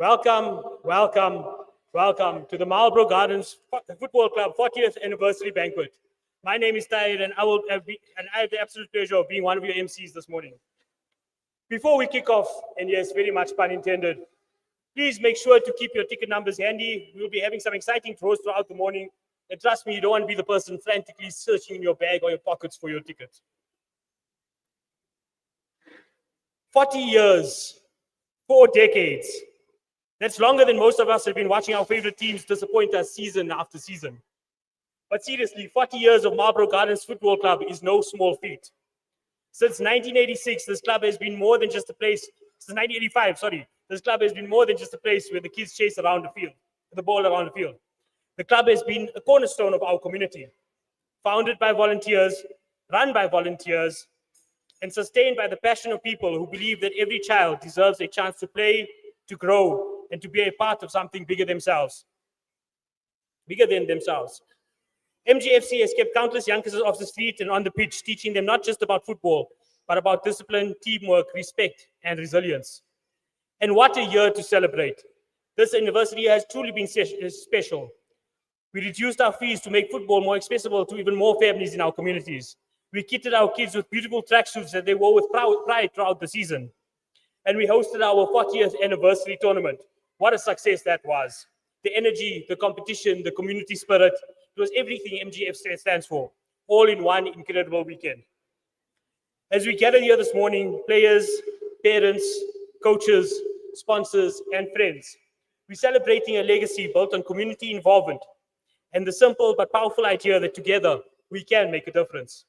Welcome, welcome, welcome to the Marlboro Gardens Football Club 40th Anniversary Banquet. My name is Tahir, and I have the absolute pleasure of being one of your MCs this morning. Before we kick off, and yes, very much pun intended, please make sure to keep your ticket numbers handy. We'll be having some exciting draws throughout the morning, and trust me, you don't want to be the person frantically searching in your bag or your pockets for your ticket. 40 years, 4 decades. That's longer than most of us have been watching our favorite teams disappoint us season after season. But seriously, 40 years of Marlboro Gardens Football Club is no small feat. Since 1986, this club has been more than just a place. Since 1985, sorry, this club has been more than just a place where the kids chase around the field, the ball around the field. The club has been a cornerstone of our community, founded by volunteers, run by volunteers, and sustained by the passion of people who believe that every child deserves a chance to play, to grow, and to be a part of something bigger than themselves. MGFC has kept countless youngsters off the street and on the pitch, teaching them not just about football, but about discipline, teamwork, respect, and resilience. And what a year to celebrate. This anniversary has truly been special. We reduced our fees to make football more accessible to even more families in our communities. We kitted our kids with beautiful tracksuits that they wore with pride throughout the season. And we hosted our 40th anniversary tournament. What a success that was. The energy, the competition, the community spirit, it was everything MGF stands for, all in one incredible weekend. As we gather here this morning, players, parents, coaches, sponsors, and friends, we're celebrating a legacy built on community involvement and the simple but powerful idea that together we can make a difference.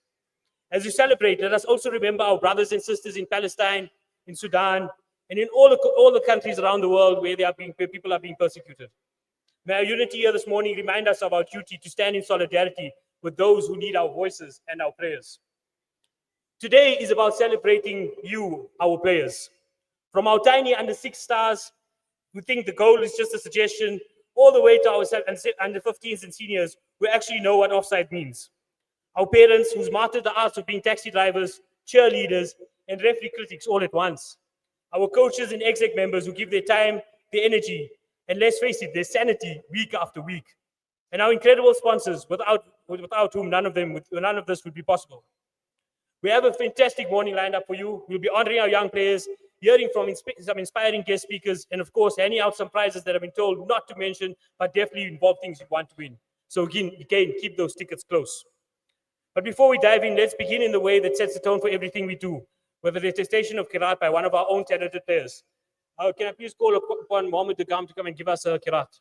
As we celebrate, let us also remember our brothers and sisters in Palestine, in Sudan, and in all the countries around the world where people are being persecuted. May our unity here this morning remind us of our duty to stand in solidarity with those who need our voices and our prayers. Today is about celebrating you, our players. From our tiny under 6 stars who think the goal is just a suggestion, all the way to our under 15s and seniors who actually know what offside means. Our parents who's mastered the arts of being taxi drivers, cheerleaders, and referee critics all at once. Our coaches and exec members who give their time, their energy, and let's face it, their sanity week after week. And our incredible sponsors, without whom none of this would be possible. We have a fantastic morning lined up for you. We'll be honoring our young players, hearing from some inspiring guest speakers, and of course, handing out some prizes that I've been told not to mention, but definitely involve things you want to win. So again, keep those tickets close. But before we dive in, let's begin in the way that sets the tone for everything we do, with the attestation of Kirat by one of our own talented players. Can I please call upon Mohammed Dagam to come and give us a Kirat?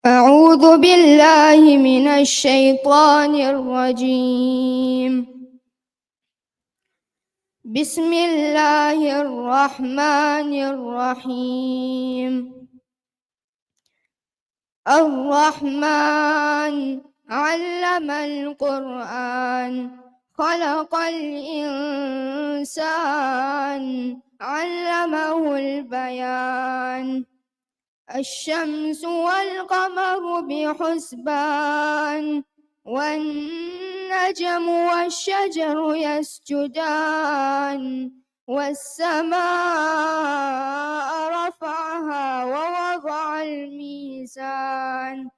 أعوذ بالله من الشيطان الرجيم. بسم الله الرحمن الرحيم. الرحمن علم القرآن خلق الإنسان علمه البيان. الشمس والقمر بحسبان والنجم والشجر يسجدان والسماء رفعها ووضع الميزان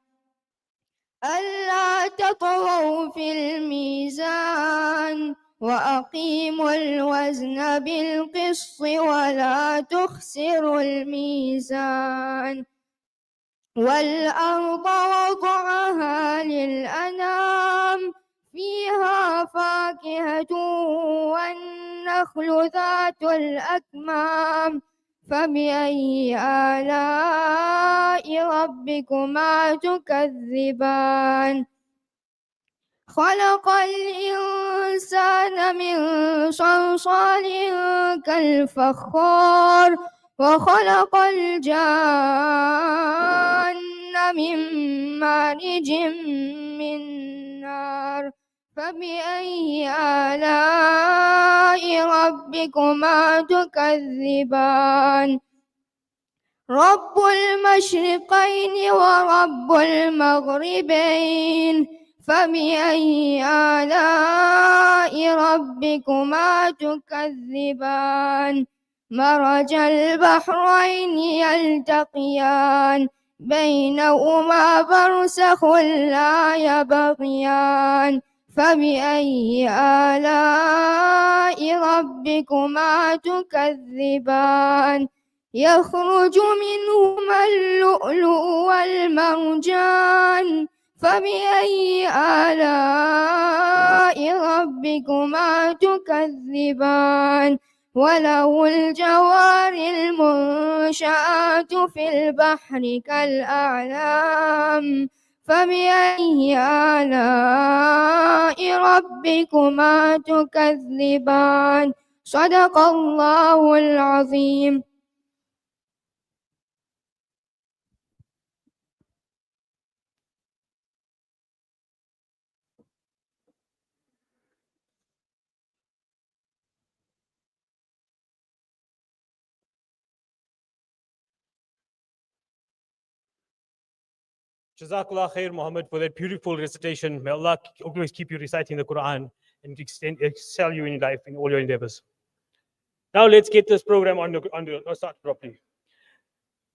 ألا تطغوا في الميزان وأقيموا الوزن بالقسط ولا تخسروا الميزان والأرض وضعها للأنام فيها فاكهة والنخل ذات الأكمام فبأي آلاء ربكما تكذبان خلق الإنسان من صلصال كالفخار وخلق الجان من مارج من نار فبأي آلاء ربكما تكذبان رب المشرقين ورب المغربين فبأي آلاء ربكما تكذبان مرج البحرين يلتقيان بينهما برزخ لا يبغيان فبأي آلاء ربكما تكذبان يخرج منهما اللؤلؤ والمرجان فبأي آلاء ربكما تكذبان وله الجوار المنشآت في البحر كالأعلام فبأي آلاء ربكما تكذبان صدق الله العظيم. Jazakallah khair, Muhammad, for that beautiful recitation. May Allah always keep you reciting the Quran and excel you in life in all your endeavors. Now let's get this program on the start properly.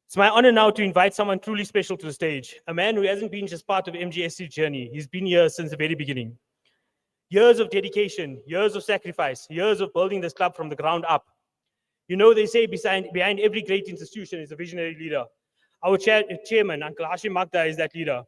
It's my honor now to invite someone truly special to the stage, a man who hasn't been just part of MGSC's journey. He's been here since the very beginning. Years of dedication, years of sacrifice, years of building this club from the ground up. You know, they say behind every great institution is a visionary leader. Our chairman, Uncle Hashim Magda, is that leader.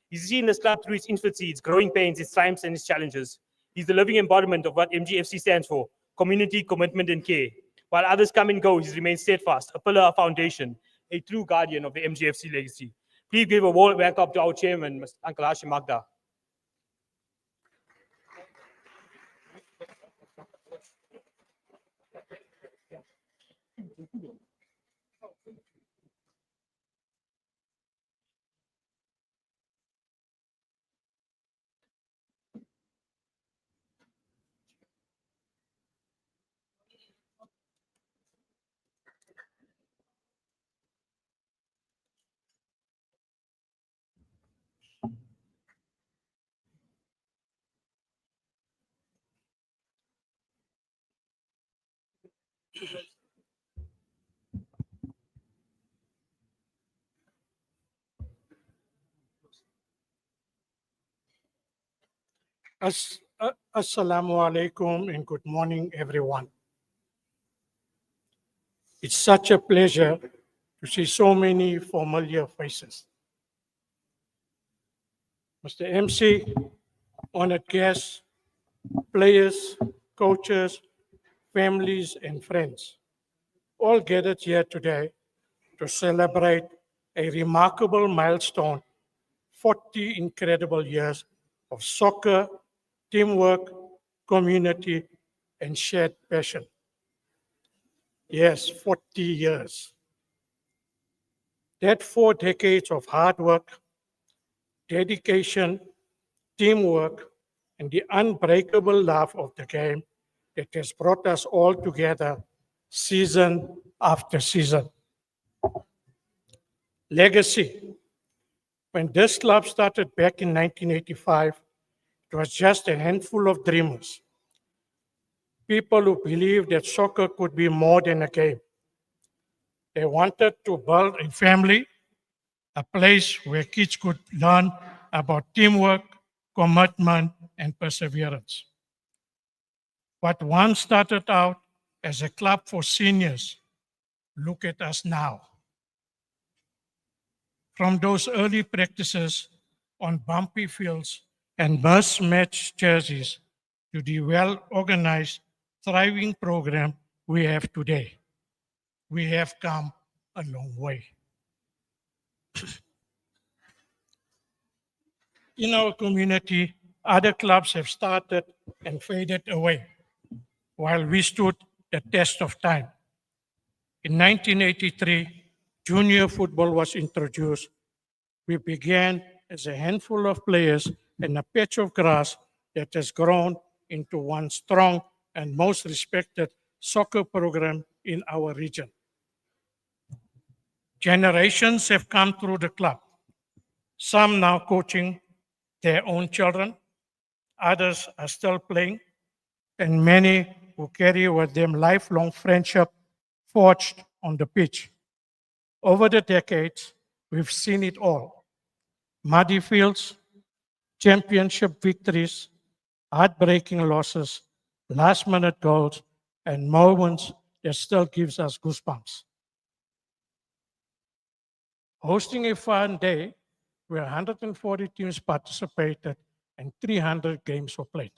He's seen this club through its infancy, its growing pains, its triumphs, and its challenges. He's the living embodiment of what MGFC stands for: community, commitment, and care. While others come and go, he's remained steadfast, a pillar, a foundation, a true guardian of the MGFC legacy. Please give a warm welcome to our chairman, Uncle Hashim Magda. Assalamu alaikum and good morning, everyone. It's such a pleasure to see so many familiar faces. Mr. MC, honored guests, players, coaches, families, and friends, all gathered here today to celebrate a remarkable milestone, 40 incredible years of soccer, teamwork, community, and shared passion. Yes, 40 years. That 4 decades of hard work, dedication, teamwork, and the unbreakable love of the game that has brought us all together season after season. Legacy. When this club started back in 1985, it was just a handful of dreamers. People who believed that soccer could be more than a game. They wanted to build a family, a place where kids could learn about teamwork, commitment, and perseverance. What once started out as a club for seniors, look at us now. From those early practices on bumpy fields and mismatched jerseys to the well-organized, thriving program we have today, we have come a long way. In our community, Other clubs have started and faded away, while we stood the test of time. In 1983, junior football was introduced. We began as a handful of players and a patch of grass that has grown into one strong and most respected soccer program in our region. Generations have come through the club, some now coaching their own children, others are still playing, and many who carry with them lifelong friendship forged on the pitch. Over the decades, we've seen it all: muddy fields, championship victories, heartbreaking losses, last-minute goals, and moments that still gives us goosebumps. Hosting a fun day where 140 teams participated and 300 games were played.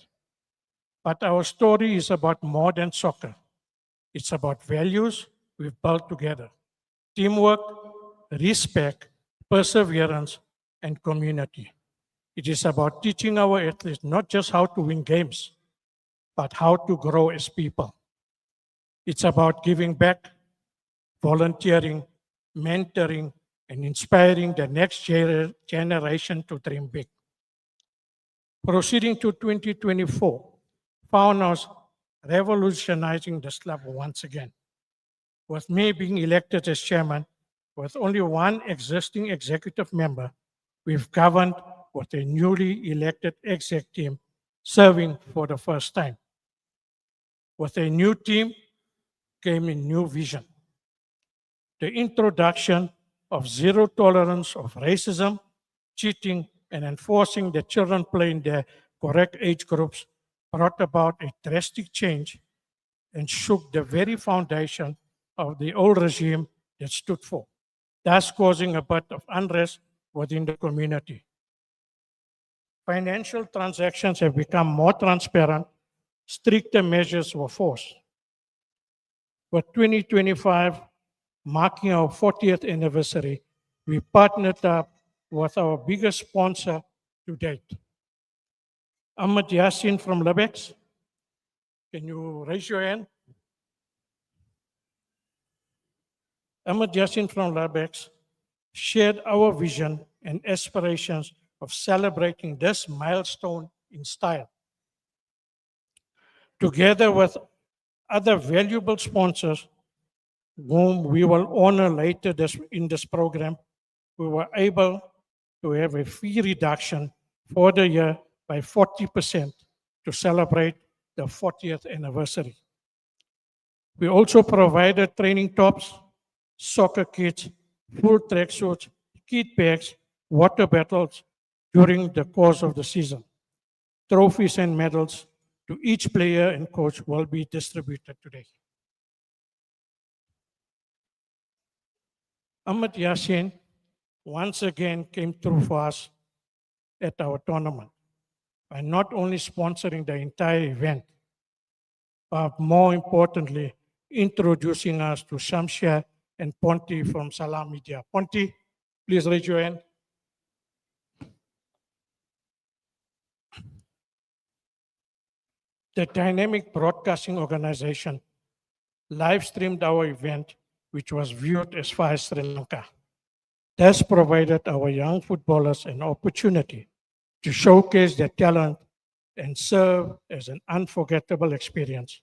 But our story is about more than soccer. It's about values we've built together: teamwork, respect, perseverance, and community. It is about teaching our athletes not just how to win games, but how to grow as people. It's about giving back, volunteering, mentoring, and inspiring the next generation to dream big. Proceeding to 2024 found us revolutionizing the club once again. With me being elected as chairman, with only one existing executive member, we've governed with a newly elected exec team serving for the first time. With a new team came a new vision: the introduction of zero tolerance of racism, cheating, and enforcing that children play in their correct age groups brought about a drastic change and shook the very foundation of the old regime that stood for, thus causing a bit of unrest within the community. Financial transactions have become more transparent, stricter measures were forced. With 2025 marking our 40th anniversary, we partnered up with our biggest sponsor to date. Ahmed Yassin from Labex, can you raise your hand? Ahmed Yassin from Labex shared our vision and aspirations of celebrating this milestone in style. Together with other valuable sponsors whom we will honor later in this program, we were able to have a fee reduction for the year by 40% to celebrate the 40th anniversary. We also provided training tops, soccer kits, full tracksuits, kit bags, water bottles during the course of the season. Trophies and medals to each player and coach will be distributed today. Ahmed Yassin once again came through for us at our tournament by not only sponsoring the entire event, but more importantly, introducing us to Shamsia and Ponti from Salam Media. Ponti, please raise your hand. The dynamic broadcasting organization live streamed our event, which was viewed as far as Sri Lanka. This provided our young footballers an opportunity to showcase their talent and serve as an unforgettable experience.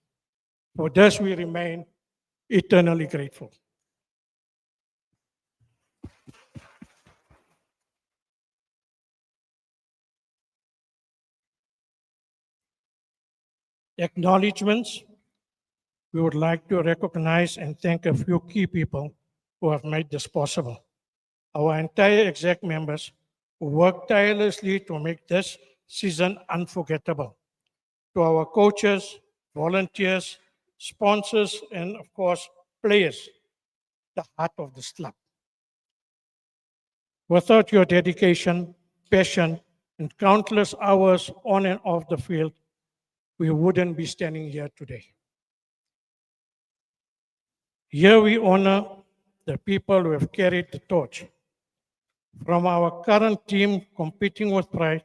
For this, we remain eternally grateful. Acknowledgements. We would like to recognize and thank a few key people who have made this possible. Our entire exec members who worked tirelessly to make this season unforgettable. To our coaches, volunteers, sponsors, and of course, players, the heart of this club. Without your dedication, passion, and countless hours on and off the field, we wouldn't be standing here today. Here we honor the people who have carried the torch. From our current team competing with pride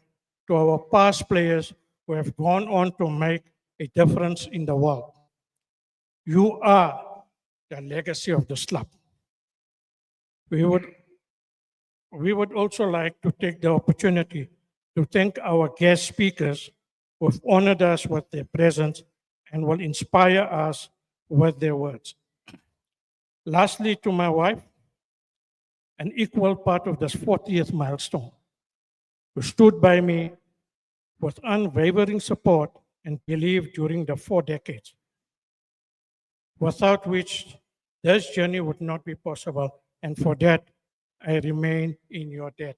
to our past players who have gone on to make a difference in the world. You are the legacy of this club. We would also like to take the opportunity to thank our guest speakers who have honored us with their presence and will inspire us with their words. Lastly, to my wife, an equal part of this 40th milestone, who stood by me with unwavering support and belief during the 4 decades, without which this journey would not be possible, and for that, I remain in your debt.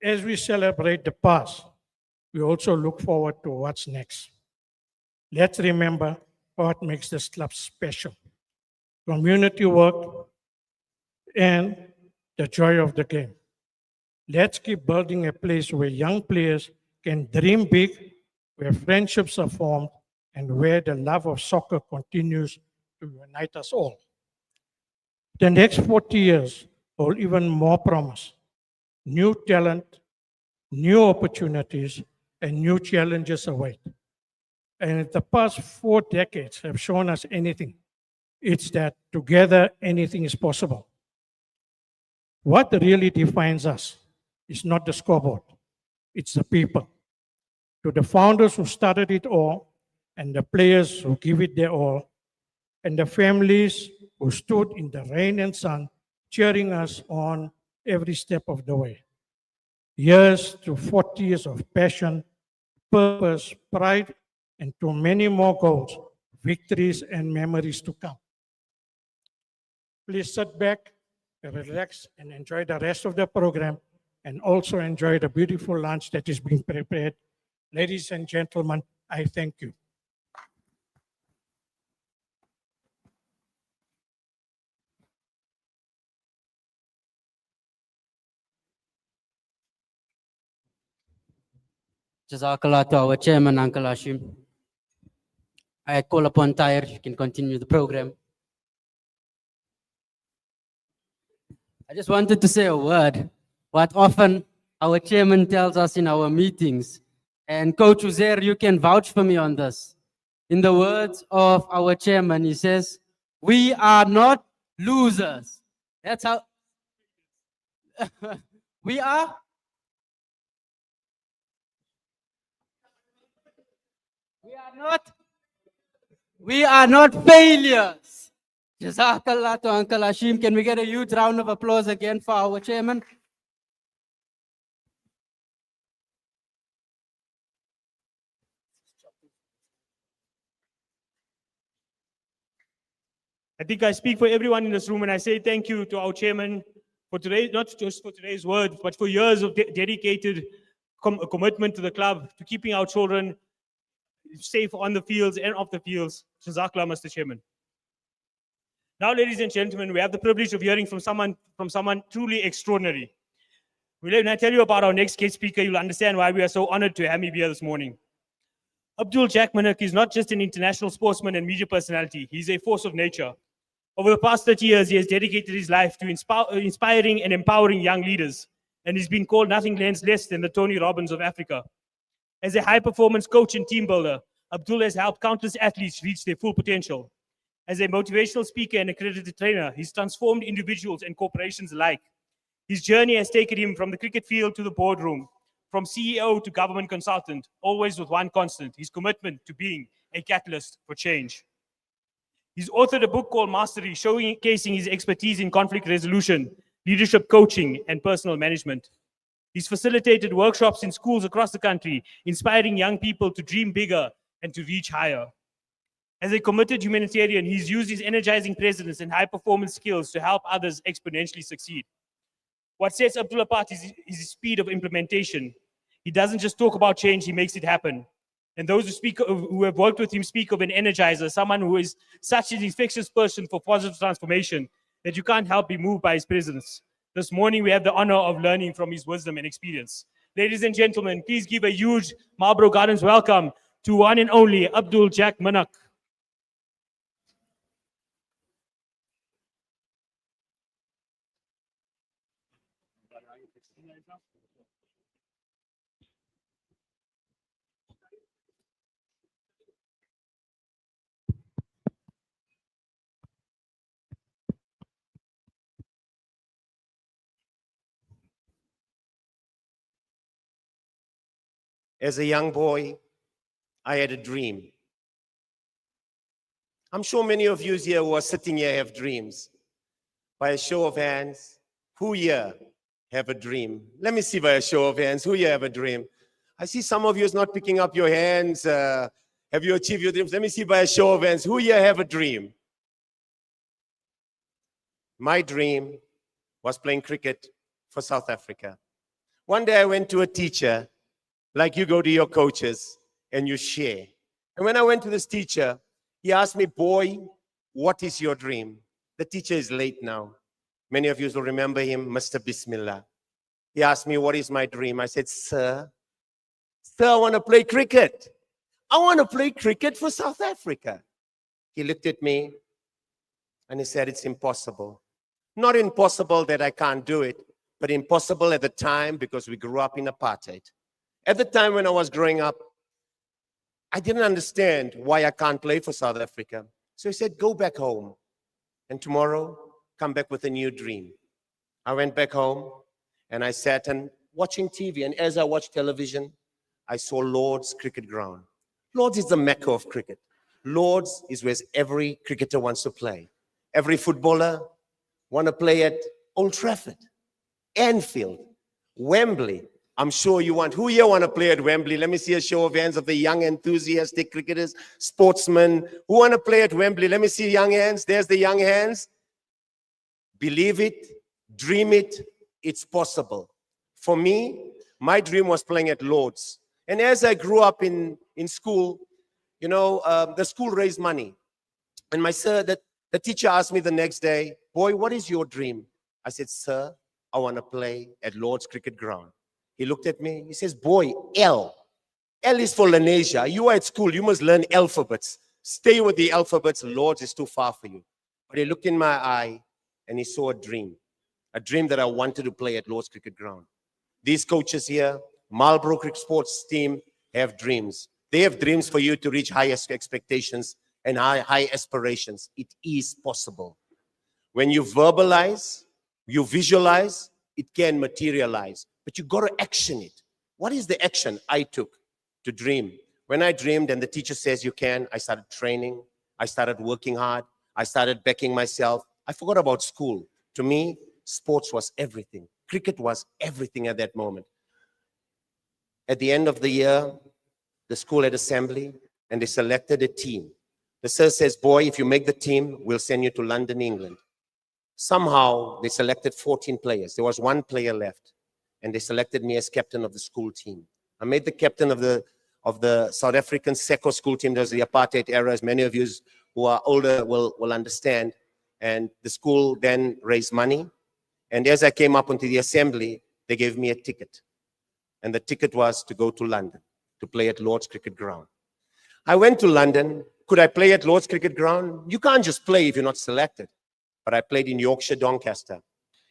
As we celebrate the past, we also look forward to what's next. Let's remember what makes this club special: community work and the joy of the game. Let's keep building a place where young players can dream big, where friendships are formed, and where the love of soccer continues to unite us all. The next 40 years hold even more promise: new talent, new opportunities, and new challenges await. And if the past 4 decades have shown us anything, it's that together anything is possible. What really defines us is not the scoreboard, it's the people. To the founders who started it all, and the players who give it their all, and the families who stood in the rain and sun, cheering us on every step of the way. Years to 40 years of passion, purpose, pride, and to many more goals, victories, and memories to come. Please sit back, relax, and enjoy the rest of the program, and also enjoy the beautiful lunch that is being prepared. Ladies and gentlemen, I thank you. Jazakallah to our chairman, Uncle Hashim. I call upon Tyre, you can continue the program. I just wanted to say a word, what often our chairman tells us in our meetings. And Coach Uzair, you can vouch for me on this. In the words of our chairman, he says, "We are not losers." That's how we are. We are not failures. Jazakallah to Uncle Hashim. Can we get a huge round of applause again for our chairman? I think I speak for everyone in this room and I say thank you to our chairman for today, not just for today's word, but for years of dedicated commitment to the club, to keeping our children safe on the fields and off the fields. Jazakallah, Mr. Chairman. Now, ladies and gentlemen, we have the privilege of hearing from someone truly extraordinary. When I tell you about our next guest speaker, you'll understand why we are so honored to have him here this morning. Abdul Jack Manak is not just an international sportsman and media personality, he's a force of nature. Over the past 30 years, he has dedicated his life to inspiring and empowering young leaders, and he's been called nothing less than the Tony Robbins of Africa. As a high-performance coach and team builder, Abdul has helped countless athletes reach their full potential. As a motivational speaker and accredited trainer, he's transformed individuals and corporations alike. His journey has taken him from the cricket field to the boardroom, from CEO to government consultant, always with one constant: his commitment to being a catalyst for change. He's authored a book called Mastery, showcasing his expertise in conflict resolution, leadership coaching, and personal management. He's facilitated workshops in schools across the country, inspiring young people to dream bigger and to reach higher. As a committed humanitarian, he's used his energizing presence and high-performance skills to help others exponentially succeed. What sets Abdul apart is his speed of implementation. He doesn't just talk about change, he makes it happen. And those who have worked with him speak of an energizer, someone who is such an infectious person for positive transformation that you can't help be moved by his presence. This morning, we have the honor of learning from his wisdom and experience. Ladies and gentlemen, please give a huge Marlboro Gardens welcome to one and only Abdul Jack Manak. As a young boy, I had a dream. I'm sure many of you here who are sitting here have dreams. By a show of hands, who here have a dream? Let me see by a show of hands, who here have a dream? I see some of you is not picking up your hands. Have you achieved your dreams? Let me see by a show of hands, who here have a dream? My dream was playing cricket for South Africa. One day I went to a teacher, like you go to your coaches and you share. And when I went to this teacher, he asked me, boy, what is your dream? The teacher is late now. Many of you will remember him, Mr. Bismillah. He asked me, what is my dream? I said, sir, I want to play cricket. I want to play cricket for South Africa. He looked at me and he said, it's impossible. Not impossible that I can't do it, but impossible at the time because we grew up in apartheid. At the time when I was growing up, I didn't understand why I can't play for South Africa. So he said, go back home. And tomorrow, come back with a new dream. I went back home and I sat and watching TV. And as I watched television, I saw Lord's cricket ground. Lord's is the mecca of cricket. Lord's is where every cricketer wants to play. Every footballer wants to play at Old Trafford, Anfield, Wembley. I'm sure you want. Who here want to play at Wembley? Let me see a show of hands of the young, enthusiastic cricketers, sportsmen. Who want to play at Wembley? Let me see young hands. There's the young hands. Believe it, dream it, it's possible. For me, my dream was playing at Lord's. And as I grew up in school, you know, the school raised money. And the teacher asked me the next day, boy, what is your dream? I said, sir, I want to play at Lord's cricket ground. He looked at me, he says, boy, L. L is for Lenasia. You are at school, you must learn alphabets. Stay with the alphabets, Lord's is too far for you. But he looked in my eye and he saw a dream that I wanted to play at Lord's cricket ground. These coaches here, Marlboro cricket sports team, have dreams. They have dreams for you to reach highest expectations and high aspirations. It is possible. When you verbalize, you visualize, it can materialize. But you got to action it. What is the action I took to dream? When I dreamed and the teacher says you can, I started training. I started working hard. I started backing myself. I forgot about school. To me, sports was everything. Cricket was everything at that moment. At the end of the year, the school had assembly and they selected a team. The sir says, boy, if you make the team, we'll send you to London, England. Somehow they selected 14 players. There was one player left. And they selected me as captain of the school team. I made the captain of the South African Seko school team. There was the apartheid era, as many of you who are older will understand. And the school then raised money. And as I came up into the assembly, they gave me a ticket. And the ticket was to go to London, to play at Lord's Cricket Ground. I went to London. Could I play at Lord's Cricket Ground? You can't just play if you're not selected. But I played in Yorkshire, Doncaster.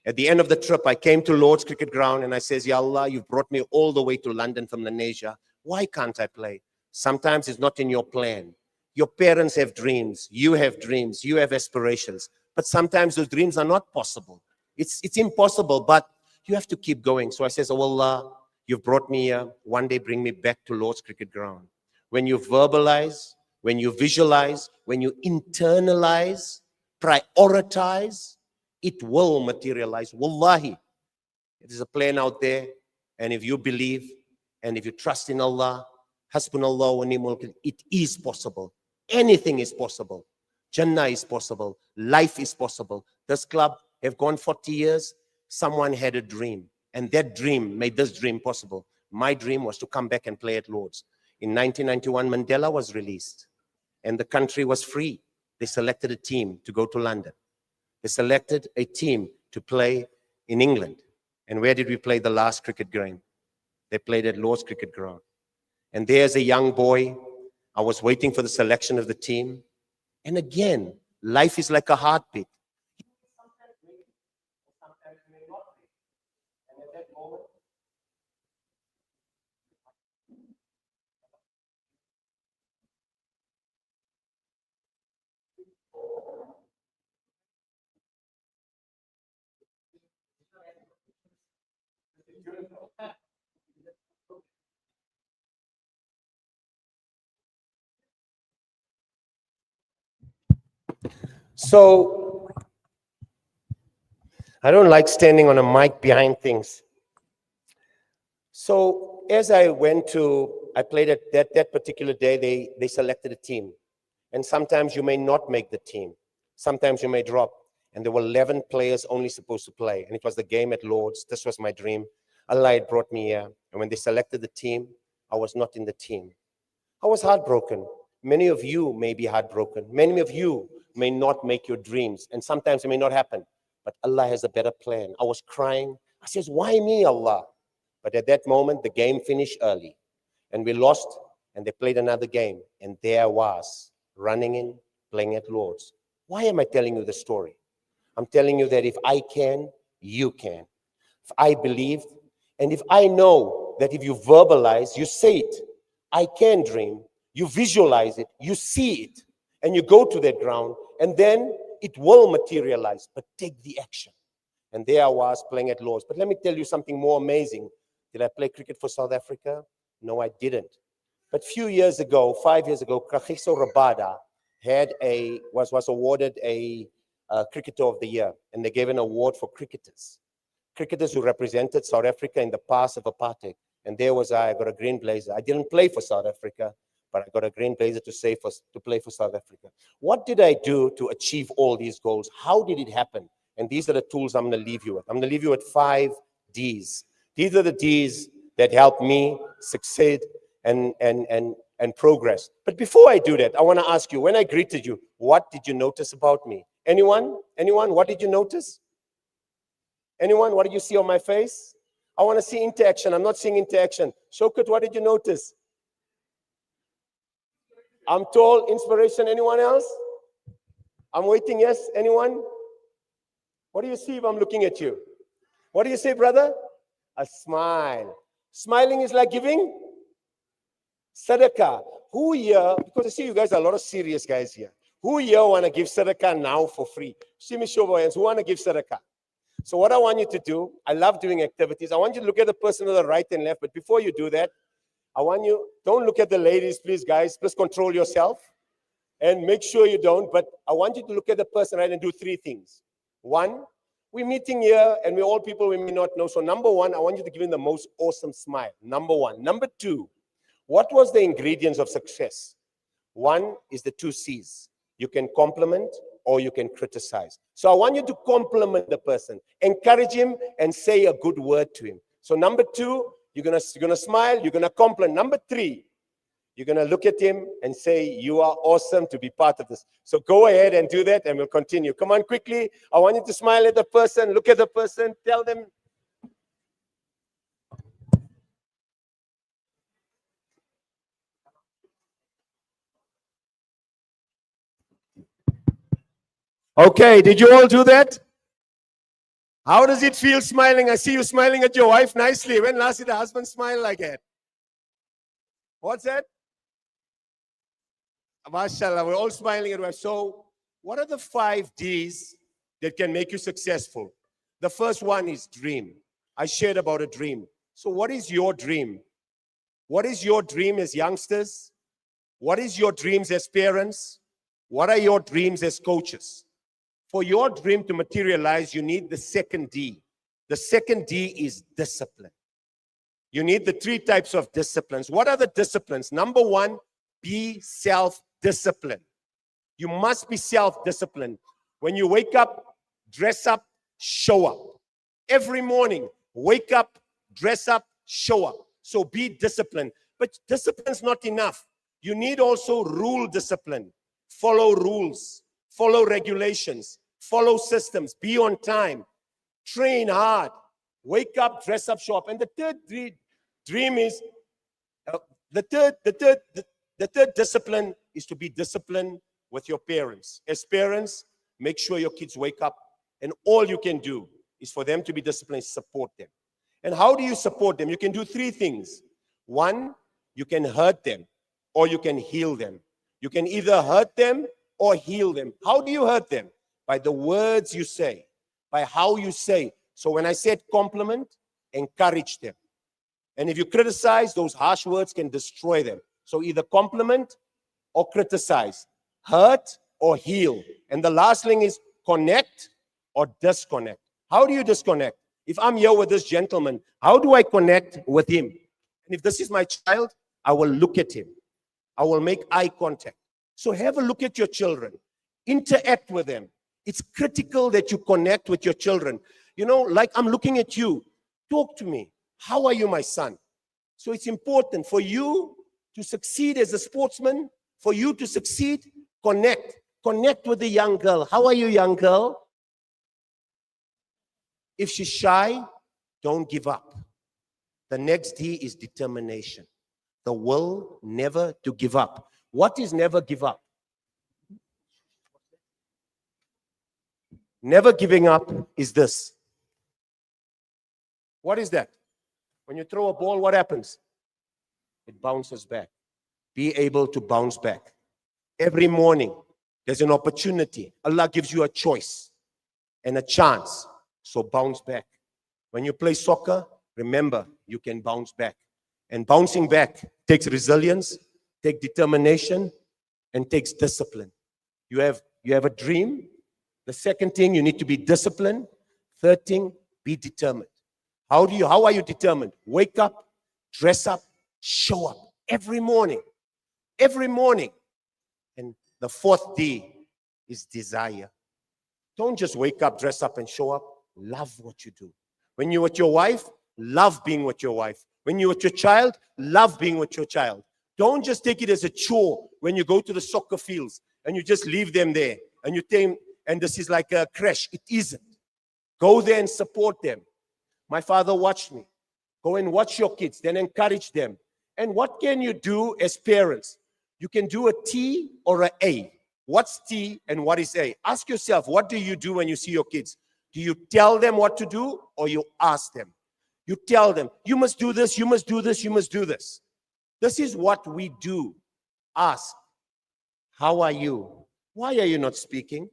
At the end of the trip, I came to Lord's Cricket Ground and I says, Ya Allah, you've brought me all the way to London from Lenasia. Why can't I play? Sometimes it's not in your plan. Your parents have dreams. You have dreams. You have aspirations. But sometimes those dreams are not possible. It's impossible, but you have to keep going. So I says, oh Allah, you've brought me here. One day bring me back to Lord's Cricket Ground. When you verbalize, when you visualize, when you internalize, prioritize, it will materialize. Wallahi, it is a plan out there. And if you believe and if you trust in Allah, Hasbunallah wa ni'mal wakeel, it is possible. Anything is possible. Jannah is possible. Life is possible. This club have gone 40 years. Someone had a dream. And that dream made this dream possible. My dream was to come back and play at Lord's. In 1991, Mandela was released. And the country was free. They selected a team to go to London. They selected a team to play in England. And where did we play the last cricket game? They played at Lord's Cricket Ground. And there's a young boy. I was waiting for the selection of the team. And again, life is like a heartbeat. So I don't like standing on a mic behind things. So as I played at that particular day, they selected a team. And sometimes you may not make the team. Sometimes you may drop. And there were 11 players only supposed to play. And it was the game at Lord's. This was my dream. Allah had brought me here. And when they selected the team, I was not in the team. I was heartbroken. Many of you may be heartbroken. Many of you may not make your dreams. And sometimes it may not happen. But Allah has a better plan. I was crying. I says, why me, Allah? But at that moment, the game finished early. And we lost. And they played another game. And there I was, running in, playing at Lord's. Why am I telling you the story? I'm telling you that if I can, you can. If I believed, and if I know that if you verbalize, you say it, I can dream, you visualize it, you see it, and you go to that ground, and then it will materialize, but take the action. And there I was playing at Lord's. But let me tell you something more amazing. Did I play cricket for South Africa? No, I didn't. But a few years ago, 5 years ago, Kagiso Rabada was awarded a Cricketer of the Year, and they gave an award for cricketers who represented South Africa in the past of apartheid. And there was I got a green blazer. I didn't play for South Africa, but I got a green blazer to play for South Africa. What did I do to achieve all these goals? How did it happen? And these are the tools I'm going to leave you with. I'm going to leave you with 5 Ds. These are the Ds that help me succeed and progress. But before I do that, I want to ask you, when I greeted you, what did you notice about me? Anyone? Anyone? What did you notice? Anyone? What did you see on my face? I want to see interaction. I'm not seeing interaction. Shokut, what did you notice? I'm tall, inspiration. Anyone else? I'm waiting. Yes? Anyone? What do you see if I'm looking at you? What do you say, brother? A smile. Smiling is like giving sadaqah. Who here, because I see you guys are a lot of serious guys here. Who here want to give sadaqah now for free? See me show of hands. Who want to give sadaqah? So what I want you to do, I love doing activities. I want you to look at the person to the right and left. But before you do that, I want you, don't look at the ladies, please, guys. Please control yourself and make sure you don't. But I want you to look at the person right and do 3 things. 1, we're meeting here and we're all people we may not know. So number 1, I want you to give him the most awesome smile. Number 1. Number 2, what was the ingredients of success? 1 is the 2 C's. You can compliment or you can criticize. So I want you to compliment the person, encourage him and say a good word to him. So number 2, you're gonna smile, you're gonna compliment. Number 3, you're gonna look at him and say, you are awesome to be part of this. So go ahead and do that and we'll continue. Come on quickly. I want you to smile at the person, look at the person, tell them. Okay, did you all do that? How does it feel smiling? I see you smiling at your wife nicely. When last did the husband smile like that? What's that? MashaAllah, we're all smiling at wife. So what are the 5 Ds that can make you successful? The first one is dream. I shared about a dream. So what is your dream? What is your dream as youngsters? What is your dreams as parents? What are your dreams as coaches? For your dream to materialize, you need the second D. The second D is discipline. You need the 3 types of disciplines. What are the disciplines? Number 1, be self-disciplined. You must be self-disciplined. When you wake up, dress up, show up. Every morning, wake up, dress up, show up. So be disciplined. But discipline is not enough. You need also rule discipline. Follow rules. Follow regulations, follow systems, be on time, train hard, wake up, dress up, show up. And the third dream is, the third discipline is to be disciplined with your parents. As parents, make sure your kids wake up and all you can do is for them to be disciplined, support them. And how do you support them? You can do three things. One, you can hurt them or you can heal them. You can either hurt them or heal them. How do you hurt them? By the words you say, by how you say. So when I said compliment, encourage them. And if you criticize, those harsh words can destroy them. So either compliment or criticize, hurt or heal. And the last thing is connect or disconnect. How do you disconnect? If I'm here with this gentleman, how do I connect with him? And if this is my child, I will look at him. I will make eye contact. So have a look at your children. Interact with them. It's critical that you connect with your children. You know, like I'm looking at you. Talk to me. How are you, my son? So it's important for you to succeed as a sportsman, for you to succeed, connect. Connect with the young girl. How are you, young girl? If she's shy, don't give up. The next D is determination. The will never to give up. What is never give up? Never giving up is this. What is that? When you throw a ball, what happens? It bounces back. Be able to bounce back. Every morning, there's an opportunity. Allah gives you a choice and a chance. So bounce back. When you play soccer, remember, you can bounce back. And bouncing back takes resilience, takes determination, and takes discipline. You have a dream. The second thing, you need to be disciplined. Third thing, be determined. How are you determined? Wake up, dress up, show up every morning. Every morning. And the fourth D is desire. Don't just wake up, dress up, and show up. Love what you do. When you're with your wife, love being with your wife. When you're with your child, love being with your child. Don't just take it as a chore when you go to the soccer fields and you just leave them there and you think, and this is like a crash. It isn't. Go there and support them. My father watched me. Go and watch your kids, then encourage them. And what can you do as parents? You can do a T or an A. What's T and what is A? Ask yourself, what do you do when you see your kids? Do you tell them what to do or you ask them? You tell them, you must do this, you must do this, you must do this. This is what we do. Ask, how are you? Why are you not speaking?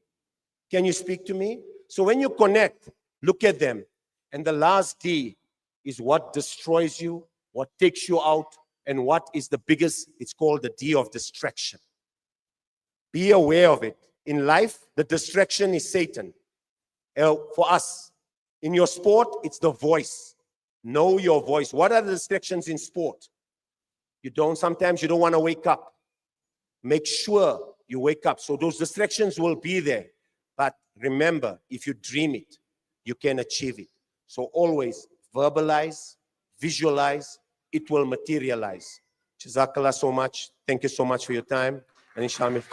Can you speak to me? So when you connect, look at them. And the last D is what destroys you, what takes you out, and what is the biggest, it's called the D of distraction. Be aware of it. In life, the distraction is Satan. For us, in your sport, it's the voice. Know your voice. What are the distractions in sport? Sometimes you don't want to wake up. Make sure you wake up. So those distractions will be there. But remember, if you dream it, you can achieve it. So always verbalize, visualize, it will materialize. Jazakallah so much. Thank you so much for your time. And inshallah.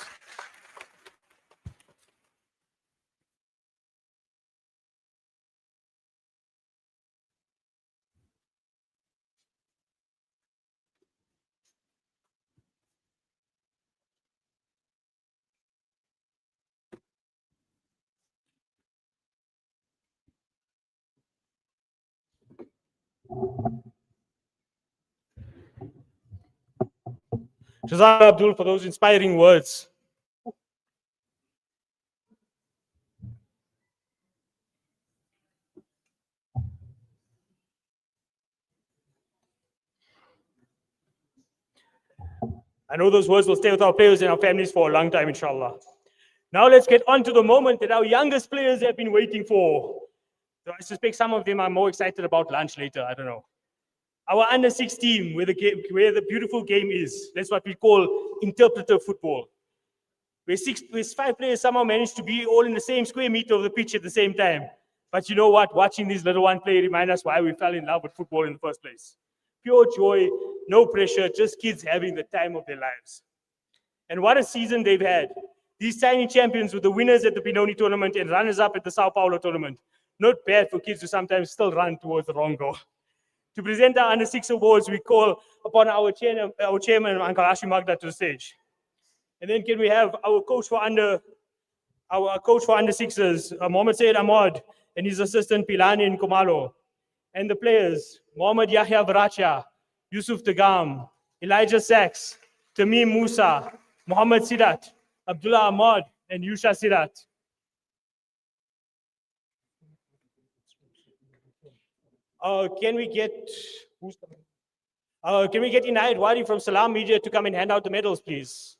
Jazakallah Abdul for those inspiring words. I know those words will stay with our players and our families for a long time, inshallah. Now let's get on to the moment that our youngest players have been waiting for. So I suspect some of them are more excited about lunch later. I don't know. Our under-6 team, where the beautiful game is. That's what we call interpretive football. Where 5 players somehow manage to be all in the same square meter of the pitch at the same time. But you know what? Watching these little one play remind us why we fell in love with football in the first place. Pure joy, no pressure, just kids having the time of their lives. And what a season they've had. These tiny champions were the winners at the Benoni tournament and runners-up at the Sao Paulo tournament. Not bad for kids who sometimes still run towards the wrong goal. To present our under-6 awards, we call upon our chairman, Uncle Ashi Magda, to the stage. And then can we have our coach for under-6s, Mohammed Said Ahmad, and his assistant Pilani and Komalo. And the players, Mohammad Yahya Varacha, Yusuf Dagam, Elijah Sachs, Tamim Musa, Mohammad Sidat, Abdullah Ahmad, and Yusha Sidat. Can we get Inayat Wadi from Salam Media to come and hand out the medals, please?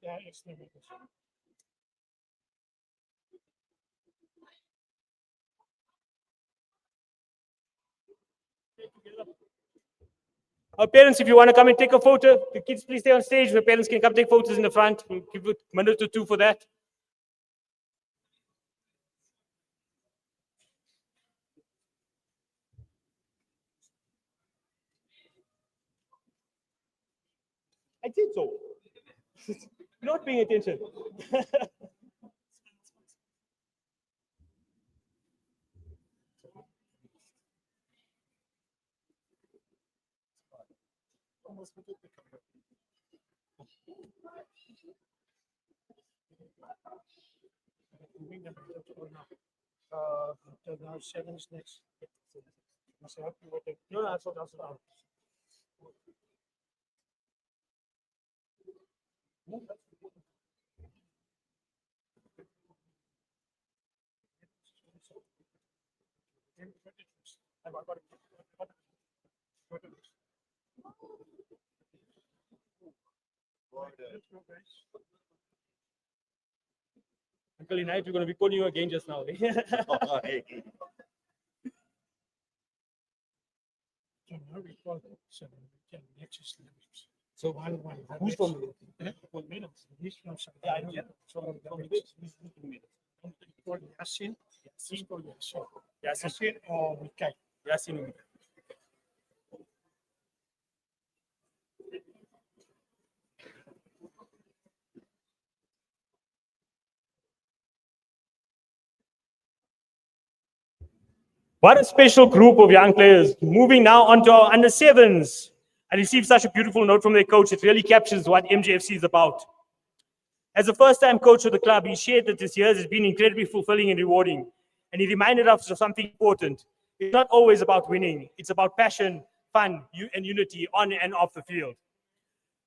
Yeah, excellent. Parents, if you want to come and take a photo, the kids please stay on stage. The parents can come take photos in the front. We'll give it a minute or two for that. I did so. You're not paying attention. Now seven is next. No, no, that's not. Uncle Inayat, we're going to be calling you again just now. So now we call it seven. We can next is limits. So One. who's from He's from South Yeah, I know. Africa. From Called Yasin. He's called Yasin. Yasin. Yasin or Mikhail. Yasin. What a special group of young players. Moving now on to our under sevens. I received such a beautiful note from their coach. It really captures what MJFC is about. As a first-time coach of the club, he shared that this year has been incredibly fulfilling and rewarding. And he reminded us of something important. It's not always about winning. It's about passion, fun, and unity on and off the field.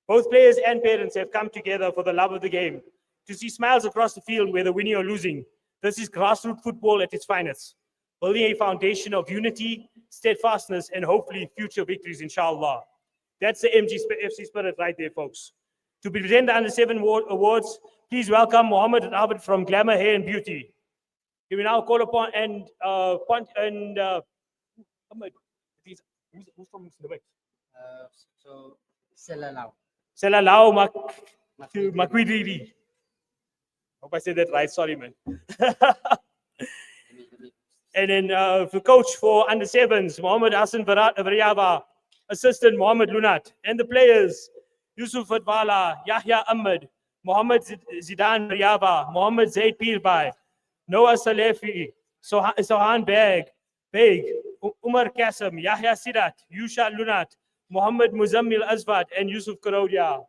Both players and parents have come together for the love of the game. To see smiles across the field, whether winning or losing, this is grassroots football at its finest. Building a foundation of unity, steadfastness, and hopefully future victories, inshallah. That's the MGFC spirit right there, folks. To present the Under 7 awards, please welcome Mohammed and Abid from Glamour Hair and Beauty. We will now call upon Ahmed, who's from Slovak? So, Selalau. Selalau Makwidiri. Hope I said that right. Sorry, man. And then the coach for under sevens, Mohammed Hassan Variaba, assistant Mohammed Lunat, and the players, Yusuf Advala, Yahya Ahmed, Mohammed Zidan Variaba, Mohammed Zaid Pirbai, Noah Salefi, Sohan Beg, Umar Qasim, Yahya Sidat, Yusha Lunat, Mohammed Muzammil Azvat, and Yusuf Karodia.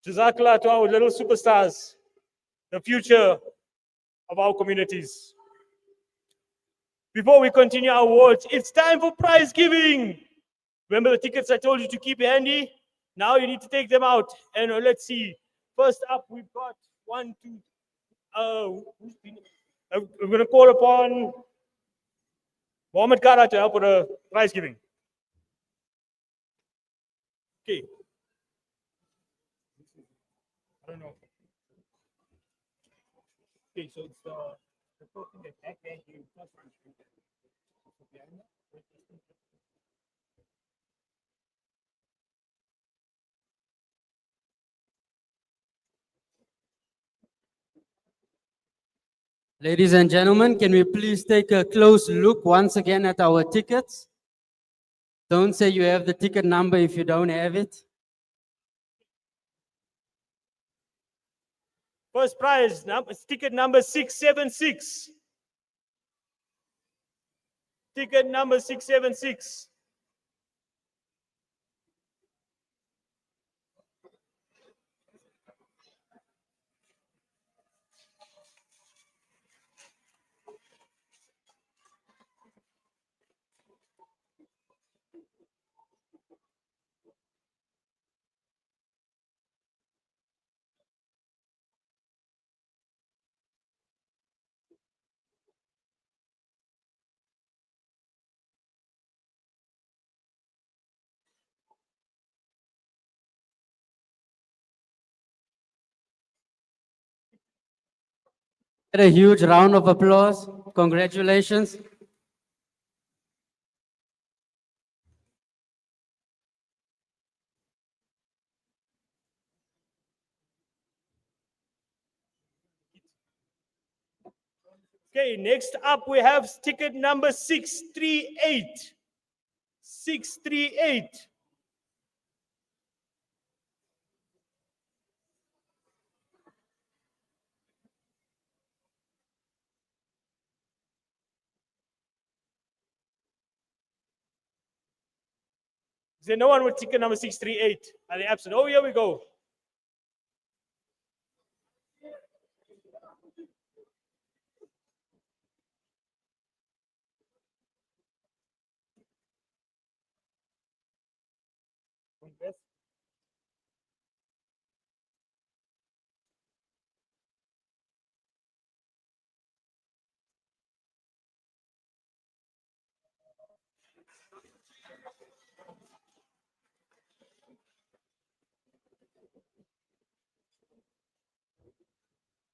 Jazakallah to our little superstars, the future of our communities. Before we continue our awards, it's time for prize giving. Remember the tickets I told you to keep handy? Now you need to take them out. And let's see. First up, we've got one, two. We're going to call upon Mohammed Kara to help with the prize giving. Okay. I don't know. Okay, so it's the person that backhand you first one. Ladies and gentlemen, can we please take a close look once again at our tickets? Don't say you have the ticket number if you don't have it. First prize, ticket number 676. Ticket number 676. Get a huge round of applause. Congratulations. Okay, next up we have ticket number 638. 638. Is there no one with ticket number 638? Are they absent? Oh, here we go.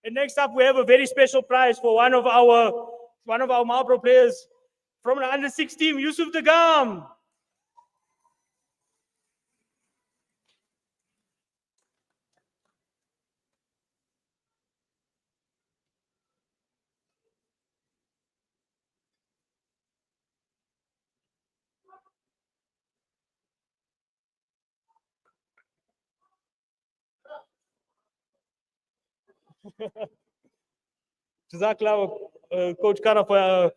And next up, we have a very special prize for one of our Marlboro players from the under 16, Yusuf Dagam. Jazakallah, Coach Kara, for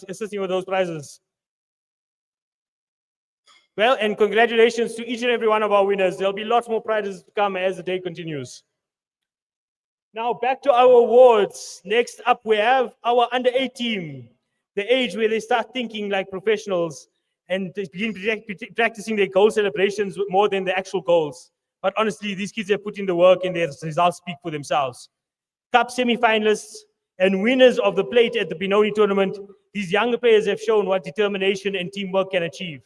assisting with those prizes. Well, and congratulations to each and every one of our winners. There'll be lots more prizes to come as the day continues. Now back to our awards. Next up, we have our under 8 team, the age where they start thinking like professionals and they begin practicing their goal celebrations more than the actual goals. But honestly, these kids have put in the work and their results speak for themselves. Cup semi-finalists and winners of the plate at the Benoni tournament, these younger players have shown what determination and teamwork can achieve.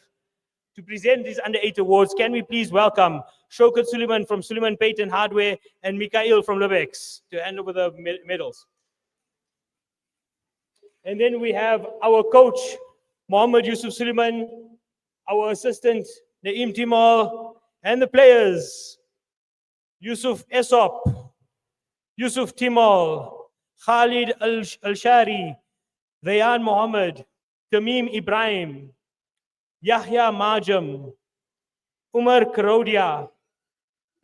To present these under 8 awards, can we please welcome Shokat Suleiman from Suleiman Payton Hardware and Mikhail from Lubex to hand over the medals. And then we have our coach, Mohammed Yusuf Suleiman, our assistant, Naeem Timal, and the players, Yusuf Esop, Yusuf Timal, Khalid Al-Shari, Rayan Mohammed, Tamim Ibrahim, Yahya Majam, Umar Karodia,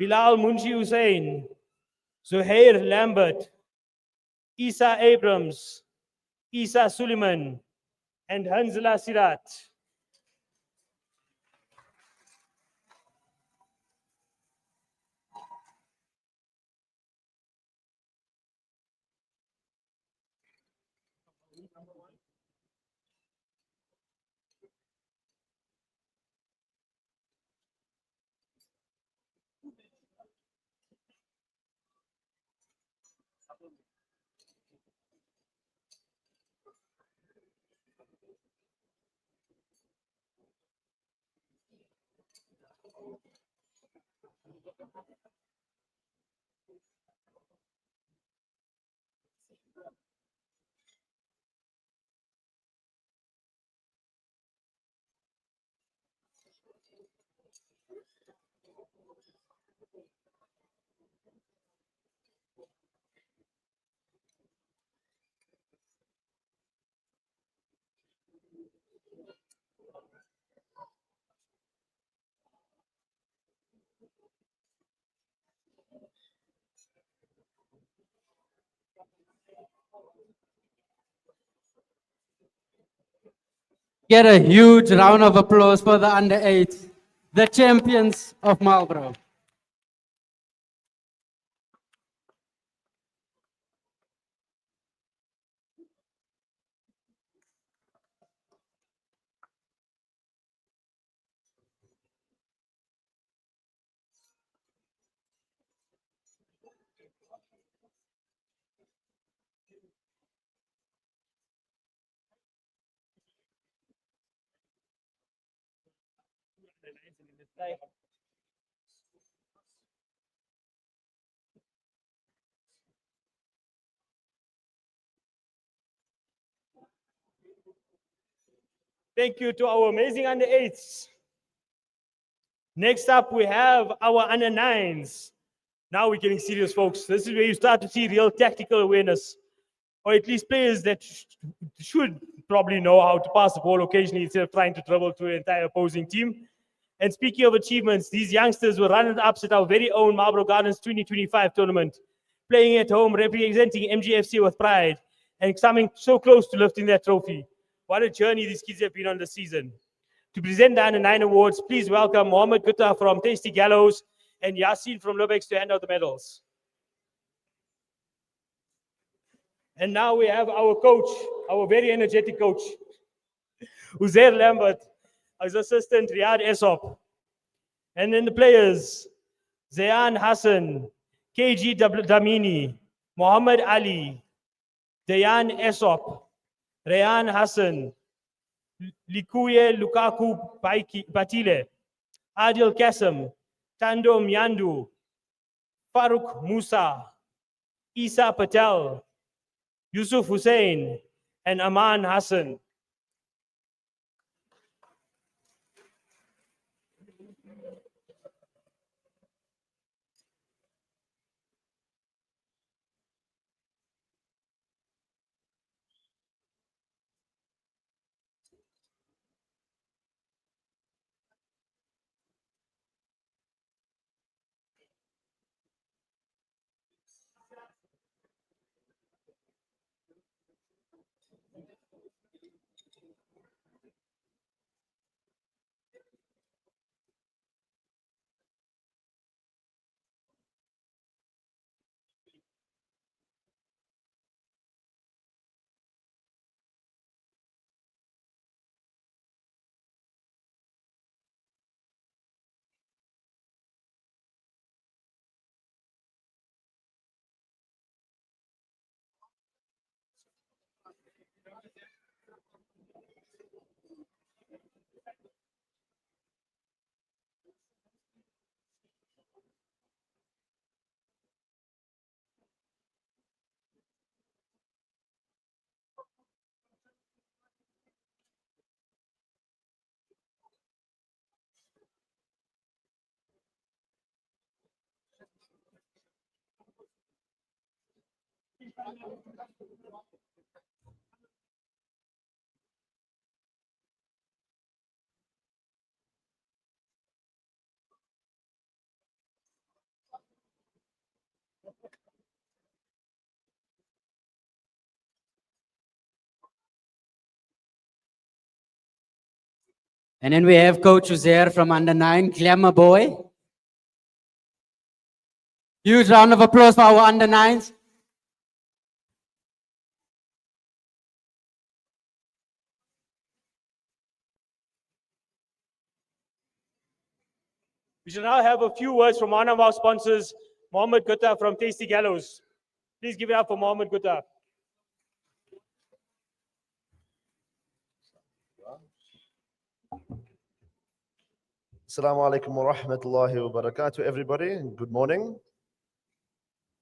Bilal Munshi Hussain, Zuhair Lambert, Isa Abrams, Isa Suleiman, and Hanzala Sirat. Get a huge round of applause for the under 8, the champions of Marlboro. Thank you to our amazing under 8s. Next up, we have our under 9s. Now we're getting serious, folks. This is where you start to see real tactical awareness. or at least players that should probably know how to pass the ball occasionally instead of trying to dribble to an entire opposing team. And speaking of achievements, these youngsters were runners-ups at our very own Marlboro Gardens 2025 tournament, playing at home, representing MGFC with pride, and coming so close to lifting that trophy. What a journey these kids have been on this season. To present the Under-9 awards, please welcome Mohammed Gutta from Tasty Gallows and Yasin from Lubex to hand out the medals. And now we have our coach, our very energetic coach, Uzair Lambert, his assistant Riyad Esop. And then the players, Zayan Hassan, KG Damini, Muhammad Ali, Dayan Esop, Rayan Hassan, Likuye Lukaku Patile, Adil Kasim, Tando Myandu, Farooq Musa, Isa Patel, Yusuf Hussein, and Aman Hassan. And then we have Coach Uzair from Under-9, Glamour Boy. Huge round of applause for our Under-9s. We shall now have a few words from one of our sponsors, Mohammed Gutta from Tasty Gallows. Please give it up for Mohammed Gutta. Assalamu alaikum wa rahmatullahi wa barakatuh, everybody, and good morning.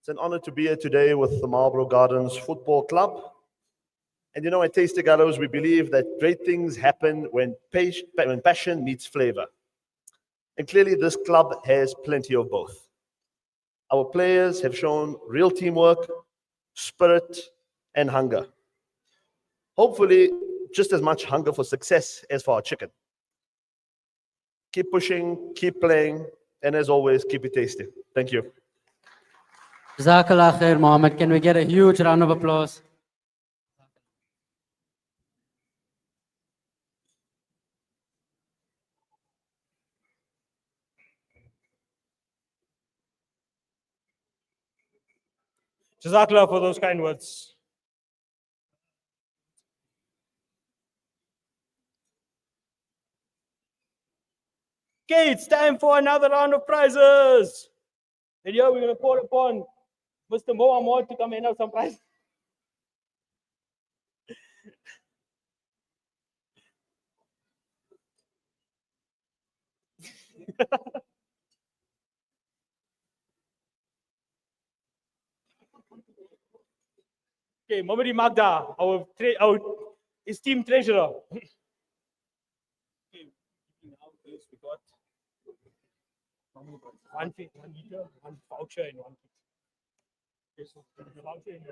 It's an honor to be here today with the Marlboro Gardens Football Club. And you know, at Tasty Gallows, we believe that great things happen when passion meets flavor. And clearly, this club has plenty of both. Our players have shown real teamwork, spirit, and hunger. Hopefully, just as much hunger for success as for our chicken. Keep pushing, keep playing, and as always, keep it tasty. Thank you. Jazakallah khair, Mohammed. Can we get a huge round of applause? Jazakallah for those kind words. Okay, it's time for another round of prizes. And here we're going to call upon Mr. Mo Ahmad to come and have some prizes. Okay, Mamadi Magda, our esteemed treasurer. Okay, now we got one liter, one voucher, and one kit. Okay, so the voucher in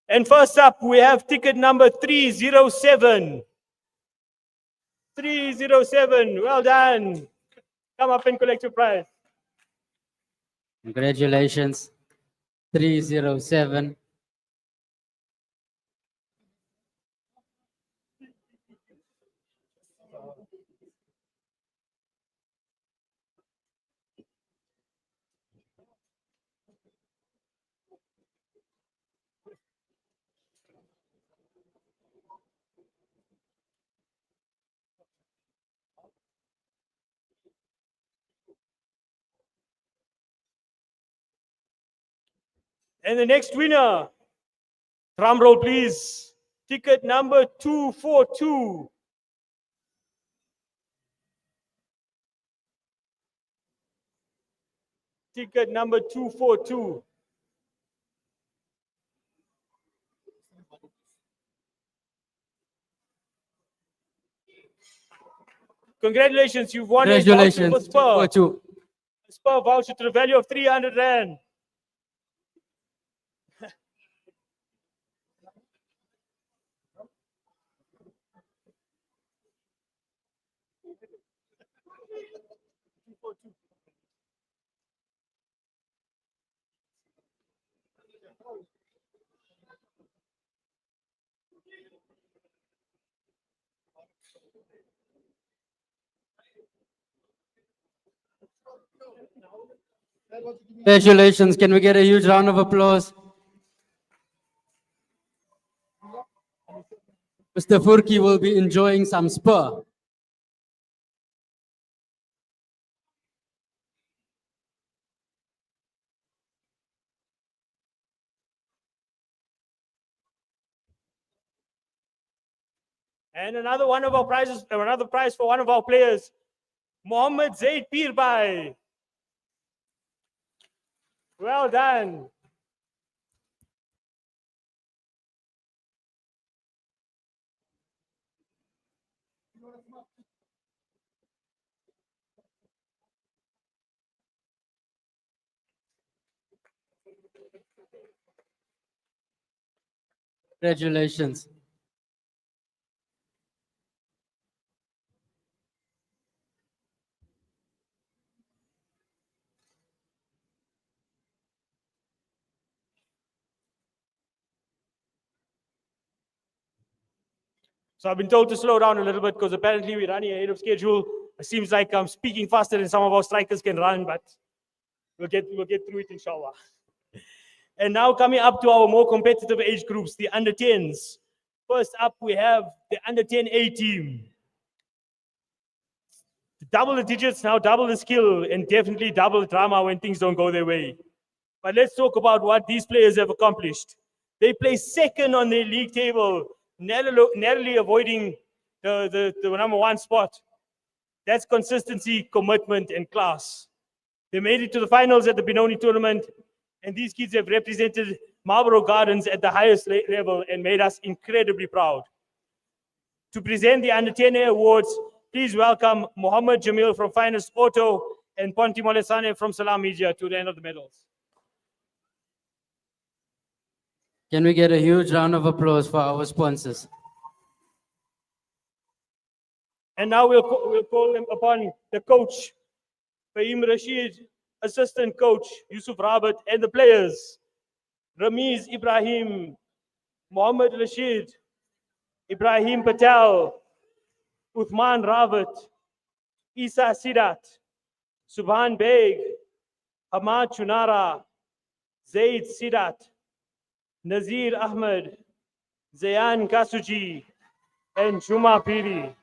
And first up, we have ticket number 307. 307. Well done. Come up and collect your prize. Congratulations. 307. And the next winner, drum roll please, ticket number 242. Ticket number 242. Congratulations, you've won a voucher Congratulations. for Spur. 242. A Spur voucher to the value of 300 Rand. Congratulations. Can we get a huge round of applause? Mr. Furki will be enjoying some Spur. And another one of our prizes, another prize for one of our players, Mohammed Zaid Pirbhai. Well done. Congratulations. So I've been told to slow down a little bit because apparently we're running ahead of schedule. It seems like I'm speaking faster than some of our strikers can run, but we'll get through it, inshallah. And now coming up to our more competitive age groups, the under 10s. First up, we have the under 10 A team. Double the digits, now double the skill, and definitely double the drama when things don't go their way. But let's talk about what these players have accomplished. They place second on their league table, narrowly avoiding the number one spot. That's consistency, commitment, and class. They made it to the finals at the Benoni tournament, and these kids have represented Marlboro Gardens at the highest level and made us incredibly proud. To present the Under 10 Awards, please welcome Mohammed Jamil from Finest Auto and Ponti Molesane from Salam Media to the end of the medals. Can we get a huge round of applause for our sponsors? And now we'll call upon the coach, Fahim Rashid, assistant coach, Yusuf Rabat, and the players, Ramiz Ibrahim, Mohammed Rashid, Ibrahim Patel, Uthman Ravat, Isa Sidat, Subhan Beg, Hamad Chunara, Zaid Sidat, Nazir Ahmed, Zayan Kasuji, and Juma Piri.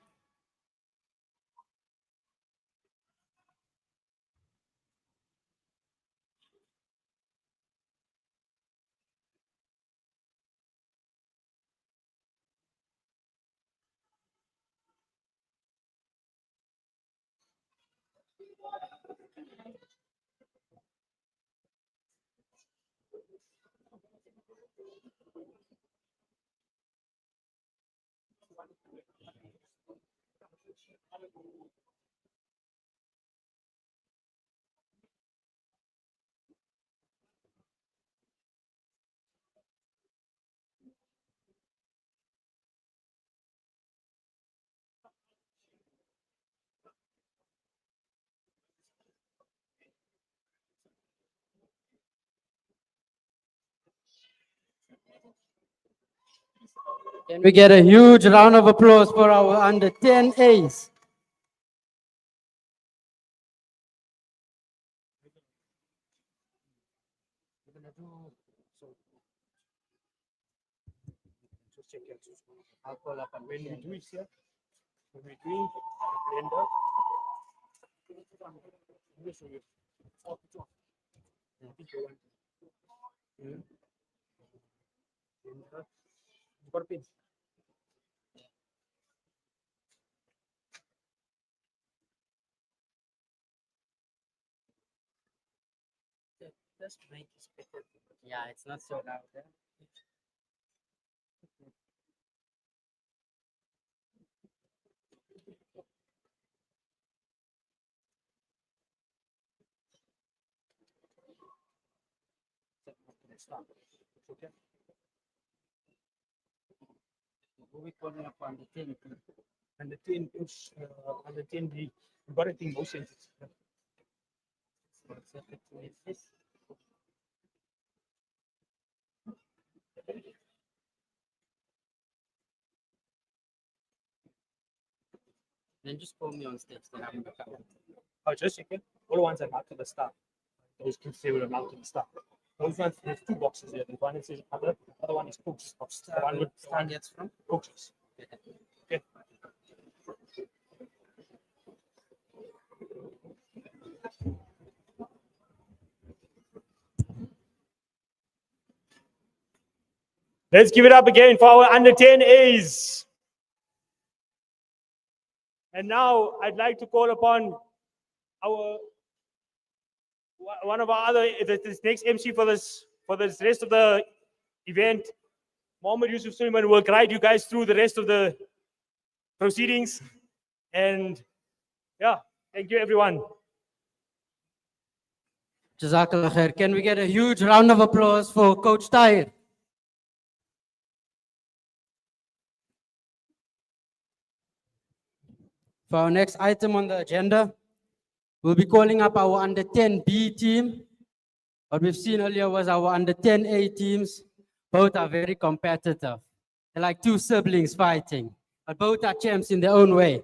Can we get a huge round of applause for our under 10 A's? I'll call up and When we do it here, when we're doing blender, got a pin. Just make it better. Yeah, it's not so loud. Eh? Okay. Who we calling up on the 10? And the 10 push, and the 10B, we got it in motion. Then just call me on stage. Then I'm gonna come. Oh, just checking. All the ones that marked to the start. Those kids they will mark to the start. Those ones, there's two boxes here. There's one that says other, the other one is cooks. The one with Star gets from? cooks. Okay. Let's give it up again for our under 10 A's. And now I'd like to call upon our one of our other this next MC for this rest of the event. Mohammed Yusuf Suleiman will guide you guys through the rest of the proceedings. And yeah, thank you everyone. Jazakallah khair. Can we get a huge round of applause for Coach Tahir? For our next item on the agenda, we'll be calling up our under 10B team. What we've seen earlier was our under 10A teams. Both are very competitive. They're like two siblings fighting, but both are champs in their own way.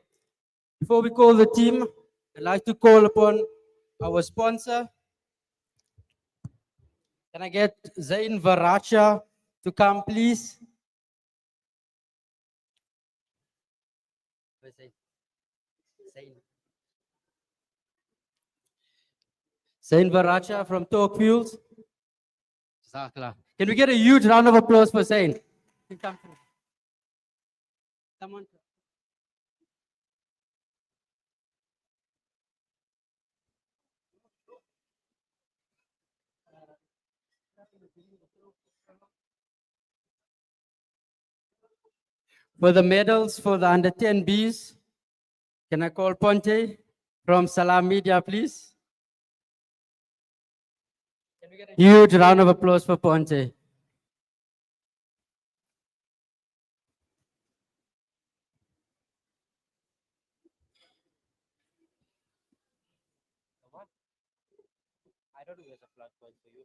Before we call the team, I'd like to call upon our sponsor. Can I get Zain Varacha to come, please? Where's Zain? Zain Varacha from Talk Fuels. Jazakallah. Can we get a huge round of applause for Zain? Come through. Come on. For the medals for the under 10Bs, can I call Ponte from Salam Media, please? Can we get a huge round of applause for Ponte? I don't know there's a flat point for you.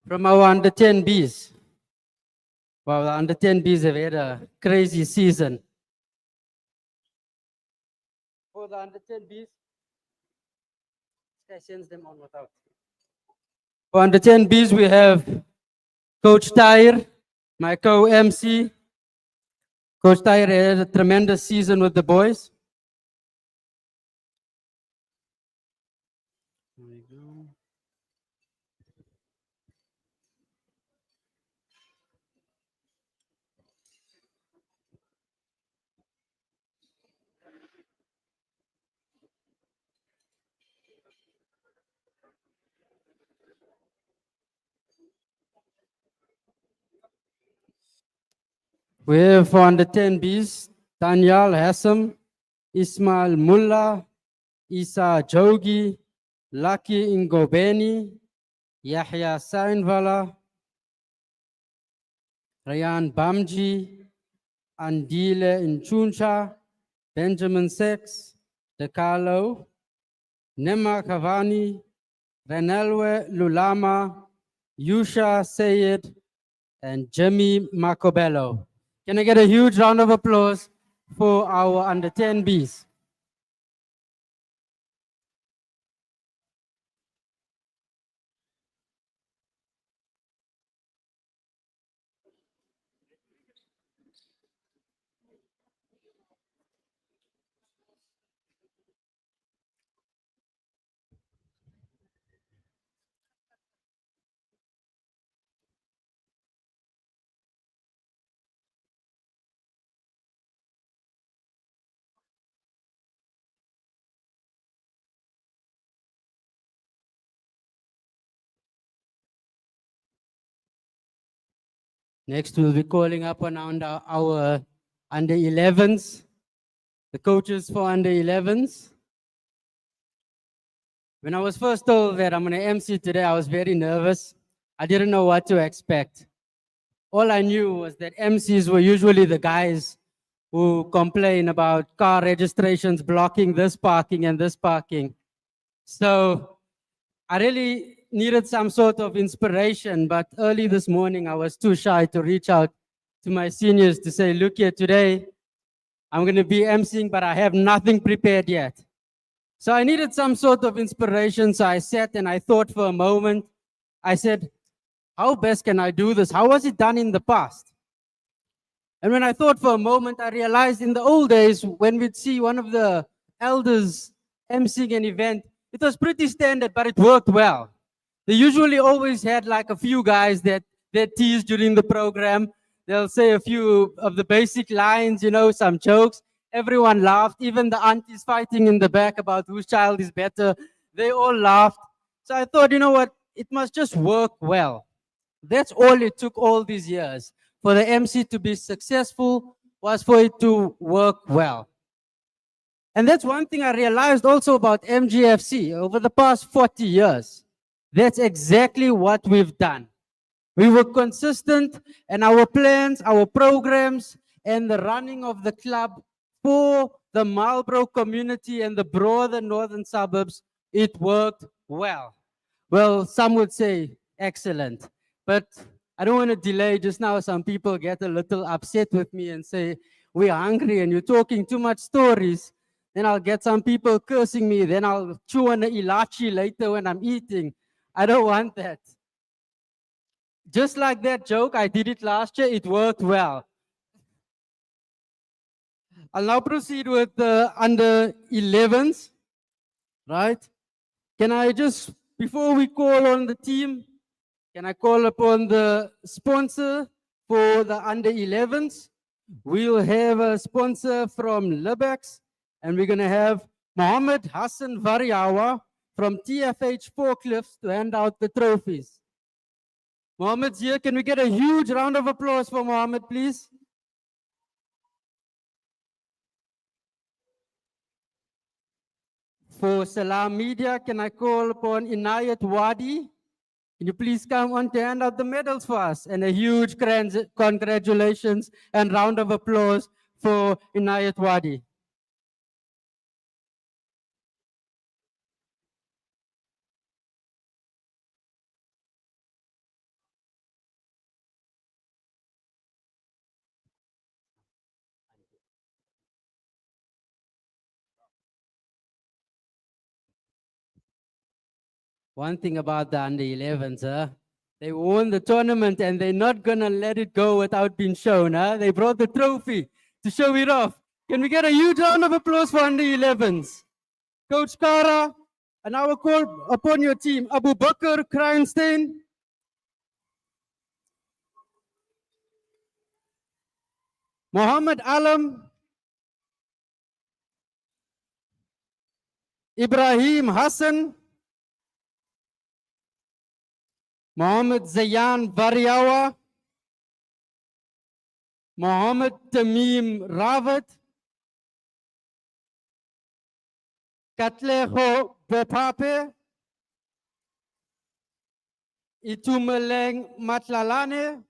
From our under 10Bs. Wow, the under 10Bs have had a crazy season. For the under 10Bs, this guy sends them on without. For under 10Bs, we have Coach Tahir, my co-MC. Coach Tahir had a tremendous season with the boys. There we go. We have for under 10Bs, Daniel Hassam, Ismail Mullah, Isa Jogi, Lucky Ingobeni, Yahya Sainvala, Rayan Bamji, Andile Inchuncha, Benjamin Sex, DeCarlo, Nema Kavani, Renelwe Lulama, Yusha Sayed, and Jimmy Macobello. Can I get a huge round of applause for our under 10Bs? Next, we'll be calling up on our under 11s, the coaches for under 11s. When I was first told that I'm going to MC today, I was very nervous. I didn't know what to expect. All I knew was that MCs were usually the guys who complain about car registrations blocking this parking and this parking. So I really needed some sort of inspiration, but early this morning I was too shy to reach out to my seniors to say, look here, today I'm going to be emceeing, but I have nothing prepared yet. So I needed some sort of inspiration. So I sat and I thought for a moment. I said, how best can I do this? How was it done in the past? And when I thought for a moment, I realized in the old days, when we'd see one of the elders emceeing an event, it was pretty standard, but it worked well. They usually always had like a few guys that tease during the program. They'll say a few of the basic lines, you know, some jokes. Everyone laughed. Even the aunties fighting in the back about whose child is better, they all laughed. So I thought, you know what, it must just work well. That's all it took all these years. For the MC to be successful was for it to work well. And that's one thing I realized also about MGFC over the past 40 years. That's exactly what we've done. We were consistent, and our plans, our programs, and the running of the club for the Marlboro community and the broader northern suburbs, it worked well. Well, some would say excellent, but I don't want to delay. Just now, some people get a little upset with me and say, we're hungry and you're talking too much stories. Then I'll get some people cursing me. Then I'll chew on the ilachi later when I'm eating. I don't want that. Just like that joke, I did it last year. It worked well. I'll now proceed with the under 11s, right? Can I just, before we call on the team, can I call upon the sponsor for the under 11s? We'll have a sponsor from Libex, and we're going to have Mohammed Hassan Variawa from TFH Forklifts to hand out the trophies. Mohammed's here. Can we get a huge round of applause for Mohammed, please? For Salam Media, can I call upon Inayat Wadi? Can you please come on to hand out the medals for us? And a huge congratulations and round of applause for Inayat Wadi. One thing about the under 11s, they won the tournament and they're not going to let it go without being shown. They brought the trophy to show it off. Can we get a huge round of applause for under 11s? Coach Kara, and I will call upon your team, Abu Bakr Kreinstein, Muhammad Alam, Ibrahim Hassan, Muhammad Zayan Variawa, Mohammed Tamim Rawat, Katleho Bopape, Itumeleng Matlalane,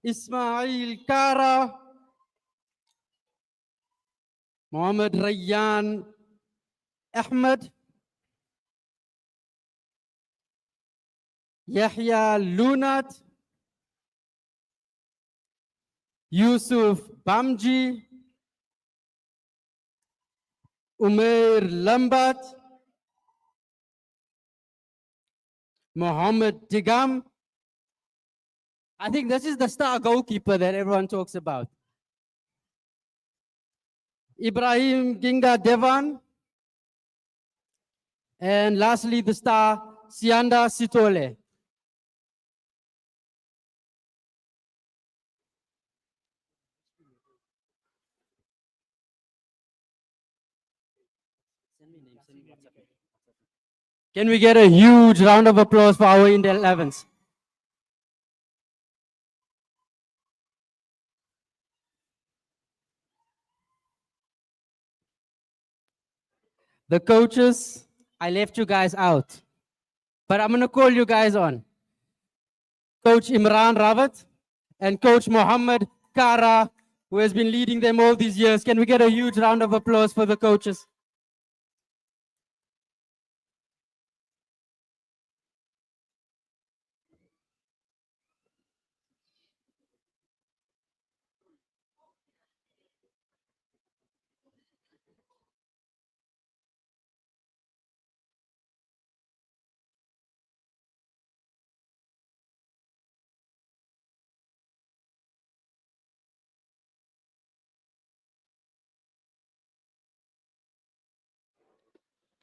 Ismail Kara, Mohammed Rayyan Ahmed, Yahya Lunat, Yusuf Bamji, Umair Lambat, Mohammed Tigam. I think this is the star goalkeeper that everyone talks about. Ibrahim Ginga Devan. And lastly, the star Sianda Sitole. Can we get a huge round of applause for our Indian 11s? The coaches, I left you guys out, but I'm going to call you guys on. Coach Imran Rawat and Coach Mohammed Kara, who has been leading them all these years. Can we get a huge round of applause for the coaches?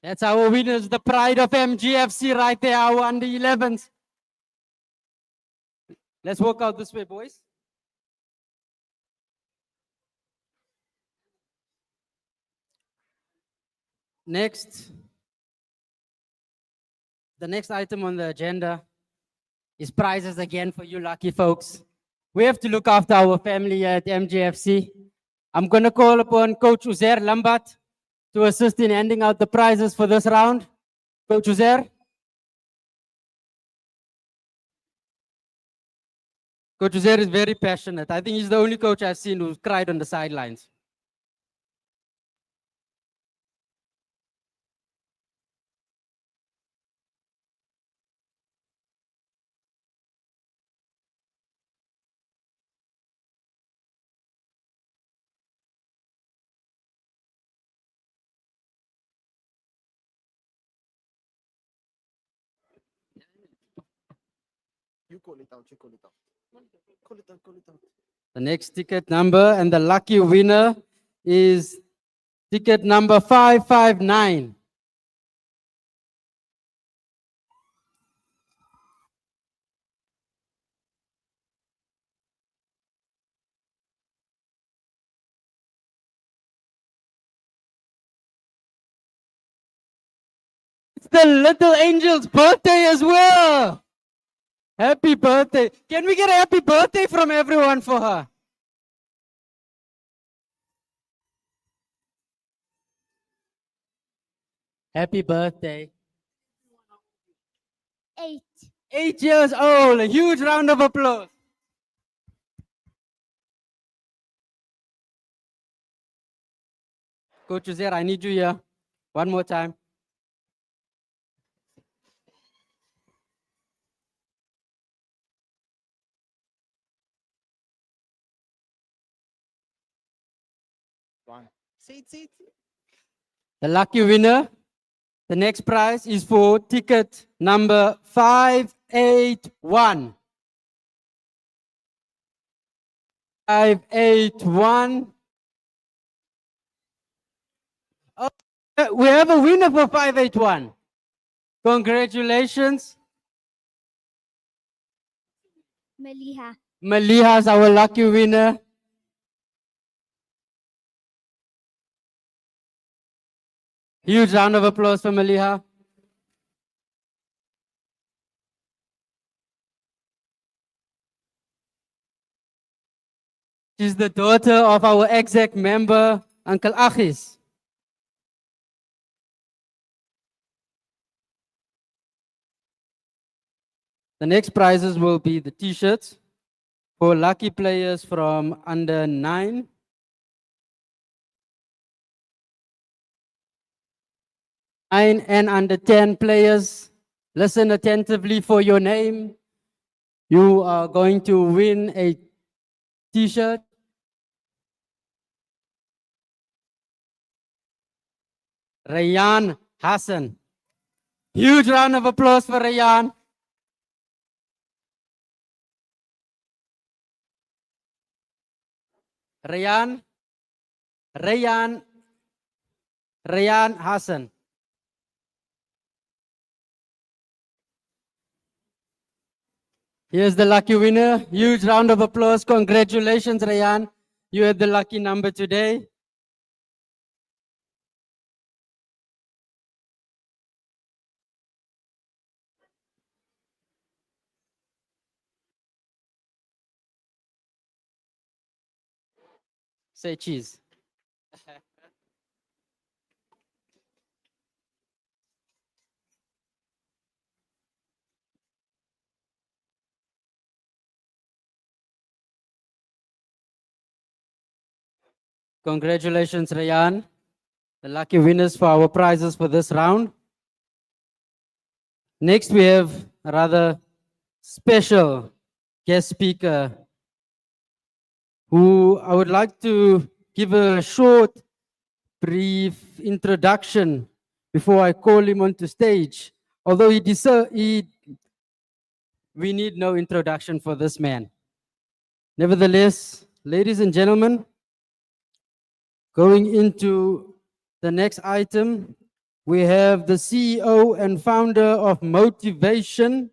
That's our winners, the pride of MGFC right there, our under 11s. Let's walk out this way, boys. Next, the next item on the agenda is prizes again for you lucky folks. We have to look after our family here at MGFC. I'm going to call upon Coach Uzair Lambat to assist in handing out the prizes for this round. Coach Uzair. Coach Uzair is very passionate. I think he's the only coach I've seen who cried on the sidelines. You call it out, you call it out. Call it out, call it out. The next ticket number and the lucky winner is ticket number 559. It's the little angel's birthday as well. Happy birthday. Can we get a happy birthday from everyone for her? Happy birthday. 8. 8 years old. A huge round of applause. Coach Uzair, I need you here. One more time. Sit, sit. The lucky winner. The next prize is for ticket number 581. 581. Oh, we have a winner for 581. Congratulations. Maliha. Maliha is our lucky winner. Huge round of applause for Maliha. She's the daughter of our exec member, Uncle Achis. The next prizes will be the t-shirts for lucky players from under 9. And under 10 players. Listen attentively for your name. You are going to win a t-shirt. Rayan Hassan. Huge round of applause for Rayan. Rayan Hassan. Here's the lucky winner. Huge round of applause. Congratulations, Rayan. You had the lucky number today. Say cheese. Congratulations, Rayan. The lucky winners for our prizes for this round. Next, we have a rather special guest speaker who I would like to give a short, brief introduction before I call him onto stage. Although we need no introduction for this man. Nevertheless, ladies and gentlemen, going into the next item, we have the CEO and founder of Motivation.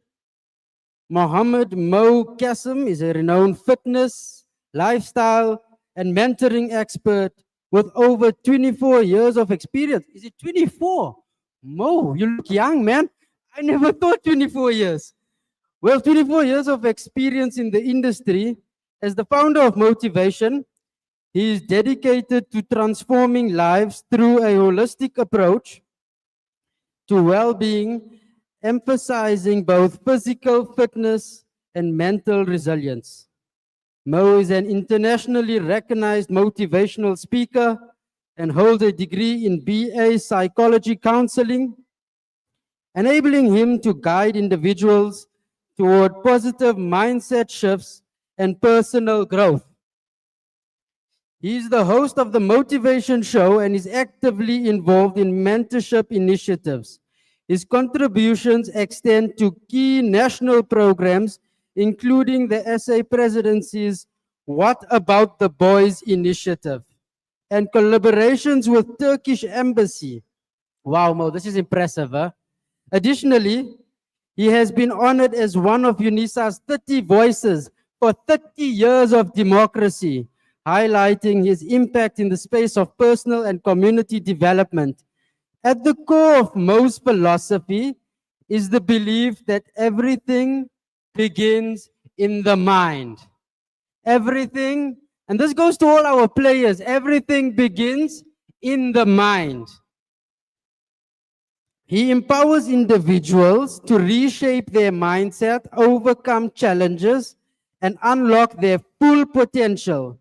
Mohammed Mo Qasim is a renowned fitness, lifestyle, and mentoring expert with over 24 years of experience. Is it 24? Mo, you look young, man. I never thought 24 years. Well, 24 years of experience in the industry. As the founder of Motivation, he is dedicated to transforming lives through a holistic approach to well-being, emphasizing both physical fitness and mental resilience. Mo is an internationally recognized motivational speaker and holds a degree in BA Psychology Counseling, enabling him to guide individuals toward positive mindset shifts and personal growth. He's the host of the Motivation Show and is actively involved in mentorship initiatives. His contributions extend to key national programs, including the SA Presidency's What About the Boys initiative and collaborations with Turkish Embassy. Wow, Mo, this is impressive. Huh? Additionally, he has been honored as one of UNISA's 30 voices for 30 years of democracy, highlighting his impact in the space of personal and community development. At the core of Mo's philosophy is the belief that everything begins in the mind. Everything, and this goes to all our players, everything begins in the mind. He empowers individuals to reshape their mindset, overcome challenges, and unlock their full potential.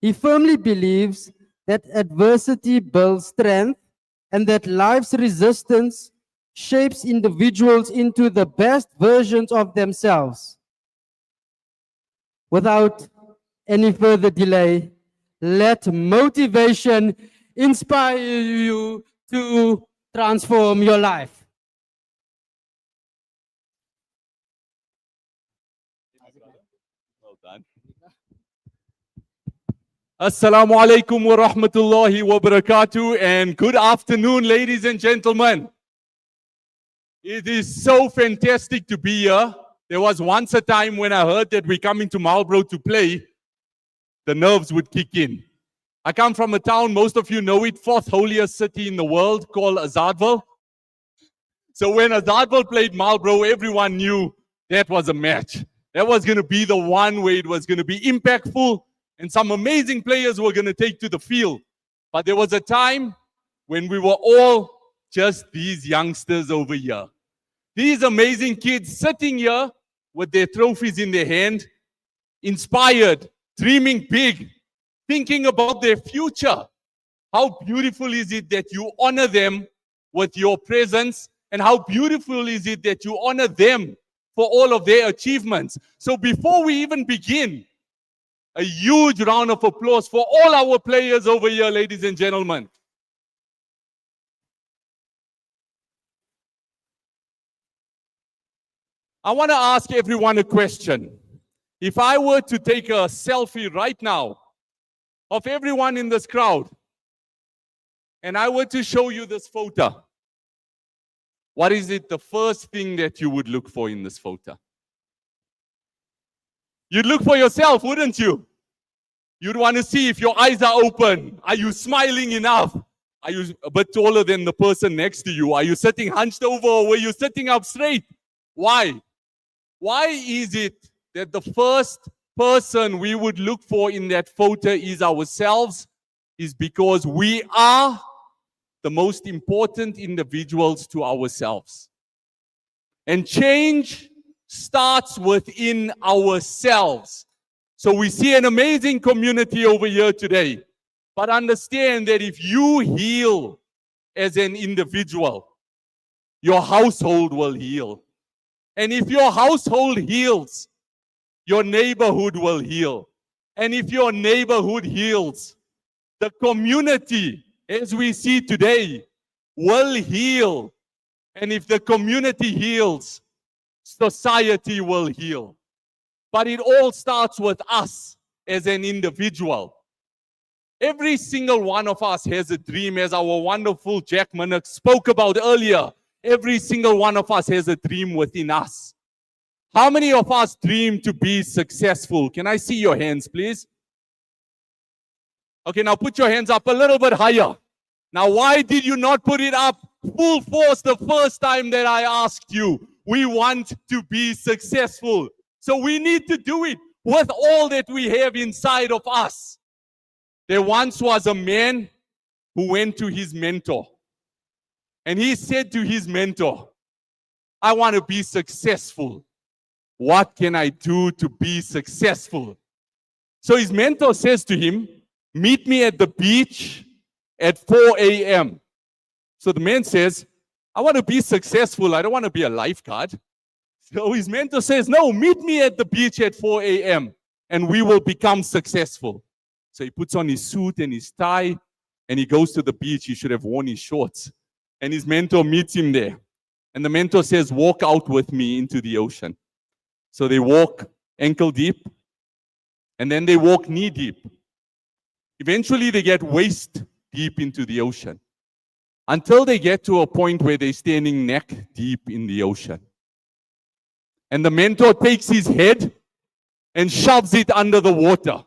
He firmly believes that adversity builds strength and that life's resistance shapes individuals into the best versions of themselves. Without any further delay, let motivation inspire you to transform your life. Well done. Assalamu alaikum wa rahmatullahi wa barakatuh, and good afternoon, ladies and gentlemen. It is so fantastic to be here. There was once a time when I heard that we're coming to Marlboro to play, the nerves would kick in. I come from a town, most of you know it, fourth holiest city in the world, called Azadville. So when Azadville played Marlboro, everyone knew that was a match. That was going to be the one where it was going to be impactful and some amazing players were going to take to the field. But there was a time when we were all just these youngsters over here. These amazing kids sitting here with their trophies in their hand, inspired, dreaming big, thinking about their future. How beautiful is it that you honor them with your presence, and how beautiful is it that you honor them for all of their achievements. So before we even begin, a huge round of applause for all our players over here, ladies and gentlemen. I want to ask everyone a question. If I were to take a selfie right now of everyone in this crowd, and I were to show you this photo, what is it the first thing that you would look for in this photo? You'd look for yourself, wouldn't you? You'd want to see if your eyes are open. Are you smiling enough? Are you a bit taller than the person next to you? Are you sitting hunched over, or were you sitting up straight? Why? Why is it that the first person we would look for in that photo is ourselves? Is because we are the most important individuals to ourselves. And change starts within ourselves. So we see an amazing community over here today. But understand that if you heal as an individual, your household will heal. And if your household heals, your neighborhood will heal. And if your neighborhood heals, the community, as we see today, will heal. And if the community heals, society will heal. But it all starts with us as an individual. Every single one of us has a dream, as our wonderful Jack Minnock spoke about earlier. Every single one of us has a dream within us. How many of us dream to be successful? Can I see your hands, please? Okay, now put your hands up a little bit higher. Now, why did you not put it up full force the first time that I asked you? We want to be successful. So we need to do it with all that we have inside of us. There once was a man who went to his mentor. And he said to his mentor, I want to be successful. What can I do to be successful? So his mentor says to him, meet me at the beach at 4 a.m. So the man says, I want to be successful. I don't want to be a lifeguard. So his mentor says, no, meet me at the beach at 4 a.m. and we will become successful. So he puts on his suit and his tie and he goes to the beach. He should have worn his shorts. And his mentor meets him there. And the mentor says, walk out with me into the ocean. So they walk ankle deep and then they walk knee deep. Eventually they get waist deep into the ocean until they get to a point where they're standing neck deep in the ocean. And the mentor takes his head and shoves it under the water.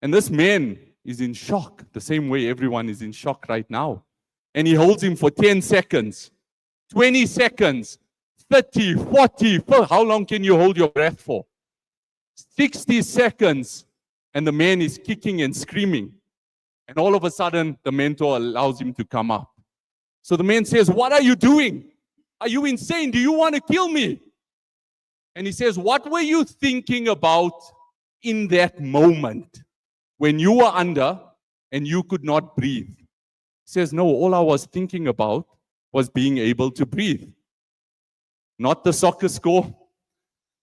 And this man is in shock, the same way everyone is in shock right now. And he holds him for 10 seconds, 20 seconds, 30, 40, how long can you hold your breath for? 60 seconds, and the man is kicking and screaming. And all of a sudden, the mentor allows him to come up. So the man says, what are you doing? Are you insane? Do you want to kill me? And he says, what were you thinking about in that moment when you were under and you could not breathe? He says, no, all I was thinking about was being able to breathe. Not the soccer score,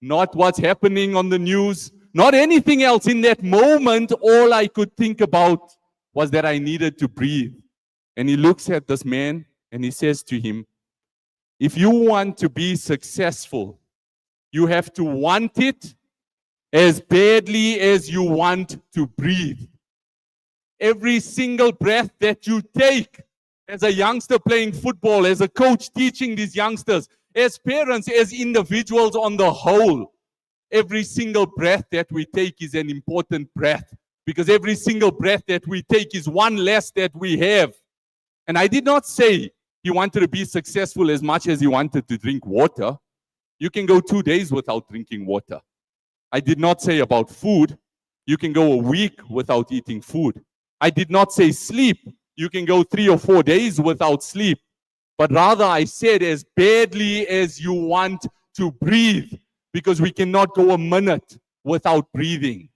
not what's happening on the news, not anything else. In that moment, all I could think about was that I needed to breathe. And he looks at this man and he says to him, if you want to be successful, you have to want it as badly as you want to breathe. Every single breath that you take, as a youngster playing football, as a coach teaching these youngsters, as parents, as individuals on the whole, every single breath that we take is an important breath, because every single breath that we take is one less that we have. And I did not say he wanted to be successful as much as he wanted to drink water. You can go 2 days without drinking water. I did not say about food. You can go a week without eating food. I did not say sleep. You can go 3 or 4 days without sleep. But rather I said as badly as you want to breathe, because we cannot go a minute without breathing.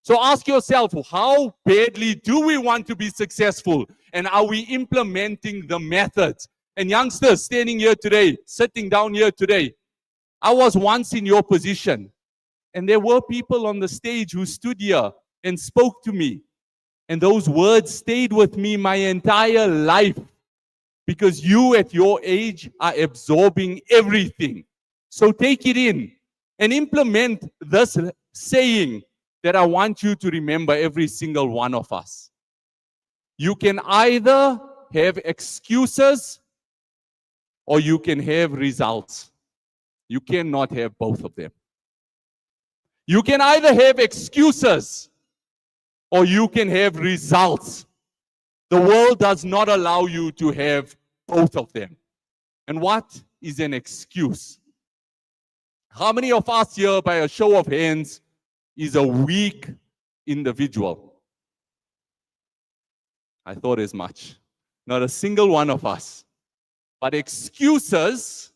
So ask yourself, how badly do we want to be successful? And are we implementing the methods? And youngsters standing here today, sitting down here today, I was once in your position. And there were people on the stage who stood here and spoke to me. And those words stayed with me my entire life. Because you at your age are absorbing everything. So take it in and implement this saying that I want you to remember, every single one of us. You can either have excuses or you can have results. You cannot have both of them. You can either have excuses or you can have results. The world does not allow you to have both of them. And what is an excuse? How many of us here, by a show of hands, is a weak individual? I thought as much. Not a single one of us. But excuses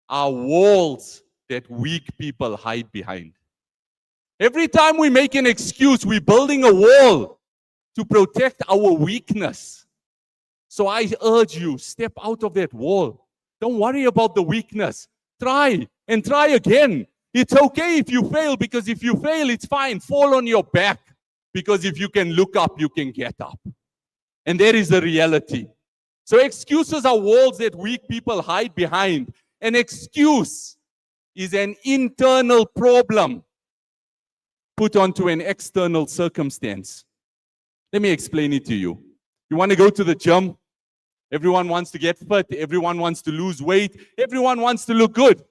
are walls that weak people hide behind. Every time we make an excuse, we're building a wall to protect our weakness. So I urge you, step out of that wall. Don't worry about the weakness. Try and try again. It's okay if you fail, because if you fail, it's fine. Fall on your back, because if you can look up, you can get up. And that is the reality. So excuses are walls that weak people hide behind. An excuse is an internal problem put onto an external circumstance. Let me explain it to you. You want to go to the gym? Everyone wants to get fit. Everyone wants to lose weight. Everyone wants to look good.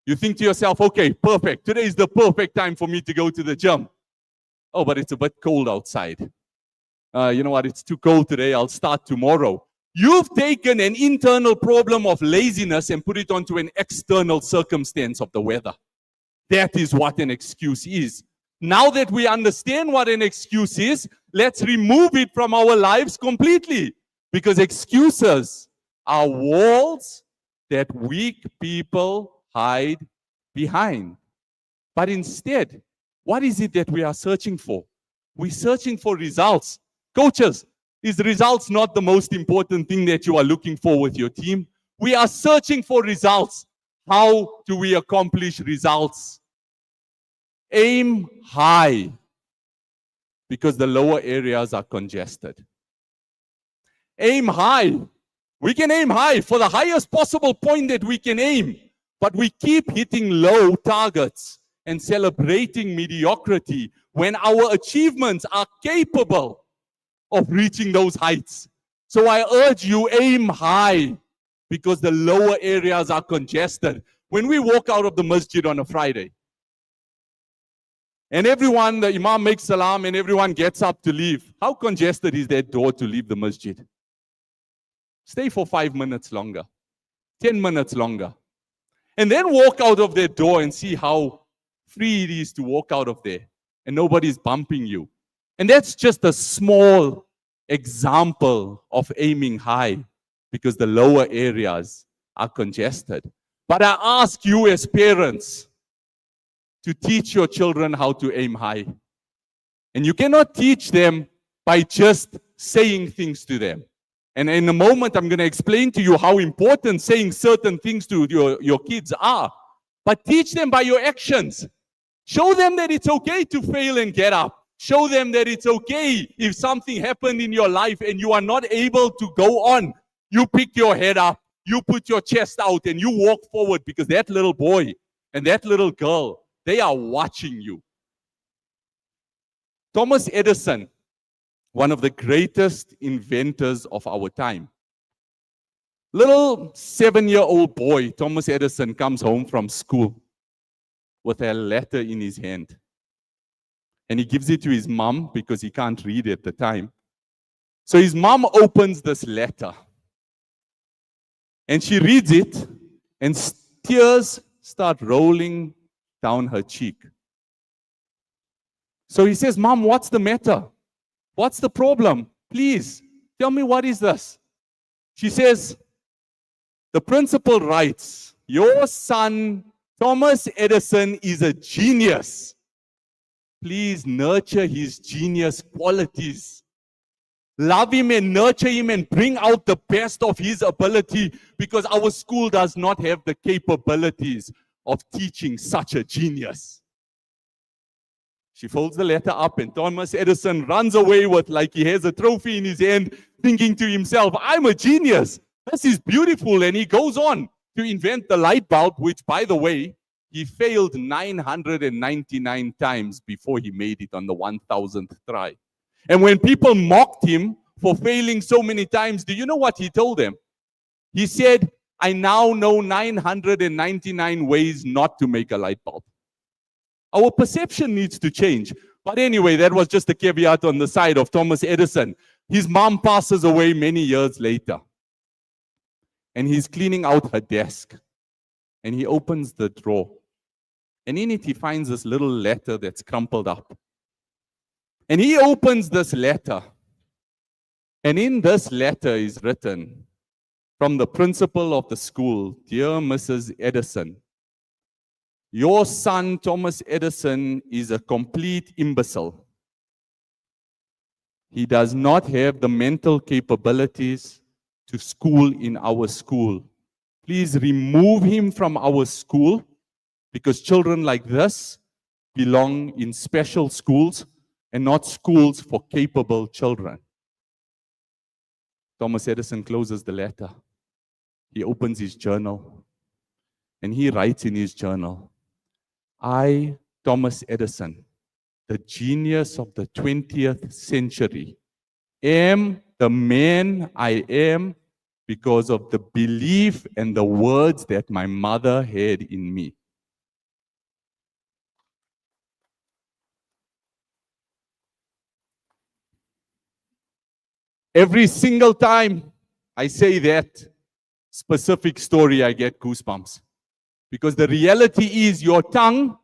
You think to yourself, okay, perfect. Today is the perfect time for me to go to the gym. Oh, but it's a bit cold outside. You know what? It's too cold today. I'll start tomorrow. You've taken an internal problem of laziness and put it onto an external circumstance of the weather. That is what an excuse is. Now that we understand what an excuse is, let's remove it from our lives completely. Because excuses are walls that weak people hide behind. But instead, what is it that we are searching for? We're searching for results. Coaches, is results not the most important thing that you are looking for with your team? We are searching for results. How do we accomplish results? Aim high, because the lower areas are congested. Aim high. We can aim high for the highest possible point that we can aim, but we keep hitting low targets and celebrating mediocrity when our achievements are capable of reaching those heights. So I urge you, aim high, because the lower areas are congested. When we walk out of the masjid on a Friday, and everyone, the imam makes salam and everyone gets up to leave, how congested is that door to leave the masjid? Stay for 5 minutes longer, 10 minutes longer. And then walk out of that door and see how free it is to walk out of there. And nobody's bumping you. And that's just a small example of aiming high, because the lower areas are congested. But I ask you as parents to teach your children how to aim high. And you cannot teach them by just saying things to them. And in a moment, I'm going to explain to you how important saying certain things to your kids are. But teach them by your actions. Show them that it's okay to fail and get up. Show them that it's okay if something happened in your life and you are not able to go on. You pick your head up, you put your chest out, and you walk forward, because that little boy and that little girl, they are watching you. Thomas Edison, one of the greatest inventors of our time. Little 7-year-old boy, Thomas Edison, comes home from school with a letter in his hand. And he gives it to his mom because he can't read at the time. So his mom opens this letter. And she reads it, and tears start rolling down her cheek. So he says, Mom, what's the matter? What's the problem? Please, tell me what is this? She says, the principal writes, your son, Thomas Edison, is a genius. Please nurture his genius qualities. Love him and nurture him and bring out the best of his ability, because our school does not have the capabilities of teaching such a genius. She folds the letter up and Thomas Edison runs away with like he has a trophy in his hand, thinking to himself, I'm a genius. This is beautiful. And he goes on to invent the light bulb, which, by the way, he failed 999 times before he made it on the 1000th try. And when people mocked him for failing so many times, do you know what he told them? He said, I now know 999 ways not to make a light bulb. Our perception needs to change. But anyway, that was just a caveat on the side of Thomas Edison. His mom passes away many years later. And he's cleaning out her desk. And he opens the drawer. And in it, he finds this little letter that's crumpled up. And he opens this letter. And in this letter is written, from the principal of the school, Dear Mrs. Edison, your son, Thomas Edison, is a complete imbecile. He does not have the mental capabilities to school in our school. Please remove him from our school, because children like this belong in special schools and not schools for capable children. Thomas Edison closes the letter. He opens his journal and he writes in his journal, I, Thomas Edison, the genius of the 20th century, am the man I am because of the belief and the words that my mother had in me. Every single time I say that specific story, I get goosebumps. Because the reality is your tongue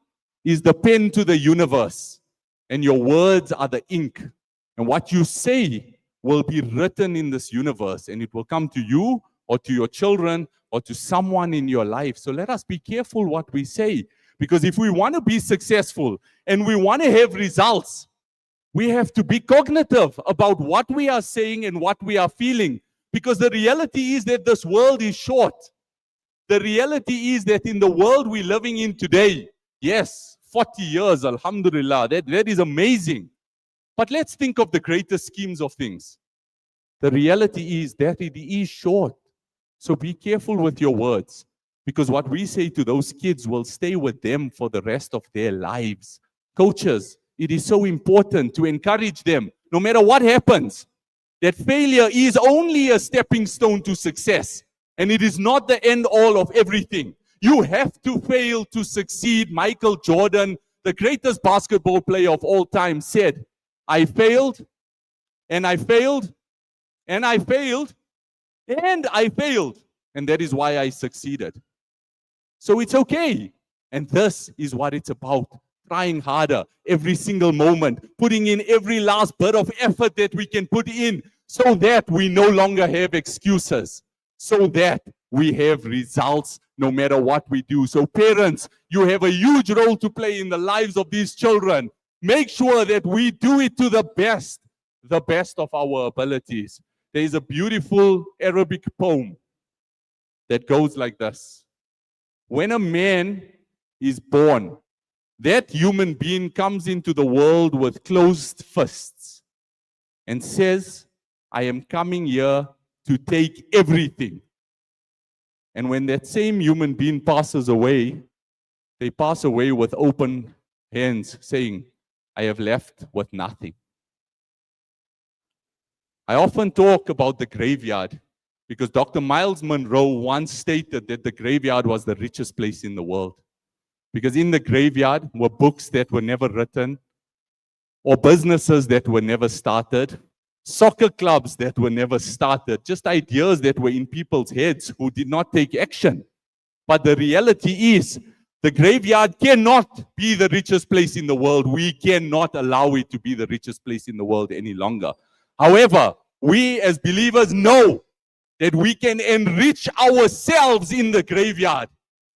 is the pen to the universe, and your words are the ink. And what you say will be written in this universe, and it will come to you or to your children or to someone in your life. So let us be careful what we say. Because if we want to be successful and we want to have results, we have to be cognitive about what we are saying and what we are feeling. Because the reality is that this world is short. The reality is that in the world we're living in today, yes, 40 years, alhamdulillah, that is amazing. But let's think of the greater schemes of things. The reality is that it is short. So be careful with your words. Because what we say to those kids will stay with them for the rest of their lives. Coaches, it is so important to encourage them, no matter what happens, that failure is only a stepping stone to success. And it is not the end all of everything. You have to fail to succeed. Michael Jordan, the greatest basketball player of all time, said, I failed, and I failed, and I failed, and I failed. And that is why I succeeded. So it's okay. And this is what it's about. Trying harder every single moment, putting in every last bit of effort that we can put in, so that we no longer have excuses, so that we have results no matter what we do. So parents, you have a huge role to play in the lives of these children. Make sure that we do it to the best of our abilities. There is a beautiful Arabic poem that goes like this. When a man is born, that human being comes into the world with closed fists and says, I am coming here to take everything. And when that same human being passes away, they pass away with open hands, saying, I have left with nothing. I often talk about the graveyard because Dr. Miles Monroe once stated that the graveyard was the richest place in the world. Because in the graveyard were books that were never written, or businesses that were never started, soccer clubs that were never started, just ideas that were in people's heads who did not take action. But the reality is, The graveyard cannot be the richest place in the world. We cannot allow it to be the richest place in the world any longer. However, we as believers know that we can enrich ourselves in the graveyard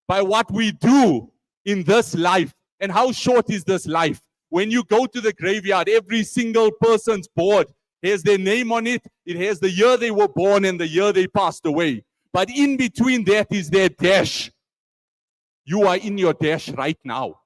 by what we do in this life. And how short is this life? When you go to the graveyard, every single person's board has their name on it. It has the year they were born and the year they passed away. But in between that is their dash. You are in your dash right now.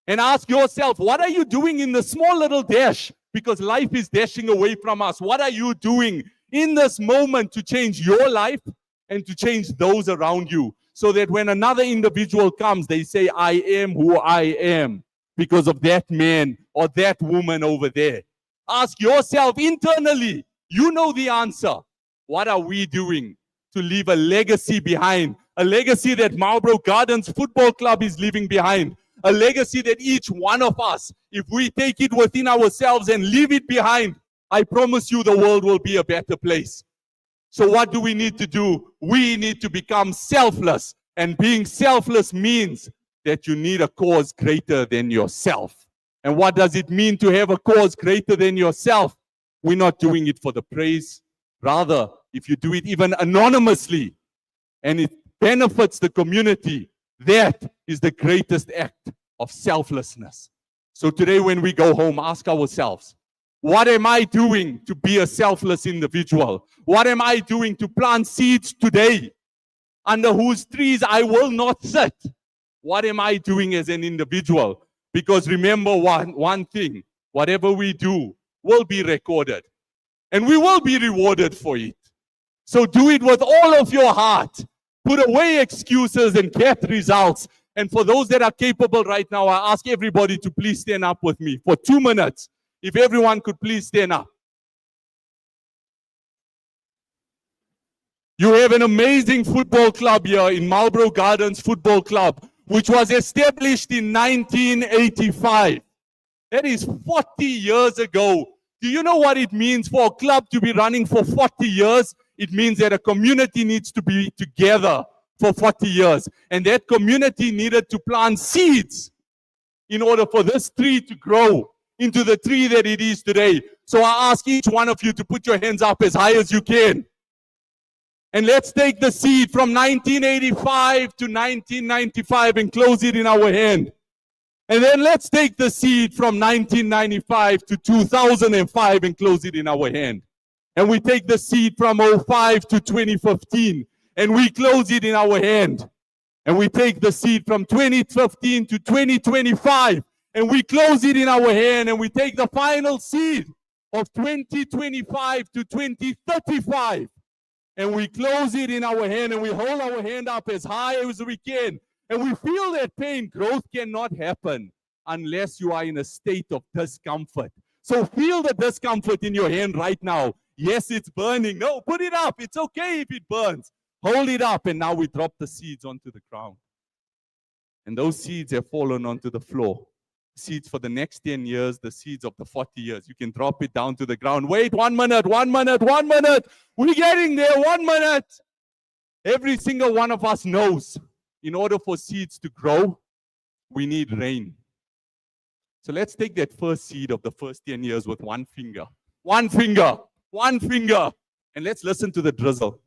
And ask yourself, what are you doing in the small little dash? Because life is dashing away from us. What are you doing in this moment to change your life and to change those around you? So that when another individual comes, they say, I am who I am because of that man or that woman over there. Ask yourself internally, you know the answer. What are we doing to leave a legacy behind? A legacy that Marlboro Gardens Football Club is leaving behind. A legacy that each one of us, if we take it within ourselves and leave it behind, I promise you the world will be a better place. So what do we need to do? We need to become selfless. And being selfless means that you need a cause greater than yourself. And what does it mean to have a cause greater than yourself? We're not doing it for the praise. Rather, if you do it even anonymously and it benefits the community, that is the greatest act of selflessness. So today when we go home, ask ourselves, what am I doing to be a selfless individual? What am I doing to plant seeds today under whose trees I will not sit? What am I doing as an individual? Because remember one thing, whatever we do will be recorded and we will be rewarded for it. So do it with all of your heart. Put away excuses and get results. And for those that are capable right now, I ask everybody to please stand up with me for 2 minutes. If everyone could please stand up. You have an amazing football club here in Marlboro Gardens Football Club, which was established in 1985. That is 40 years ago. Do you know what it means for a club to be running for 40 years? It means that a community needs to be together for 40 years. And that community needed to plant seeds in order for this tree to grow into the tree that it is today. So I ask each one of you to put your hands up as high as you can. And let's take the seed from 1985 to 1995 and close it in our hand. And then let's take the seed from 1995 to 2005 and close it in our hand. And we take the seed from 05 to 2015 and we close it in our hand. And we take the seed from 2015 to 2025 and we close it in our hand. And we take the final seed of 2025 to 2035 and we close it in our hand and we hold our hand up as high as we can. And we feel that pain. Growth cannot happen unless you are in a state of discomfort. So feel the discomfort in your hand right now. Yes, it's burning. No, put it up. It's okay if it burns. Hold it up. And now we drop the seeds onto the ground. And those seeds have fallen onto the floor. Seeds for the next 10 years, the seeds of the 40 years. You can drop it down to the ground. Wait, 1 minute, 1 minute, 1 minute. We're getting there, 1 minute. Every single one of us knows in order for seeds to grow, we need rain. So let's take that first seed of the first 10 years with one finger. One finger, one finger. And let's listen to the drizzle.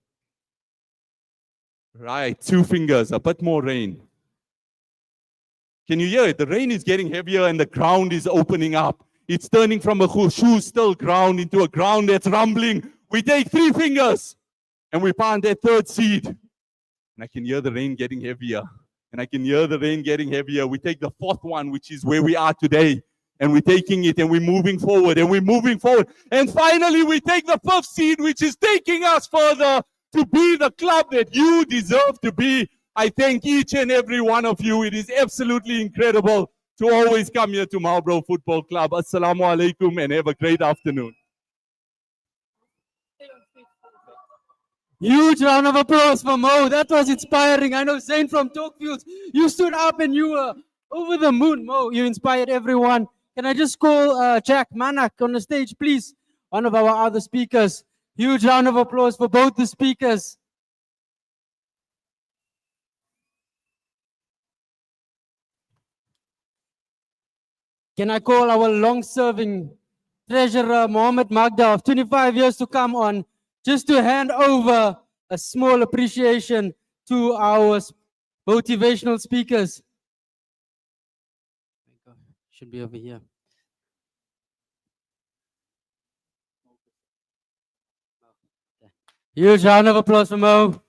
Right, 2 fingers, a bit more rain. Can you hear it? The rain is getting heavier and the ground is opening up. It's turning from a shoe-still ground into a ground that's rumbling. We take 3 fingers and we plant that third seed. And I can hear the rain getting heavier. And I can hear the rain getting heavier. We take the 4th one, which is where we are today. And we're taking it and we're moving forward and we're moving forward. And finally, we take the 5th seed, which is taking us further to be the club that you deserve to be. I thank each and every one of you. It is absolutely incredible to always come here to Marlboro Football Club. Assalamu alaikum and have a great afternoon. Huge round of applause for Mo. That was inspiring. I know Zane from Talkfields, you stood up and you were over the moon, Mo. You inspired everyone. Can I just call Jack Manak on the stage, please? One of our other speakers. Huge round of applause for both the speakers. Can I call our long-serving treasurer, Mohammed Magda, of 25 years to come on, just to hand over a small appreciation to our motivational speakers? Should be over here. Huge round of applause for Mo.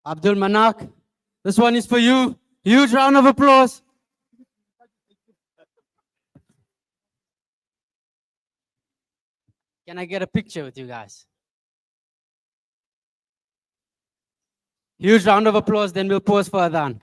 Abdul Manak, this one is for you. Huge round of applause. Can I get a picture with you guys? Huge round of applause, then we'll pause for Adhan.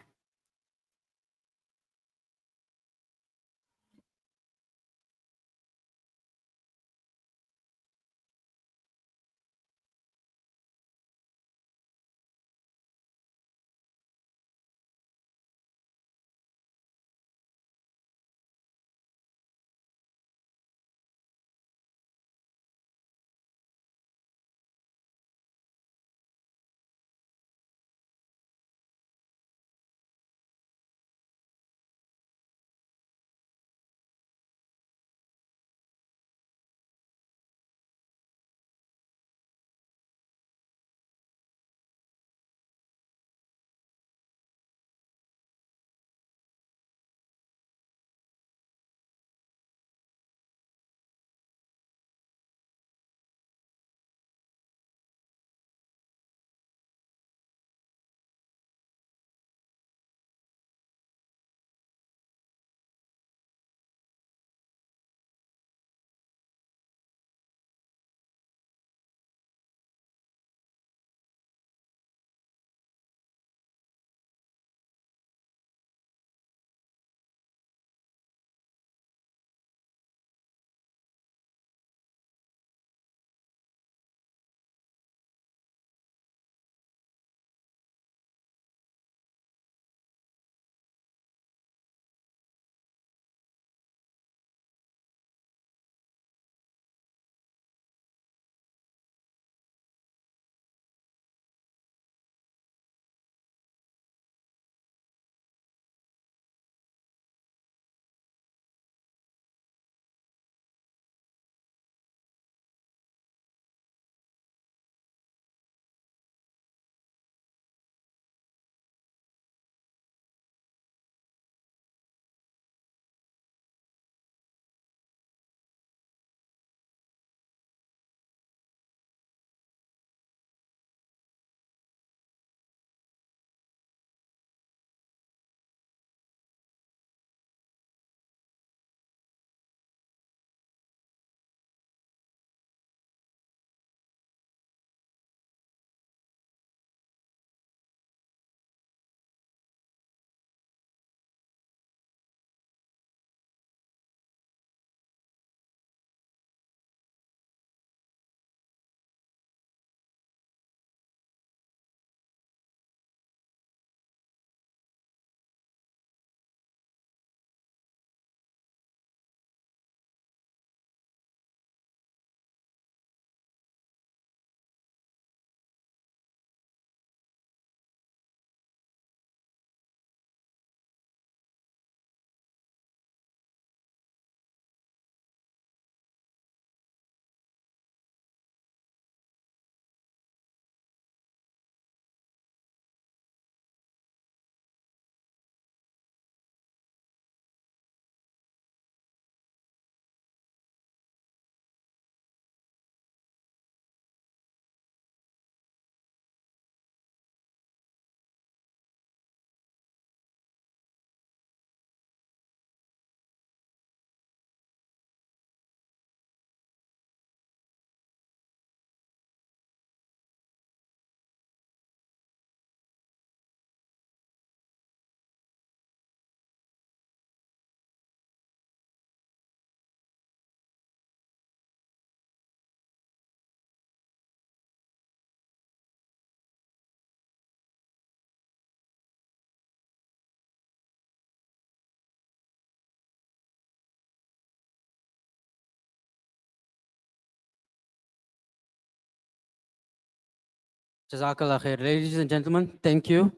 Jazakallah khair. Ladies and gentlemen, thank you.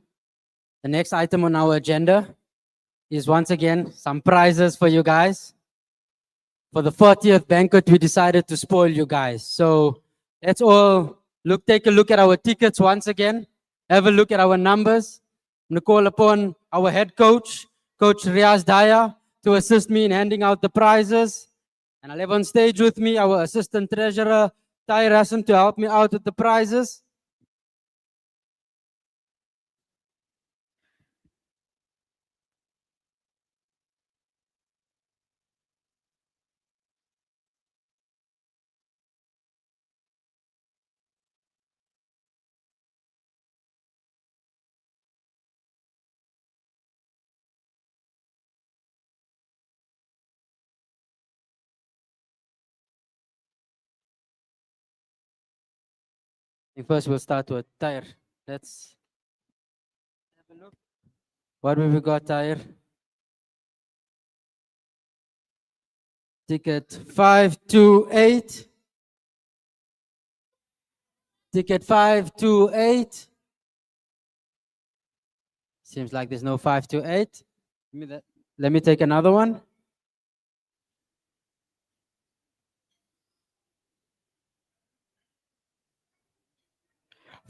The next item on our agenda is once again some prizes for you guys. For the 40th banquet, we decided to spoil you guys. So let's all take a look at our tickets once again. Have a look at our numbers. I'm going to call upon our head coach, Coach Riaz Daya, to assist me in handing out the prizes. And I'll have on stage with me our assistant treasurer, Tahir Hassan, to help me out with the prizes. First, we'll start with Tahir. Let's have a look. What have we got, Tahir? Ticket 528. Ticket 528. Seems like there's no 528. Let me take another one.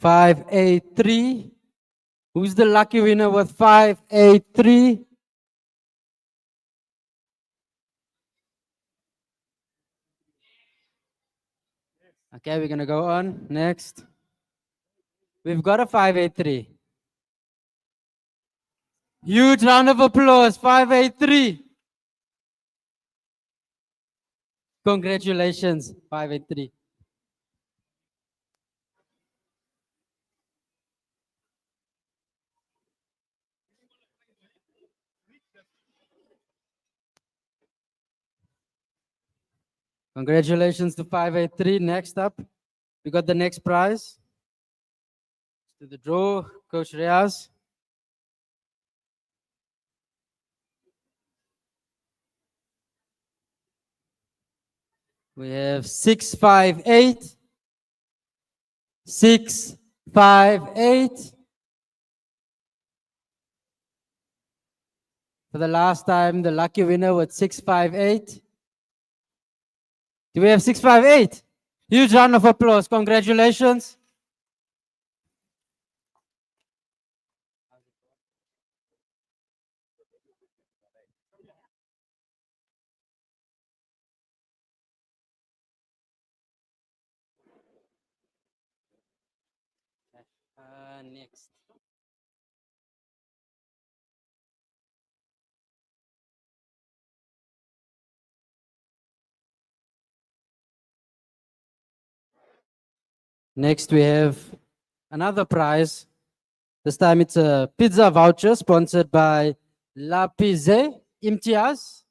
$583. Who's the lucky winner with 583? Okay, we're gonna go on. Next. We've got a 583. Huge round of applause, 583. Congratulations, 583. Congratulations to 583. Next up, we got the next prize. To the draw, Coach Riaz. We have 658. 658. For the last time, the lucky winner with 658. Do we have 658? Huge round of applause. Congratulations. Next. Next, we have another prize. This time it's a pizza voucher sponsored by La Pizze. Imtiaz.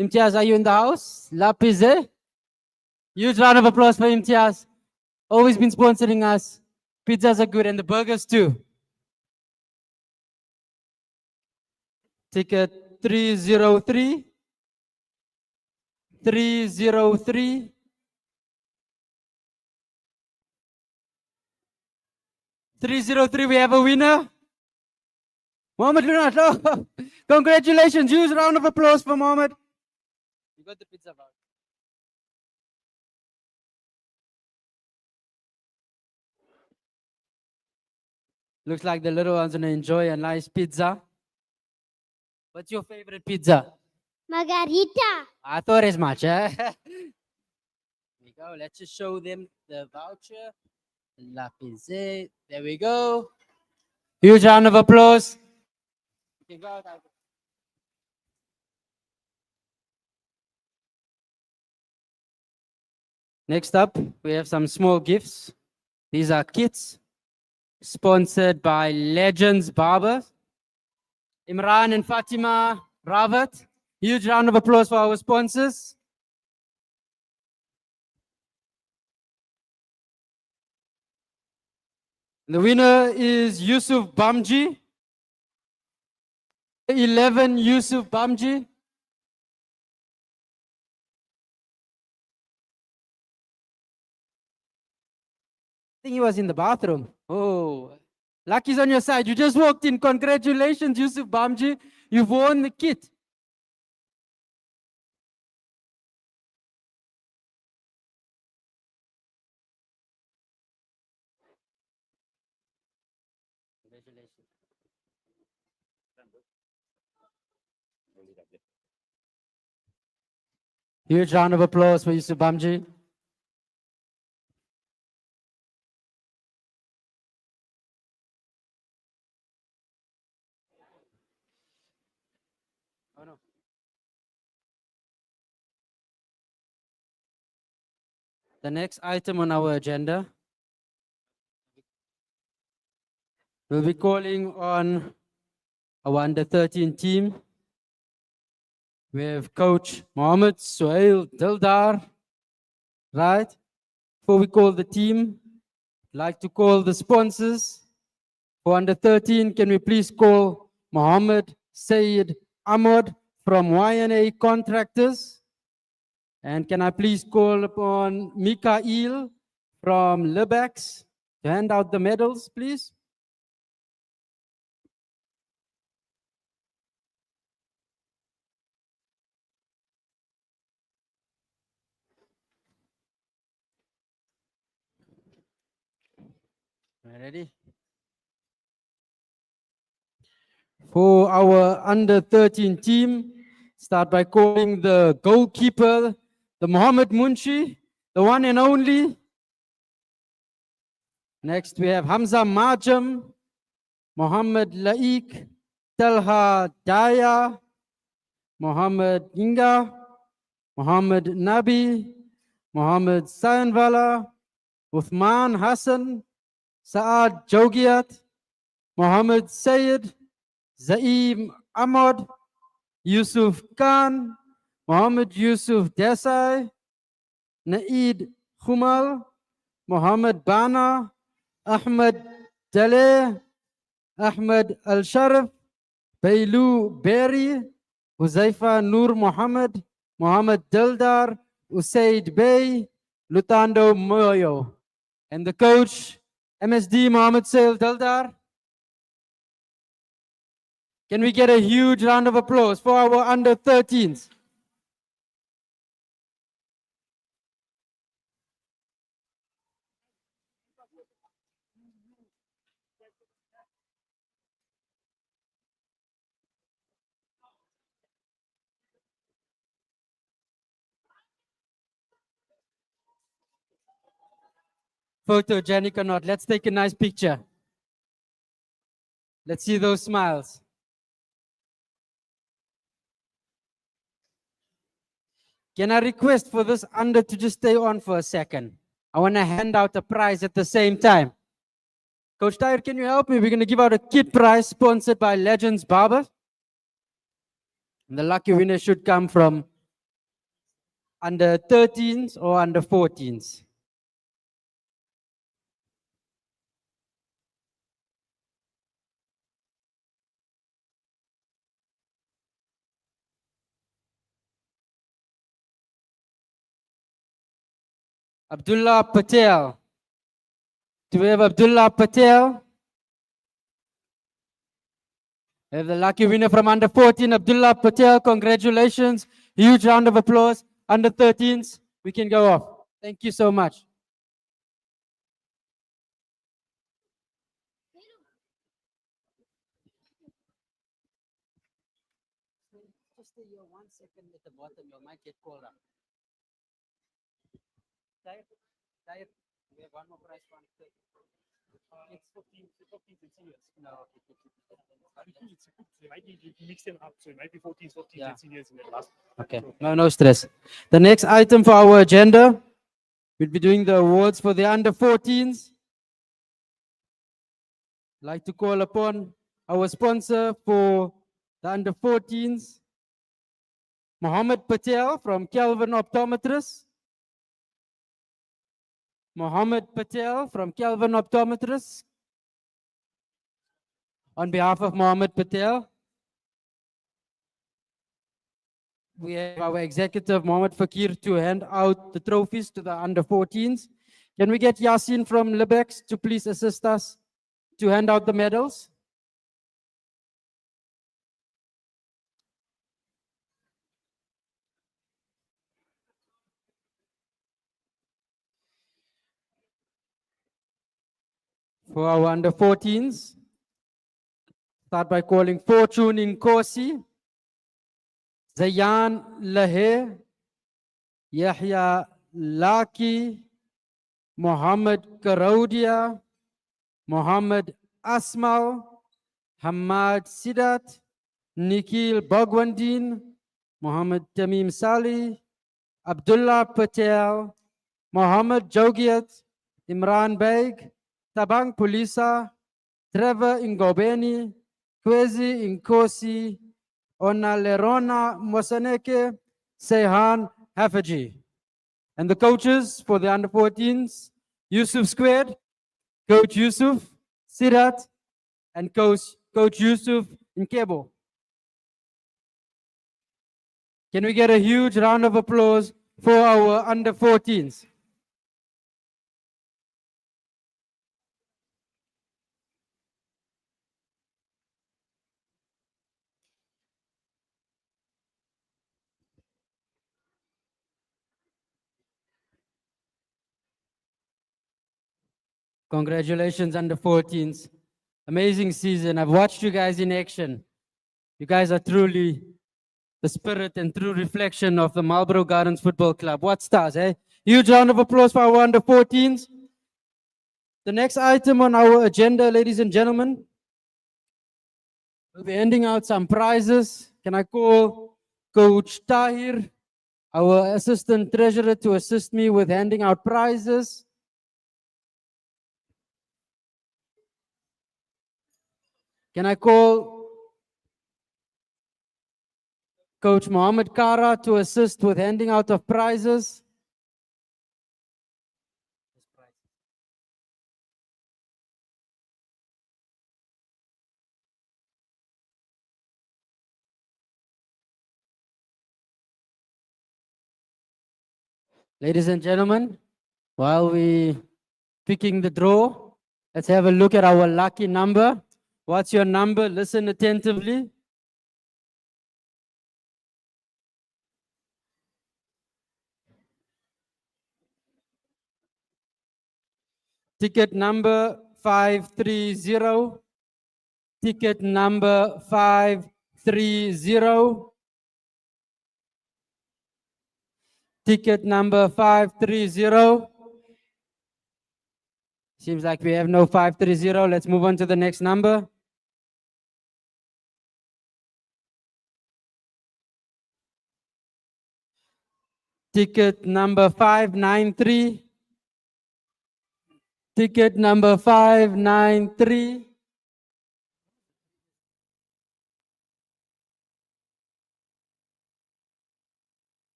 Imtiaz, are you in the house? La Pizze. Huge round of applause for Imtiaz. Always been sponsoring us. Pizzas are good and the burgers too. Ticket 303. 303. 303, we have a winner. Mohammed Lunat. Oh, congratulations. Huge round of applause for Mohammed. You got the pizza voucher. Looks like the little ones gonna enjoy a nice pizza. What's your favorite pizza? Margarita. I thought as much, eh? Here we go. Let's just show them the voucher. La Pizze. There we go. Huge round of applause. Okay, go out. Next up, we have some small gifts. These are kits sponsored by Legends Barber. Imran and Fatima Ravat. Huge round of applause for our sponsors. The winner is Yusuf Bamji. 11 Yusuf Bamji. think he was in the bathroom. Oh, lucky's on your side. You just walked in. Congratulations, Yusuf Bamji. You've won the kit. Congratulations. Huge round of applause for Yusuf Bamji. Oh, no. The next item on our agenda, we'll be calling on our under-13 team. We have Coach Mohammed Suhail Dildar, right? Before we call the team, I'd like to call the sponsors. For under-13, can we please call Mohammed Sayed Ahmad from YNA Contractors? And can I please call upon Mikael from Libax to hand out the medals, please? Ready? For our under-13 team, start by calling the goalkeeper, the Mohammed Munshi, the one and only. Next, we have Hamza Majam, Mohammed Laik, Talha Daya, Mohammed Inga, Mohammed Nabi, Mohammed Sayanvala, Uthman Hassan, Saad Jogiat, Mohammed Sayed, Zaim Ahmad, Yusuf Khan, Mohammed Yusuf Desai, Naeed Khumal, Mohammed Bana, Ahmed Daleh, Ahmed Al Sharif, Bailu Berry, Huzaifa Nur Mohammed, Mohammed Dildar, Usaid Bey, Lutando Moyo. And the coach, MSD Mohammed Sail Dildar. Can we get a huge round of applause for our under-13s? Photogenic or not, let's take a nice picture. Let's see those smiles. Can I request for this under to just stay on for a second? I want to hand out a prize at the same time. Coach Tyre, can you help me? We're going to give out a kit prize sponsored by Legends Barber. And the lucky winner should come from under 13s or under 14s. Abdullah Patel. Do we have Abdullah Patel? We have the lucky winner from under 14, Abdullah Patel. Congratulations. Huge round of applause. Under 13s, we can go off. Thank you so much. Just stay here 1 second at the bottom. You might get called up. Tyre, we have one more prize for under 13. It's 14, 14 and seniors. No, okay, They might be, you mix them up, so it might be 14s, 15s, Yeah. and seniors in the last. okay. No stress. The next item for our agenda, we'll be doing the awards for the under 14s. I'd like to call upon our sponsor for the under 14s, Mohammed Patel from Kelvin Optometrists. Mohammed Patel from Kelvin Optometrists. On behalf of Mohammed Patel, we have our executive, Mohammed Fakir, to hand out the trophies to the under 14s. Can we get Yasin from Libex to please assist us to hand out the medals? For our under 14s, start by calling Fortune Nkosi, Zayan Lahe, Yahya Laki, Mohammed Karoudia, Mohammed Asmal, Hamad Sidat, Nikhil Bhagwandin, Mohammed Tamim Salih, Abdullah Patel, Mohammed Jogiat, Imran Beg, Tabang Pulisa, Trevor Ingobeni, Kwezi Inkosi, Onalerona Mosaneke, Sehan Hafaji. And the coaches for the under 14s, Yusuf Squared, Coach Yusuf, Sirat, and Coach Yusuf Nkebo. Can we get a huge round of applause for our under 14s? Congratulations, under 14s. Amazing season. I've watched you guys in action. You guys are truly the spirit and true reflection of the Marlboro Gardens Football Club. What stars, eh? Huge round of applause for our under 14s. The next item on our agenda, ladies and gentlemen, we'll be handing out some prizes. Can I call Coach Tahir, our assistant treasurer, to assist me with handing out prizes? Can I call Coach Mohammed Kara to assist with handing out of prizes? Ladies and gentlemen, while we picking the draw, let's have a look at our lucky number. What's your number? Listen attentively. Ticket number 530. Ticket number 530. Ticket number 530. Seems like we have no 530. Let's move on to the next number. Ticket number 593. Ticket number 593.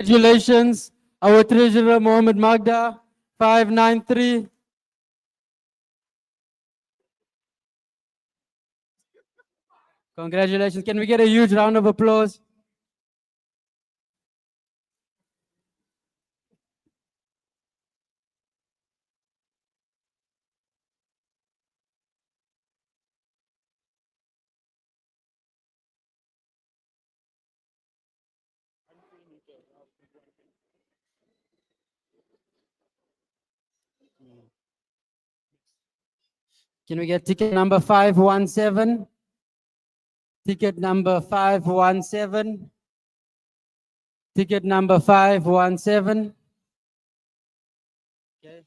Congratulations, our treasurer Mohammed Magda, 593. Congratulations. Can we get a huge round of applause? Can we get ticket number 517? Ticket number 517. Ticket number 517. Okay.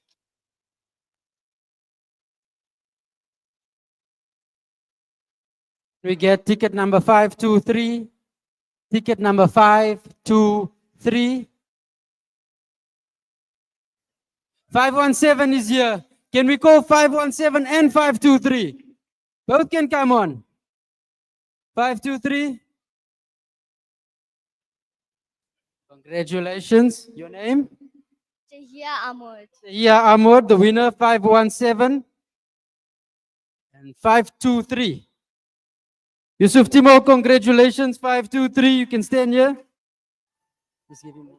We get ticket number 523. Ticket number 523. 517 is here. Can we call 517 and 523? Both can come on. 523. Congratulations. Your name? Tahia Ahmed. Yeah, Ahmad, the winner, 517 and 523. Yusuf Timo, congratulations, 523. You can stand here. Just give him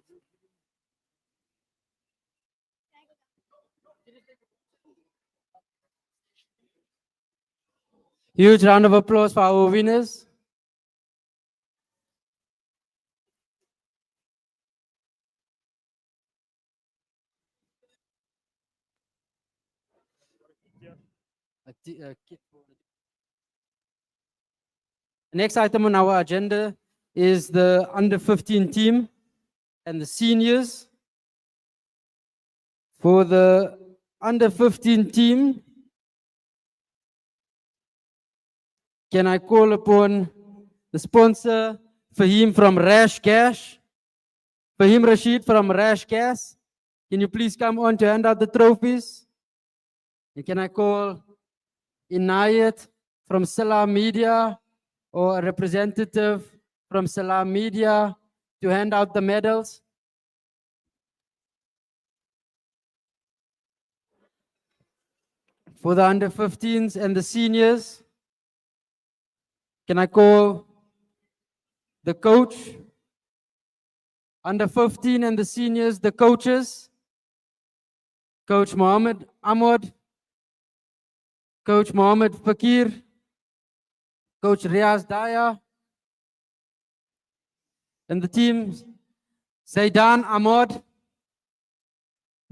Huge round of applause for our winners. Next item on our agenda is the under 15 team and the seniors. For the under 15 team, can I call upon the sponsor, Fahim from Rash Cash? Fahim Rashid from Rash Cash. Can you please come on to hand out the trophies? And can I call Inayat from Salam Media or a representative from Salam Media to hand out the medals? For the under 15s and the seniors, can I call the coach? Under 15 and the seniors, the coaches. Coach Mohammed Ahmad, Coach Mohammed Fakir, Coach Riaz Daya, and the teams, Zaidan Ahmad,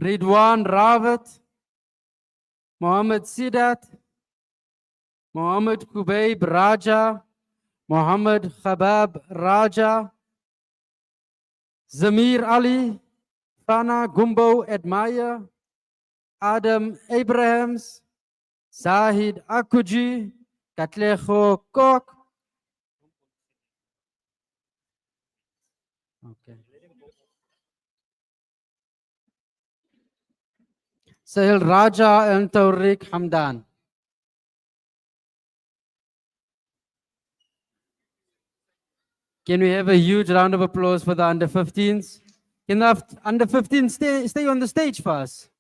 Ridwan Rawat, Mohammed Sidat, Mohammed Kubayb Raja, Mohammed Khabab Raja, Zamir Ali, Fana Gumbo Admire, Adam Abrahams, Zahid Akuji, Katlejo Kok. Okay. Sahil Raja and Taurik Hamdan. Can we have a huge round of applause for the under 15s? Can the under 15s stay on the stage for us?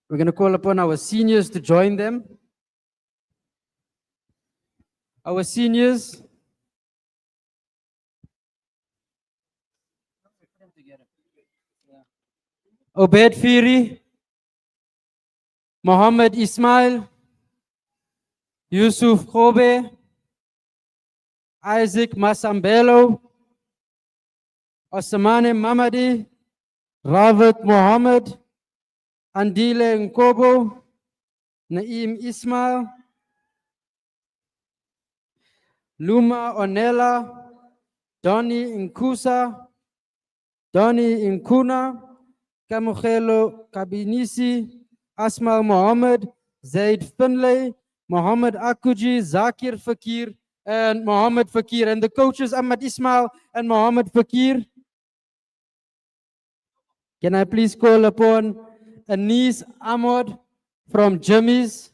We're going to call upon our seniors to join them. Our seniors. Obed Firi, Mohammed Ismail, Yusuf Khobe, Isaac Masambelo, Osmane Mamadi, Ravat Mohammed, Andile Nkobo, Naim Ismail, Luma Onela, Donny Nkusa, Donny Nkuna, Kamukelo Kabinisi, Asmal Mohammed, Zaid Finlay, Mohammed Akuji, Zakir Fakir, and Mohammed Fakir. And the coaches, Ahmad Ismail and Mohammed Fakir. Can I please call upon Anis Ahmad from Jimmy's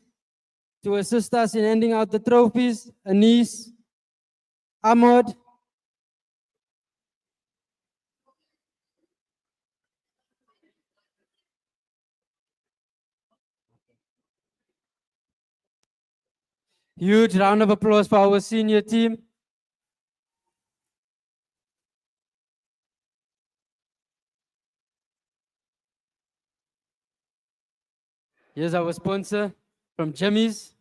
to assist us in handing out the trophies? Anis Ahmad. Huge round of applause for our senior team. Here's our sponsor from Jimmy's.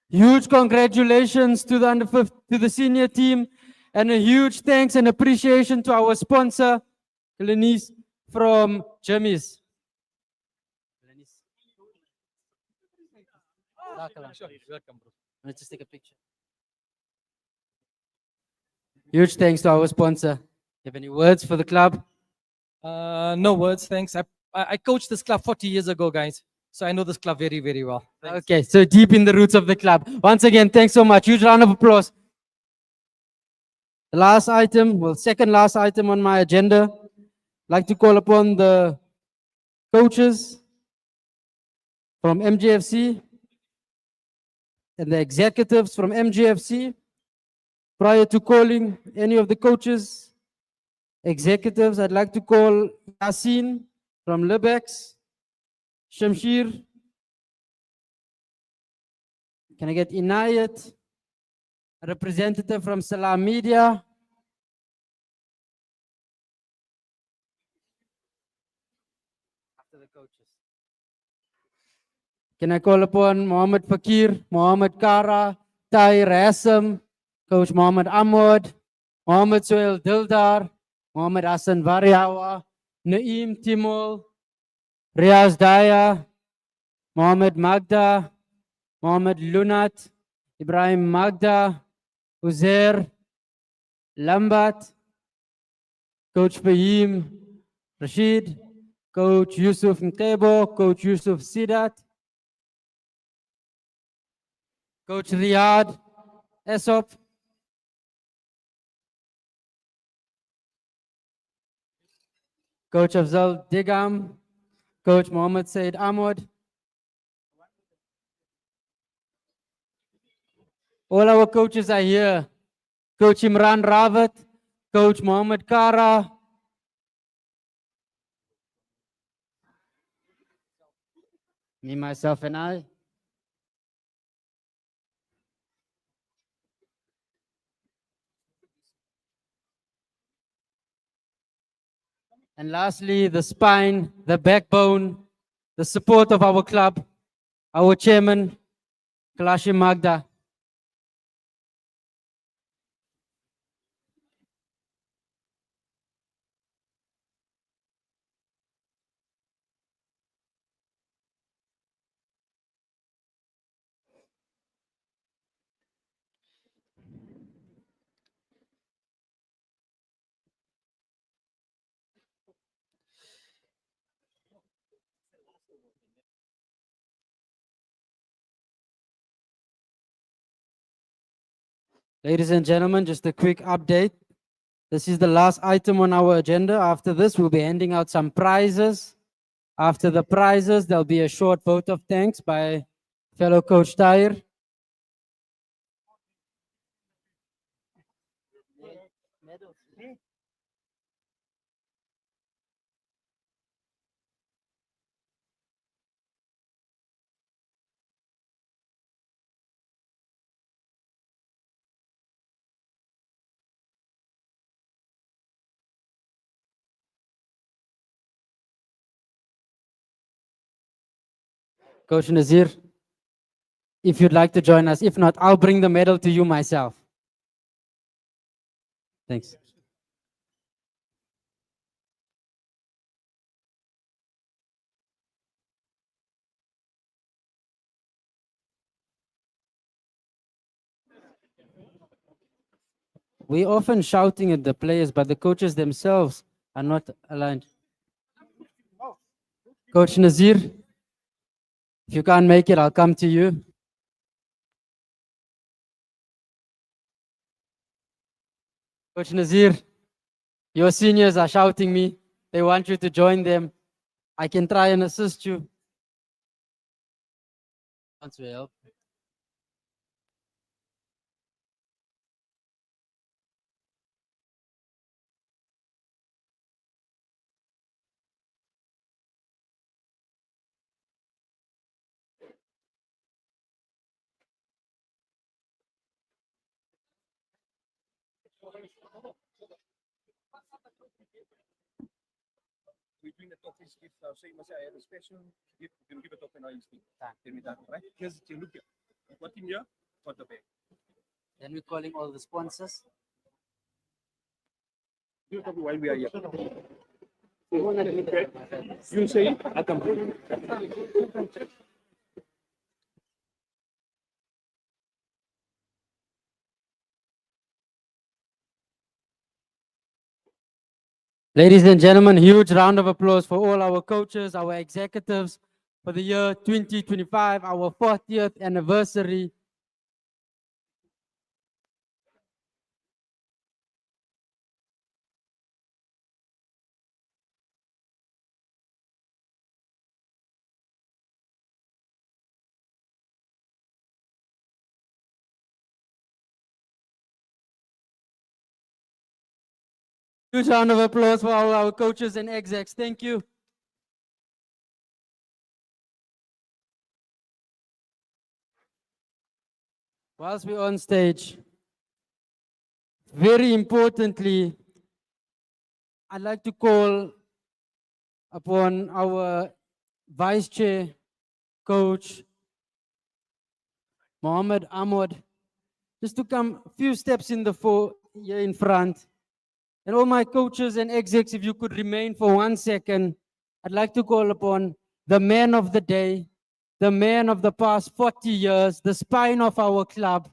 Huge congratulations to the senior team, and a huge thanks and appreciation to our sponsor, Lenise from Jimmy's. Let's just take a picture. Huge thanks to our sponsor. You have any words for the club? No words, thanks. I coached this club 40 years ago, guys. So I know this club very, very well. Thanks. Okay, so deep in the roots of the club. Once again, thanks so much. Huge round of applause. The last item, well, second last item on my agenda, I'd like to call upon the coaches from MGFC and the executives from MGFC. Prior to calling any of the coaches, executives, I'd like to call Yasin from Libex, Shamshir. Can I get Inayat A representative from Salam Media. After the coaches. Can I call upon Mohammed Fakir, Mohammed Kara, Tahir Hassam, Coach Mohammed Ahmad, Mohammed Sohail Dildar, Mohammed Hassan Variawa, Naeem Timol, Riaz Daya, Mohammed Magda, Mohammed Lunat, Ibrahim Magda, Uzair, Lambat, Coach Fahim, Rashid, Coach Yusuf Mtebo, Coach Yusuf Sidat, Coach Riyad, Esop, Coach Afzal Digam, Coach Mohammed Said Ahmad. All our coaches are here. Coach Imran Rawat, Coach Mohammed Kara, me, myself, and I. And lastly, the spine, the backbone, the support of our club, our chairman, Kalashi Magda. Ladies and gentlemen, just a quick update. This is the last item on our agenda. After this, we'll be handing out some prizes. After the prizes, there'll be a short vote of thanks by fellow Coach Tahir. Coach Nazir, if you'd like to join us. If not, I'll bring the medal to you myself. Thanks. We're often shouting at the players, but the coaches themselves are not aligned. Coach Nazir, if you can't make it, I'll come to you. Coach Nazir, your seniors are shouting me. They want you to join them. I can try and assist you. Want to help? Between the topics, if say must I have a special, give a token I speak. Tell me that, right? Here's look here. What in here? For the bag. Then we're calling all the sponsors. You tell me why we are here. You say it, I'll come. Ladies and gentlemen, huge round of applause for all our coaches, our executives for the year 2025, our 40th anniversary. Huge round of applause for all our coaches and execs. Thank you. Whilst we're on stage, very importantly, I'd like to call upon our Vice Chair, Coach Mohammed Ahmad, just to come a few steps in the here in front. And all my coaches and execs, if you could remain for 1 second, I'd like to call upon the man of the day, the man of the past 40 years, the spine of our club,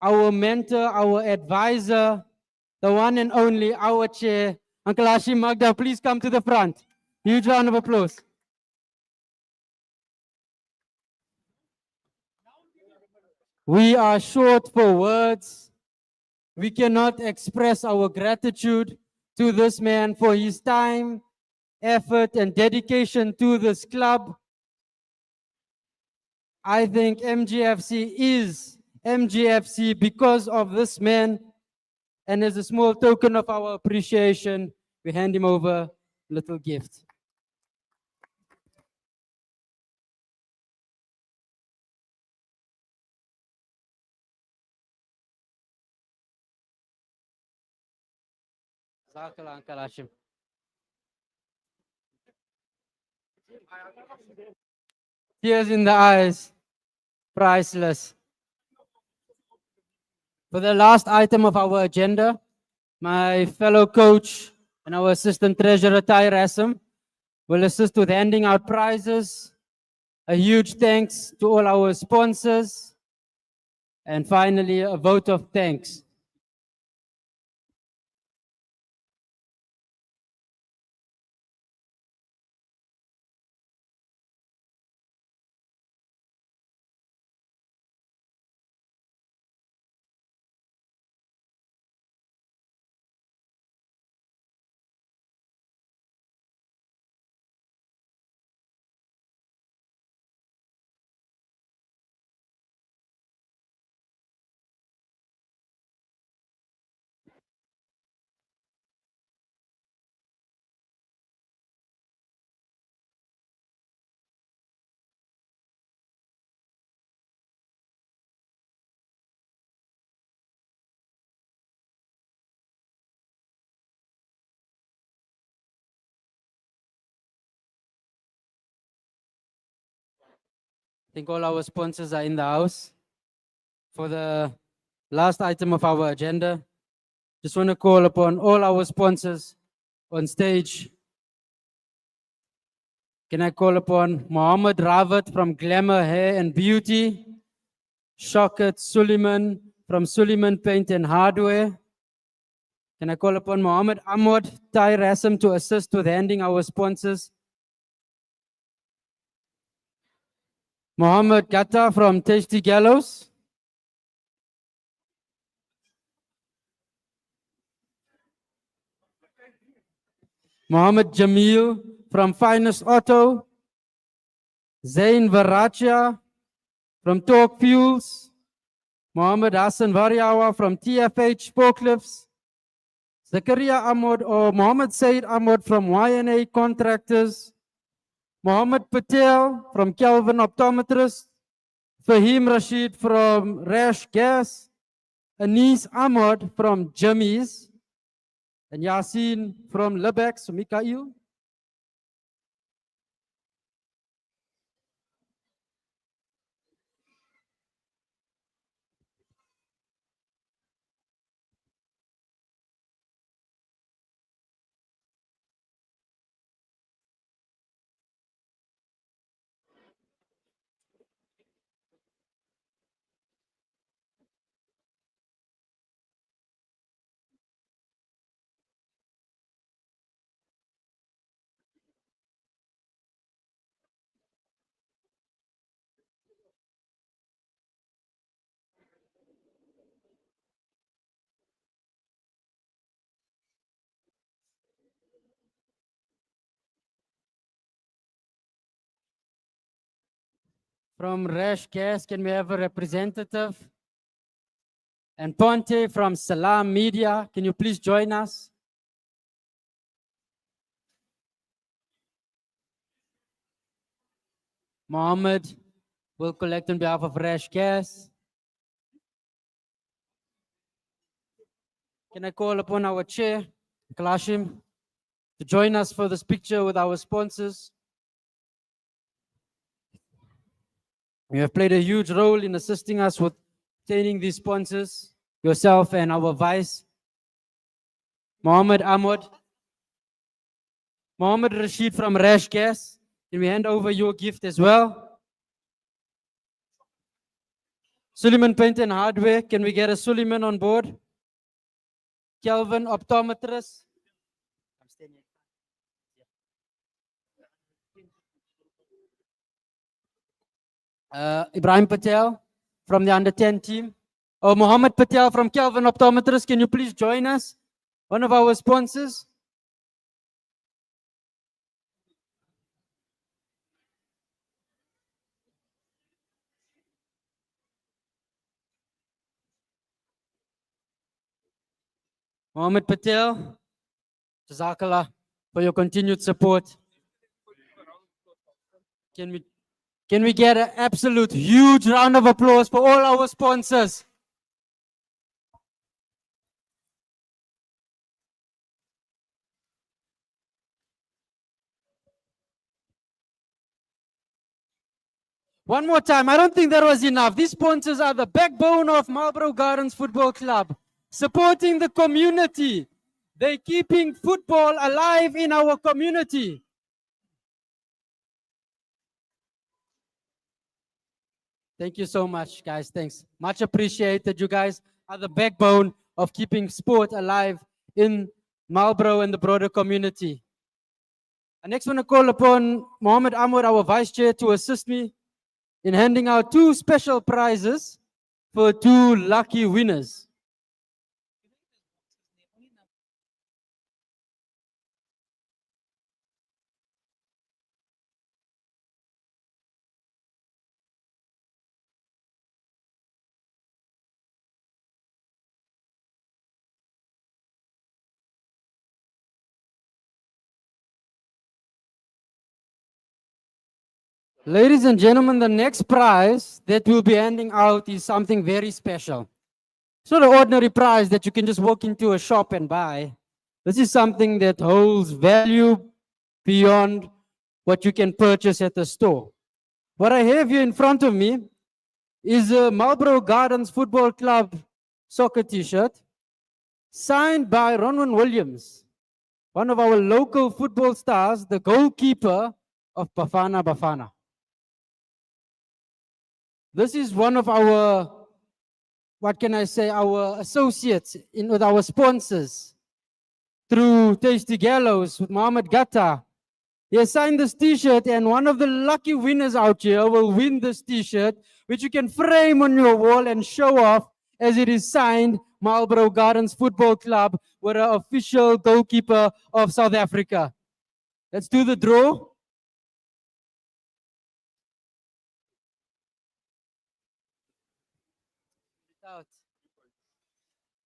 our mentor, our advisor, the one and only, our chair, Uncle Hashim Magda. Please come to the front. Huge round of applause. We are short for words. We cannot express our gratitude to this man for his time, effort, and dedication to this club. I think MGFC is MGFC because of this man. And as a small token of our appreciation, we hand him over a little gift. Jazakallah, Uncle Hashim. Tears in the eyes, priceless. For the last item of our agenda, my fellow coach and our assistant treasurer, Ty Rassam, will assist with handing out prizes. A huge thanks to all our sponsors. And finally, a vote of thanks. I think all our sponsors are in the house. For the last item of our agenda, just want to call upon all our sponsors on stage. Can I call upon Mohammed Rawat from Glamour Hair and Beauty, Shaukat Suleiman from Suleiman Paint and Hardware. Can I call upon Mohammed Ahmad Ty Rassam to assist with handing our sponsors? Mohammed Gata from Tasty Gallows. Mohammed Jamil from Finest Auto. Zain Varachia from Torque Fuels. Mohammed Hassan Variawa from TFH Forklifts. Zakaria Ahmad or Mohammed Said Ahmad from YNA Contractors. Mohammed Patel from Kelvin Optometrist. Fahim Rashid from Rash Gas. Anis Ahmad from Jimmy's. And Yasin from Lebex, Mikael. From Rash Gas, can we have a representative? And Ponte from Salam Media, can you please join us? Mohammed will collect on behalf of Rash Gas. Can I call upon our chair, Kalashim, to join us for this picture with our sponsors? You have played a huge role in assisting us with obtaining these sponsors, yourself and our vice, Mohammed Ahmad. Mohammed Rashid from Rash Gas. Can we hand over your gift as well? Suleiman Paint and Hardware. Can we get a Suleiman on board? Kelvin Optometrist. Ibrahim Patel from the under 10 team. Oh, Mohammed Patel from Kelvin Optometrist. Can you please join us? One of our sponsors. Mohammed Patel, Jazakallah for your continued support. Can we get an absolute huge round of applause for all our sponsors? One more time. I don't think that was enough. These sponsors are the backbone of Marlboro Gardens Football Club, supporting the community. They're keeping football alive in our community. Thank you so much, guys. Thanks. Much appreciated. You guys are the backbone of keeping sport alive in Marlboro and the broader community. I next want to call upon Mohammed Ahmad, our vice chair, to assist me in handing out two special prizes for two lucky winners. Ladies and gentlemen, the next prize that we'll be handing out is something very special. It's not an ordinary prize that you can just walk into a shop and buy. This is something that holds value beyond what you can purchase at the store. What I have here in front of me is a Marlboro Gardens Football Club soccer t-shirt signed by Ronwen Williams, one of our local football stars, the goalkeeper of Bafana Bafana. This is one of our, what can I say, our associates with our sponsors through Tasty Gallows with Mohammed Gatta. He has signed this t-shirt, and one of the lucky winners out here will win this t-shirt, which you can frame on your wall and show off as it is signed Marlboro Gardens Football Club with an official goalkeeper of South Africa. Let's do the draw.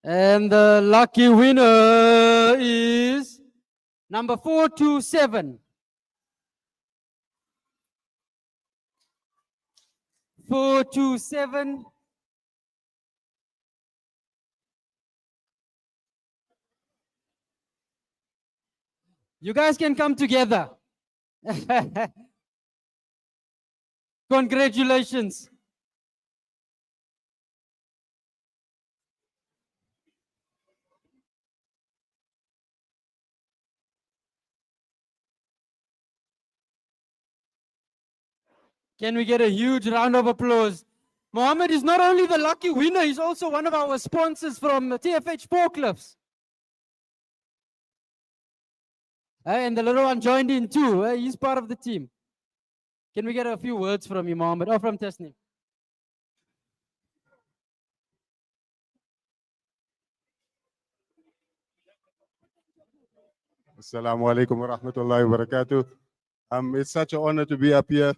And the lucky winner is number 427. 427. You guys can come together. Congratulations. Can we get a huge round of applause? Mohammed is not only the lucky winner, he's also one of our sponsors from TFH Forklifts. And the little one joined in too. He's part of the team. Can we get a few words from you, Mohammed, or from Tasneem? Assalamu alaikum wa rahmatullahi wa barakatuh. It's such an honor to be up here.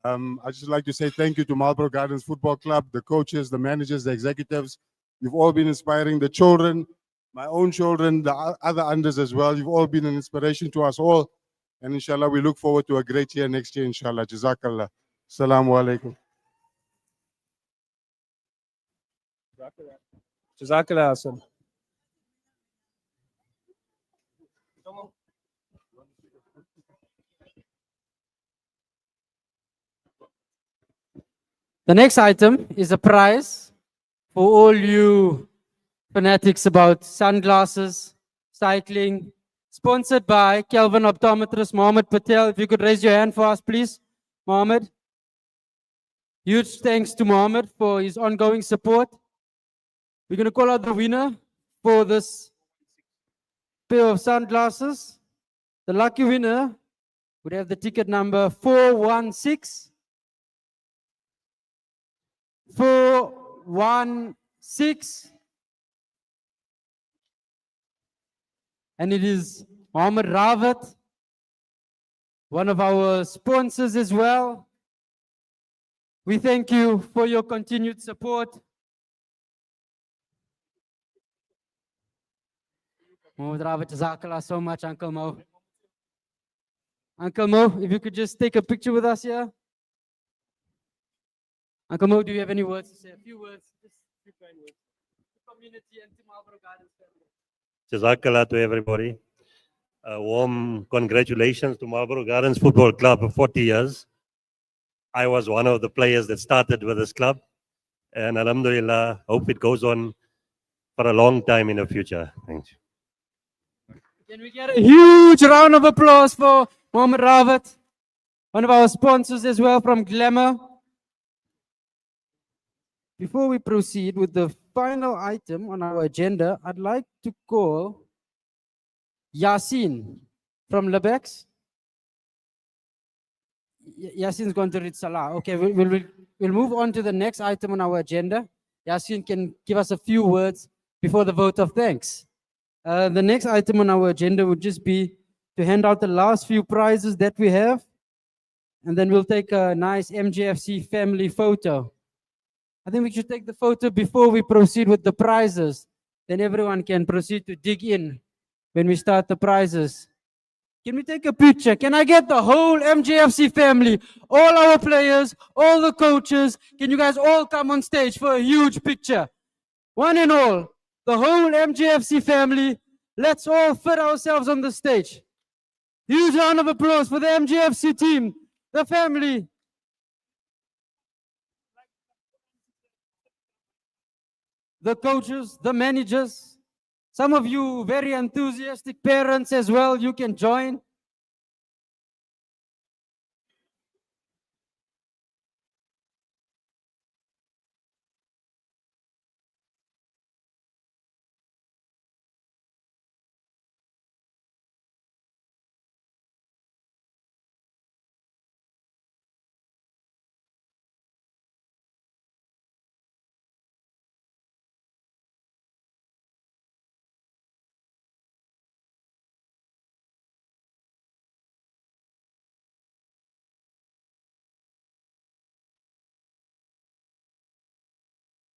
I'd just like to say thank you to Marlboro Gardens Football Club, the coaches, the managers, the executives. You've all been inspiring the children, my own children, the other unders as well. You've all been an inspiration to us all. And inshallah, we look forward to a great year next year, inshallah. Jazakallah. Assalamu alaikum. Jazakallah, Hassan. The next item is a prize for all you fanatics about sunglasses, cycling, sponsored by Kelvin Optometrist Mohammed Patel. If you could raise your hand for us, please, Mohammed. Huge thanks to Mohammed for his ongoing support. We're going to call out the winner for this pair of sunglasses. The lucky winner would have the ticket number 416. 416. And it is Mohammed Rawat, one of our sponsors as well. We thank you for your continued support. Mohammed Rawat, Jazakallah so much, Uncle Mo. Uncle Mo, if you could just take a picture with us here. Uncle Mo, do you have any words to say? A few words, just a few kind words. The community and to Marlboro Gardens family. Jazakallah to everybody. A warm congratulations to Marlboro Gardens Football Club for 40 years. I was one of the players that started with this club. And Alhamdulillah, hope it goes on for a long time in the future. Thank you. Can we get a huge round of applause for Mohammed Rawat, one of our sponsors as well from Glamour. Before we proceed with the final item on our agenda, I'd like to call Yasin from Lebex. Yasin's going to read Salah. Okay, we'll move on to the next item on our agenda. Yasin can give us a few words before the vote of thanks. The next item on our agenda would just be to hand out the last few prizes that we have. And then we'll take a nice MGFC family photo. I think we should take the photo before we proceed with the prizes. Then everyone can proceed to dig in when we start the prizes. Can we take a picture? Can I get the whole MGFC family, all our players, all the coaches? Can you guys all come on stage for a huge picture? One and all, the whole MGFC family. Let's all fit ourselves on the stage. Huge round of applause for the MGFC team, the family. The coaches, the managers, some of you very enthusiastic parents as well, you can join.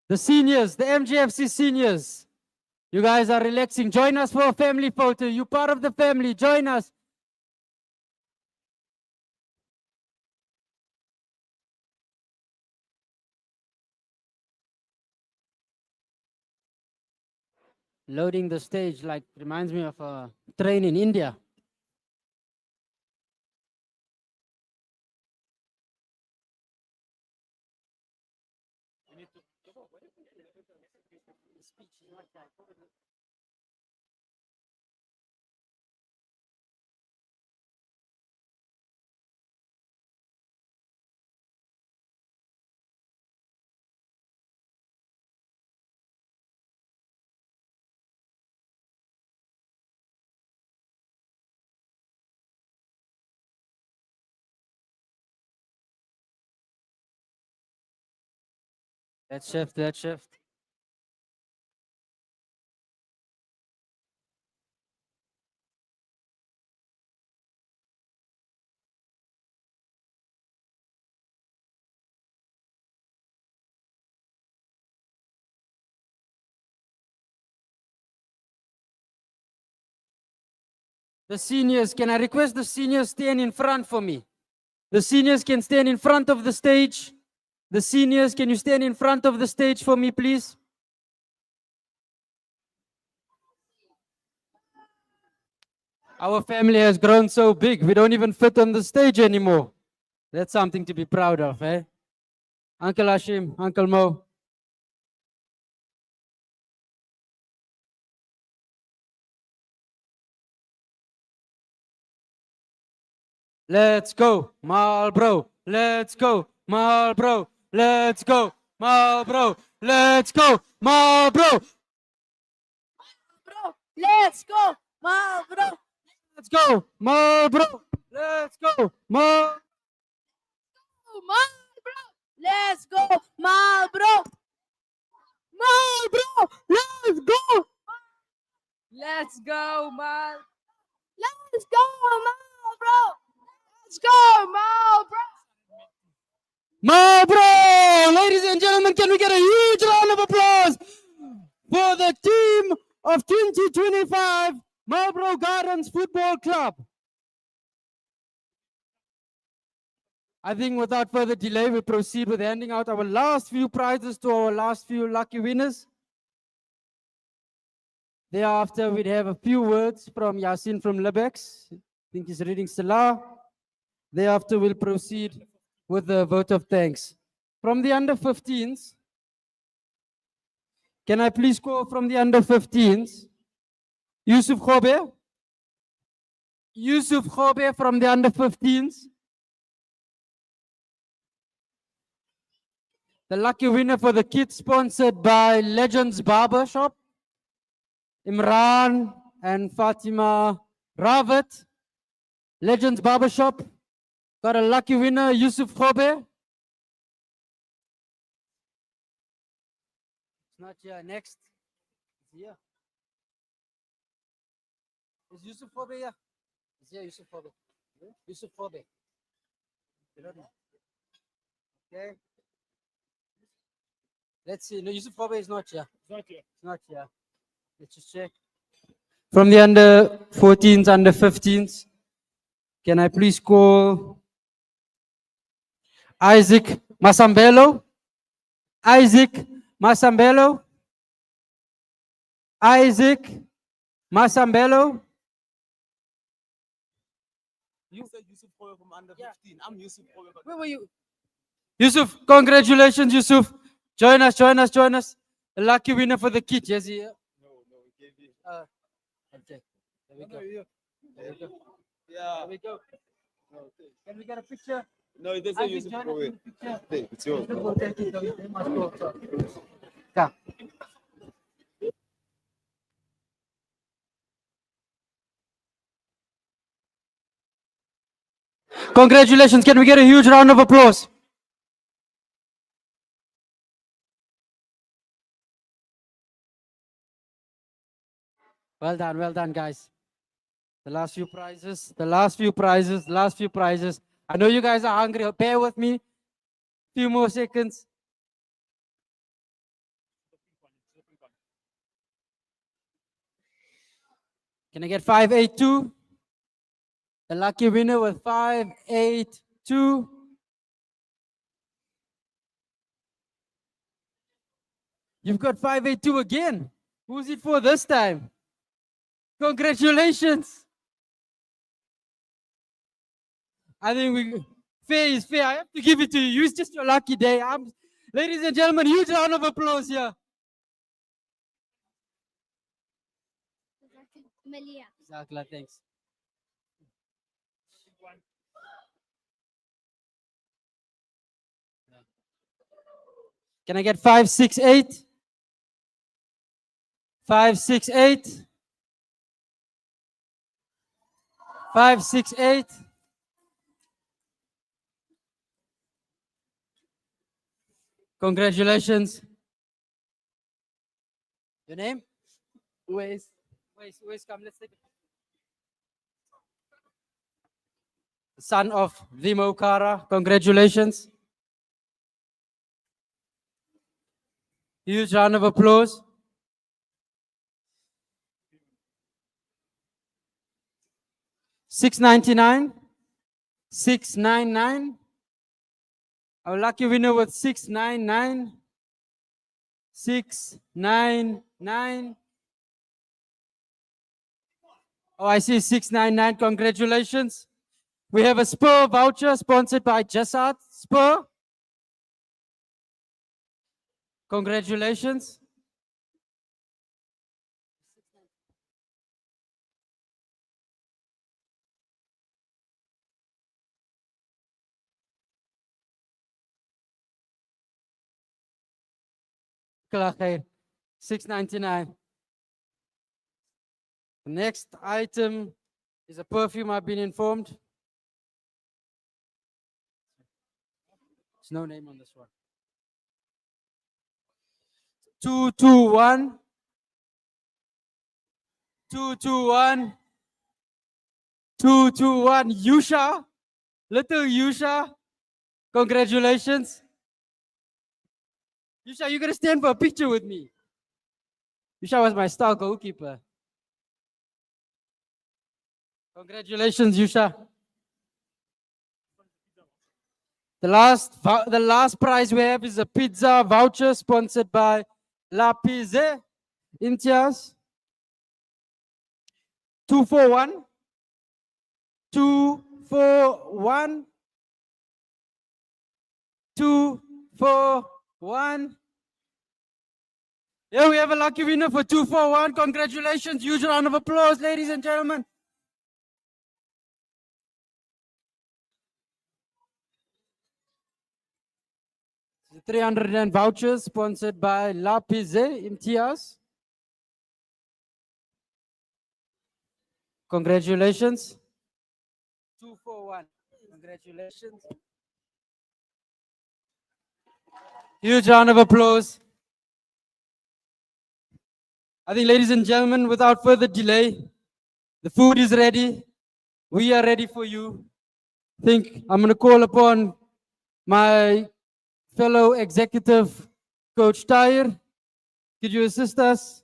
The seniors, the MGFC seniors, you guys are relaxing. Join us for a family photo. You part of the family. Join us. Loading the stage like reminds me of a train in India. Let's shift, let's shift. The seniors, can I request the seniors stand in front for me? The seniors can stand in front of the stage. The seniors, can you stand in front of the stage for me, please? Our family has grown so big, we don't even fit on the stage anymore. That's something to be proud of, eh? Uncle Hashim, Uncle Mo. Let's go, Marlboro. Let's go, Marlboro. Let's go, Marlboro. Let's go, Marlboro. Let's go, Marlboro. Let's go, Marlboro. Let's go, Marlboro. Marlboro. Let's go, Marlboro. Marlboro. Let's go. Let's go, Marlboro. Let's go, Marlboro. Let's go, Marlboro. Marlboro! Ladies and gentlemen, can we get a huge round of applause for the team of 2025 Marlboro Gardens Football Club? I think without further delay, we proceed with handing out our last few prizes to our last few lucky winners. Thereafter, we'd have a few words from Yasin from Lebex. I think he's reading Salah. Thereafter, we'll proceed with the vote of thanks. From the under 15s, can I please call from the under 15s? Yusuf Khobe. Yusuf Khobe from the under 15s. The lucky winner for the kit sponsored by Legends Barber Shop, Imran and Fatima Ravat. Legends Barber Shop got a lucky winner, Yusuf Khobe. It's not here. Next. It's here. Is Yusuf Khobe here? It's here, Yusuf Khobe. Yusuf Khobe. Okay. Let's see. No, Yusuf Khobe is not here. It's not here. It's not here. Let's just check. From the under 14s, under 15s, can I please call Isaac Masambelo? Isaac Masambelo? Isaac Masambelo? You said Yusuf Khoyo from under 15. I'm Yusuf Khoyo. Where were you? Yusuf, congratulations, Yusuf. Join us, join us, join us. The lucky winner for the kit. Yes, here. No, he gave you. Okay. There we go. There we go. Yeah. There we go. Can we get a picture? No, it doesn't Isaac, Yusuf join us Khoyo. in the picture. Hey, it's yours. Yusuf will take it, though. You must go. Come. Congratulations. Can we get a huge round of applause? Well done, guys. The last few prizes, the last few prizes, the last few prizes. I know you guys are hungry. Bear with me. Few more seconds. Can I get 582? The lucky winner with 582. You've got 582 again. Who's it for this time? Congratulations. I think fair is fair. I have to give it to you. It's just your lucky day. Ladies and gentlemen, huge round of applause here. Malia. Zakla, thanks. Can I get 568? 568? 568? Congratulations. Your name? Uwais. Uwais, come, let's take it. Son of Vimo Kara, congratulations. Huge round of applause. $6.99. $6.99. Our lucky winner with $6.99. $6.99. Oh, I see 699. Congratulations. We have a Spur voucher sponsored by Jassat Spur. Congratulations. Kalakhir, 699. The next item is a perfume, I've been informed. There's no name on this one. 221. 221. 221. Yusha. Little Yusha. Congratulations. Yusha, you're going to stand for a picture with me. Yusha was my star goalkeeper. Congratulations, Yusha. The last prize we have is a pizza voucher sponsored by La Pizze Imtiaz. 241. 241. 241. Yeah, we have a lucky winner for 241. Congratulations. Huge round of applause, ladies and gentlemen. The 300 and vouchers sponsored by La Pizze Imtiaz. Congratulations. 241. Congratulations. Huge round of applause. I think, ladies and gentlemen, without further delay, the food is ready. We are ready for you. I think I'm going to call upon my fellow executive, Coach Tyre. Could you assist us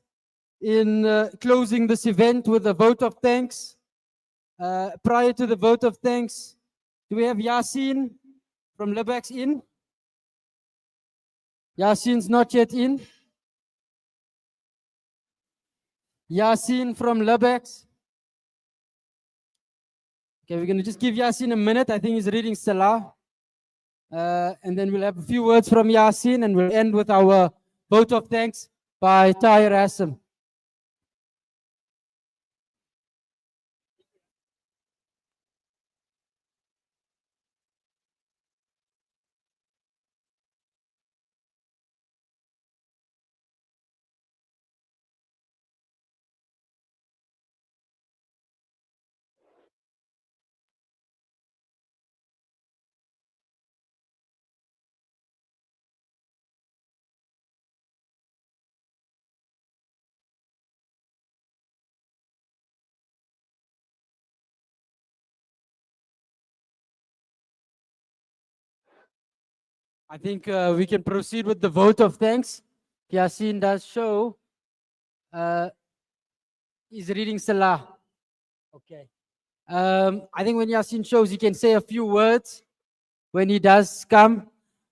in closing this event with a vote of thanks? Prior to the vote of thanks, do we have Yasin from Lebax in? Yasin's not yet in. Yasin from Lebax. Okay, we're going to just give Yasin a minute. I think he's reading Salah. And then we'll have a few words from Yasin and we'll end with our vote of thanks by Tahir Assam. I think we can proceed with the vote of thanks. Yasin does show he's reading Salah. Okay. I think when Yasin shows, he can say a few words when he does come.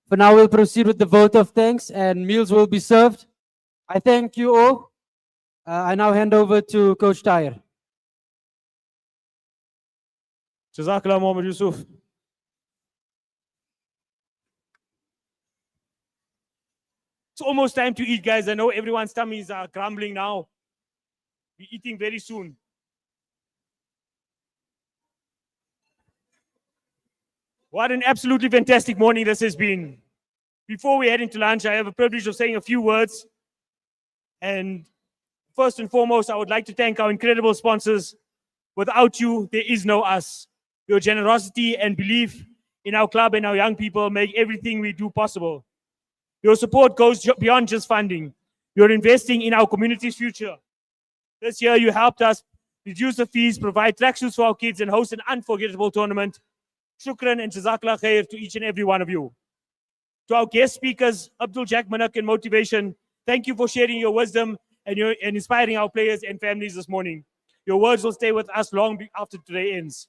For now, we'll proceed with the vote of thanks and meals will be served. I thank you all. I now hand over to Coach Tyre. Jazakallah, Mohammed Yusuf. It's almost time to eat, guys. I know everyone's tummies are grumbling now. We're eating very soon. What an absolutely fantastic morning this has been. Before we head into lunch, I have a privilege of saying a few words. And first and foremost, I would like to thank our incredible sponsors. Without you, there is no us. Your generosity and belief in our club and our young people make everything we do possible. Your support goes beyond just funding. You're investing in our community's future. This year, you helped us reduce the fees, provide tracksuits for our kids, and host an unforgettable tournament. Shukran and Jazakallah Khair to each and every one of you. To our guest speakers, Abdul Jack Manak and Motivation, thank you for sharing your wisdom and inspiring our players and families this morning. Your words will stay with us long after today ends.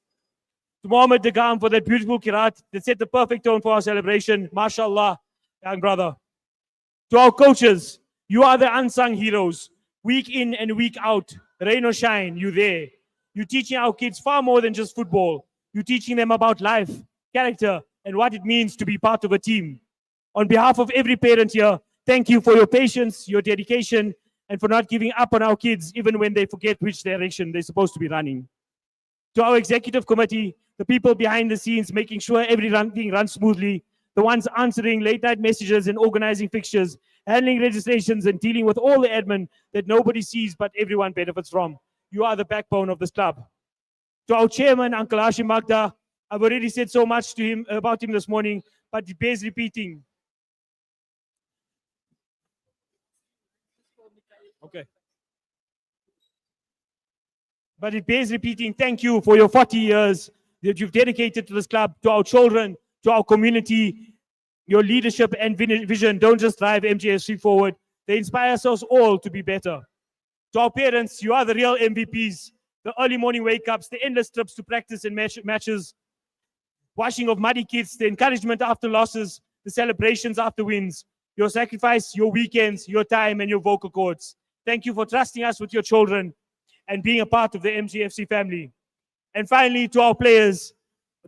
To Mohammed Dagam for that beautiful kirat that set the perfect tone for our celebration. MashaAllah, young brother. To our coaches, you are the unsung heroes. Week in and week out, rain or shine, you there. You're teaching our kids far more than just football. You're teaching them about life, character, and what it means to be part of a team. On behalf of every parent here, thank you for your patience, your dedication, and for not giving up on our kids even when they forget which direction they're supposed to be running. To our executive committee, the people behind the scenes making sure everything runs smoothly, the ones answering late night messages and organizing fixtures, handling registrations and dealing with all the admin that nobody sees but everyone benefits from. You are the backbone of this club. To our chairman, Uncle Hashim Magda, I've already said so much to him about him this morning, but it bears repeating. Okay. But it bears repeating, thank you for your 40 years that you've dedicated to this club, to our children, to our community. Your leadership and vision don't just drive MJFC forward, they inspire us all to be better. To our parents, you are the real MVPs. The early morning wake-ups, the endless trips to practice and matches, washing of muddy kits, the encouragement after losses, the celebrations after wins, your sacrifice, your weekends, your time, and your vocal cords. Thank you for trusting us with your children and being a part of the MGFC family. And finally, to our players,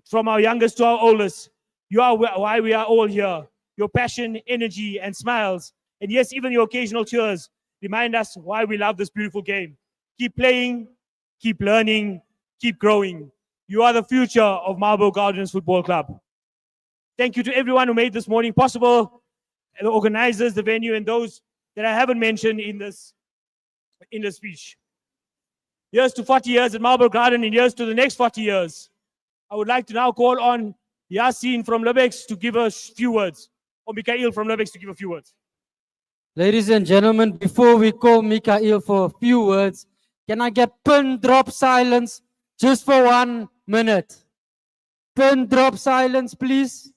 from our youngest to our oldest, you are why we are all here. Your passion, energy, and smiles, and yes, even your occasional cheers, remind us why we love this beautiful game. Keep playing, keep learning, keep growing. You are the future of Marlboro Gardens Football Club. Thank you to everyone who made this morning possible, and the organizers, the venue, and those that I haven't mentioned in this speech. Here's to 40 years at Marlboro Garden and here's to the next 40 years. I would like to now call on Yasin from Lubex to give a few words, or Mikhail from Lubex to give a few words. Ladies and gentlemen, before we call Mikhail for a few words, can I get pin drop silence just for 1 minute? Pin drop silence, please.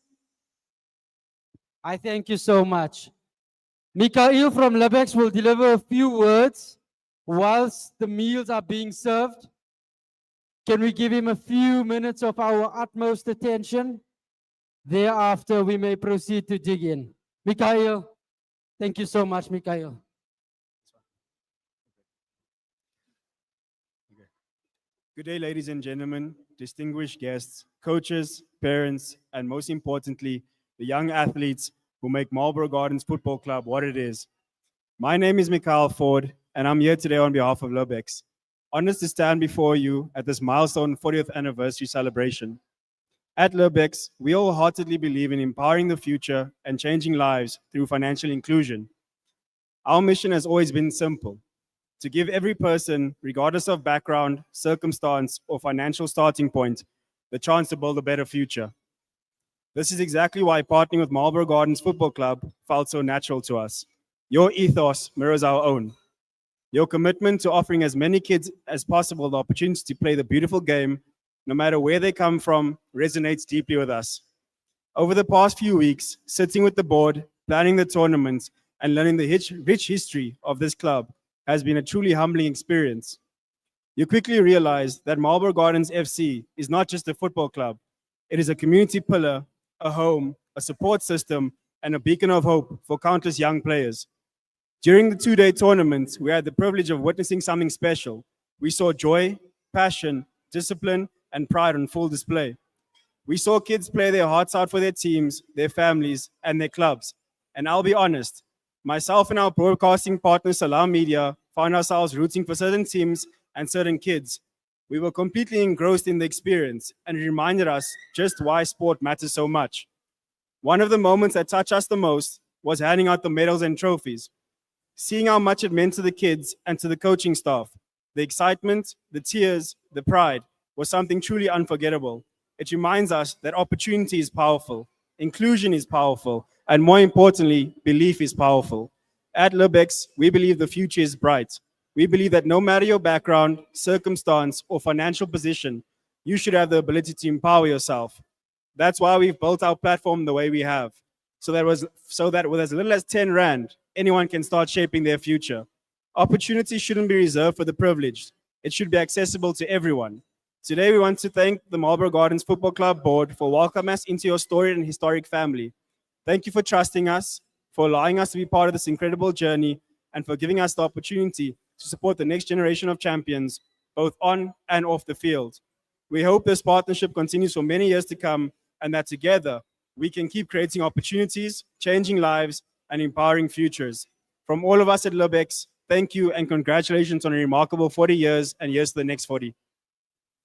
I thank you so much. Mikhail from Lubex will deliver a few words whilst the meals are being served. Can we give him a few minutes of our utmost attention? Thereafter, we may proceed to dig in. Mikhail, thank you so much, Mikhail. Good day, ladies and gentlemen, distinguished guests, coaches, parents, and most importantly, the young athletes who make Marlboro Gardens Football Club what it is. My name is Mikhail Ford, and I'm here today on behalf of Lubex. Honored to stand before you at this milestone 40th anniversary celebration. At Lubex, we wholeheartedly believe in empowering the future and changing lives through financial inclusion. Our mission has always been simple: to give every person, regardless of background, circumstance, or financial starting point, the chance to build a better future. This is exactly why partnering with Marlboro Gardens Football Club felt so natural to us. Your ethos mirrors our own. Your commitment to offering as many kids as possible the opportunity to play the beautiful game, no matter where they come from, resonates deeply with us. Over the past few weeks, sitting with the board, planning the tournaments, and learning the rich history of this club has been a truly humbling experience. You quickly realize that Marlboro Gardens FC is not just a football club. It is a community pillar, a home, a support system, and a beacon of hope for countless young players. During the two-day tournament, we had the privilege of witnessing something special. We saw joy, passion, discipline, and pride on full display. We saw kids play their hearts out for their teams, their families, and their clubs. And I'll be honest, myself and our broadcasting partner, Salam Media, found ourselves rooting for certain teams and certain kids. We were completely engrossed in the experience, and it reminded us just why sport matters so much. One of the moments that touched us the most was handing out the medals and trophies. Seeing how much it meant to the kids and to the coaching staff, the excitement, the tears, the pride was something truly unforgettable. It reminds us that opportunity is powerful, inclusion is powerful, and more importantly, belief is powerful. At Lubex, we believe the future is bright. We believe that no matter your background, circumstance, or financial position, you should have the ability to empower yourself. That's why we've built our platform the way we have, so that with as little as 10 Rand, anyone can start shaping their future. Opportunity shouldn't be reserved for the privileged. It should be accessible to everyone. Today, we want to thank the Marlboro Gardens Football Club board for welcoming us into your storied and historic family. Thank you for trusting us, for allowing us to be part of this incredible journey, and for giving us the opportunity to support the next generation of champions both on and off the field. We hope this partnership continues for many years to come and that together we can keep creating opportunities, changing lives, and empowering futures. From all of us at Lubex, thank you and congratulations on a remarkable 40 years and here's to the next 40.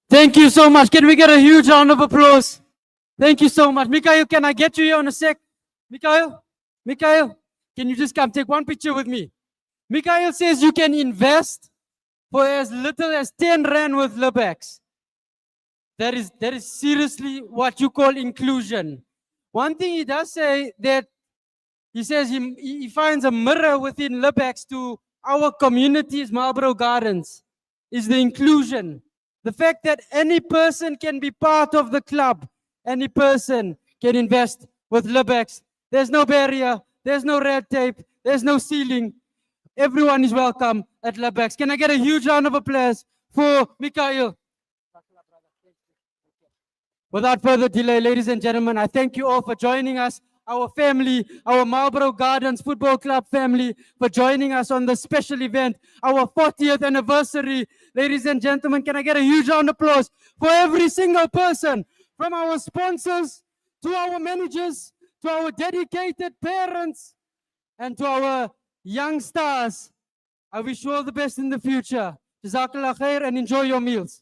Thank you so much. Can we get a huge round of applause? Thank you so much. Mikhail, can I get you here in a sec? Mikhail, can you just come take one picture with me? Mikhail says you can invest for as little as 10 Rand with Lubex. That is seriously what you call inclusion. One thing he does say that he says he finds a mirror within Lubex to our communities, Marlboro Gardens, is the inclusion. The fact that any person can be part of the club, any person can invest with Lubex. There's no barrier, there's no red tape, there's no ceiling. Everyone is welcome at Lubex. Can I get a huge round of applause for Mikhail? Without further delay, ladies and gentlemen, I thank you all for joining us, our family, our Marlboro Gardens Football Club family, for joining us on this special event, our 40th anniversary. Ladies and gentlemen, can I get a huge round of applause for every single person, from our sponsors to our managers, to our dedicated parents, and to our young stars. I wish you all the best in the future. Jazakallah khair and enjoy your meals.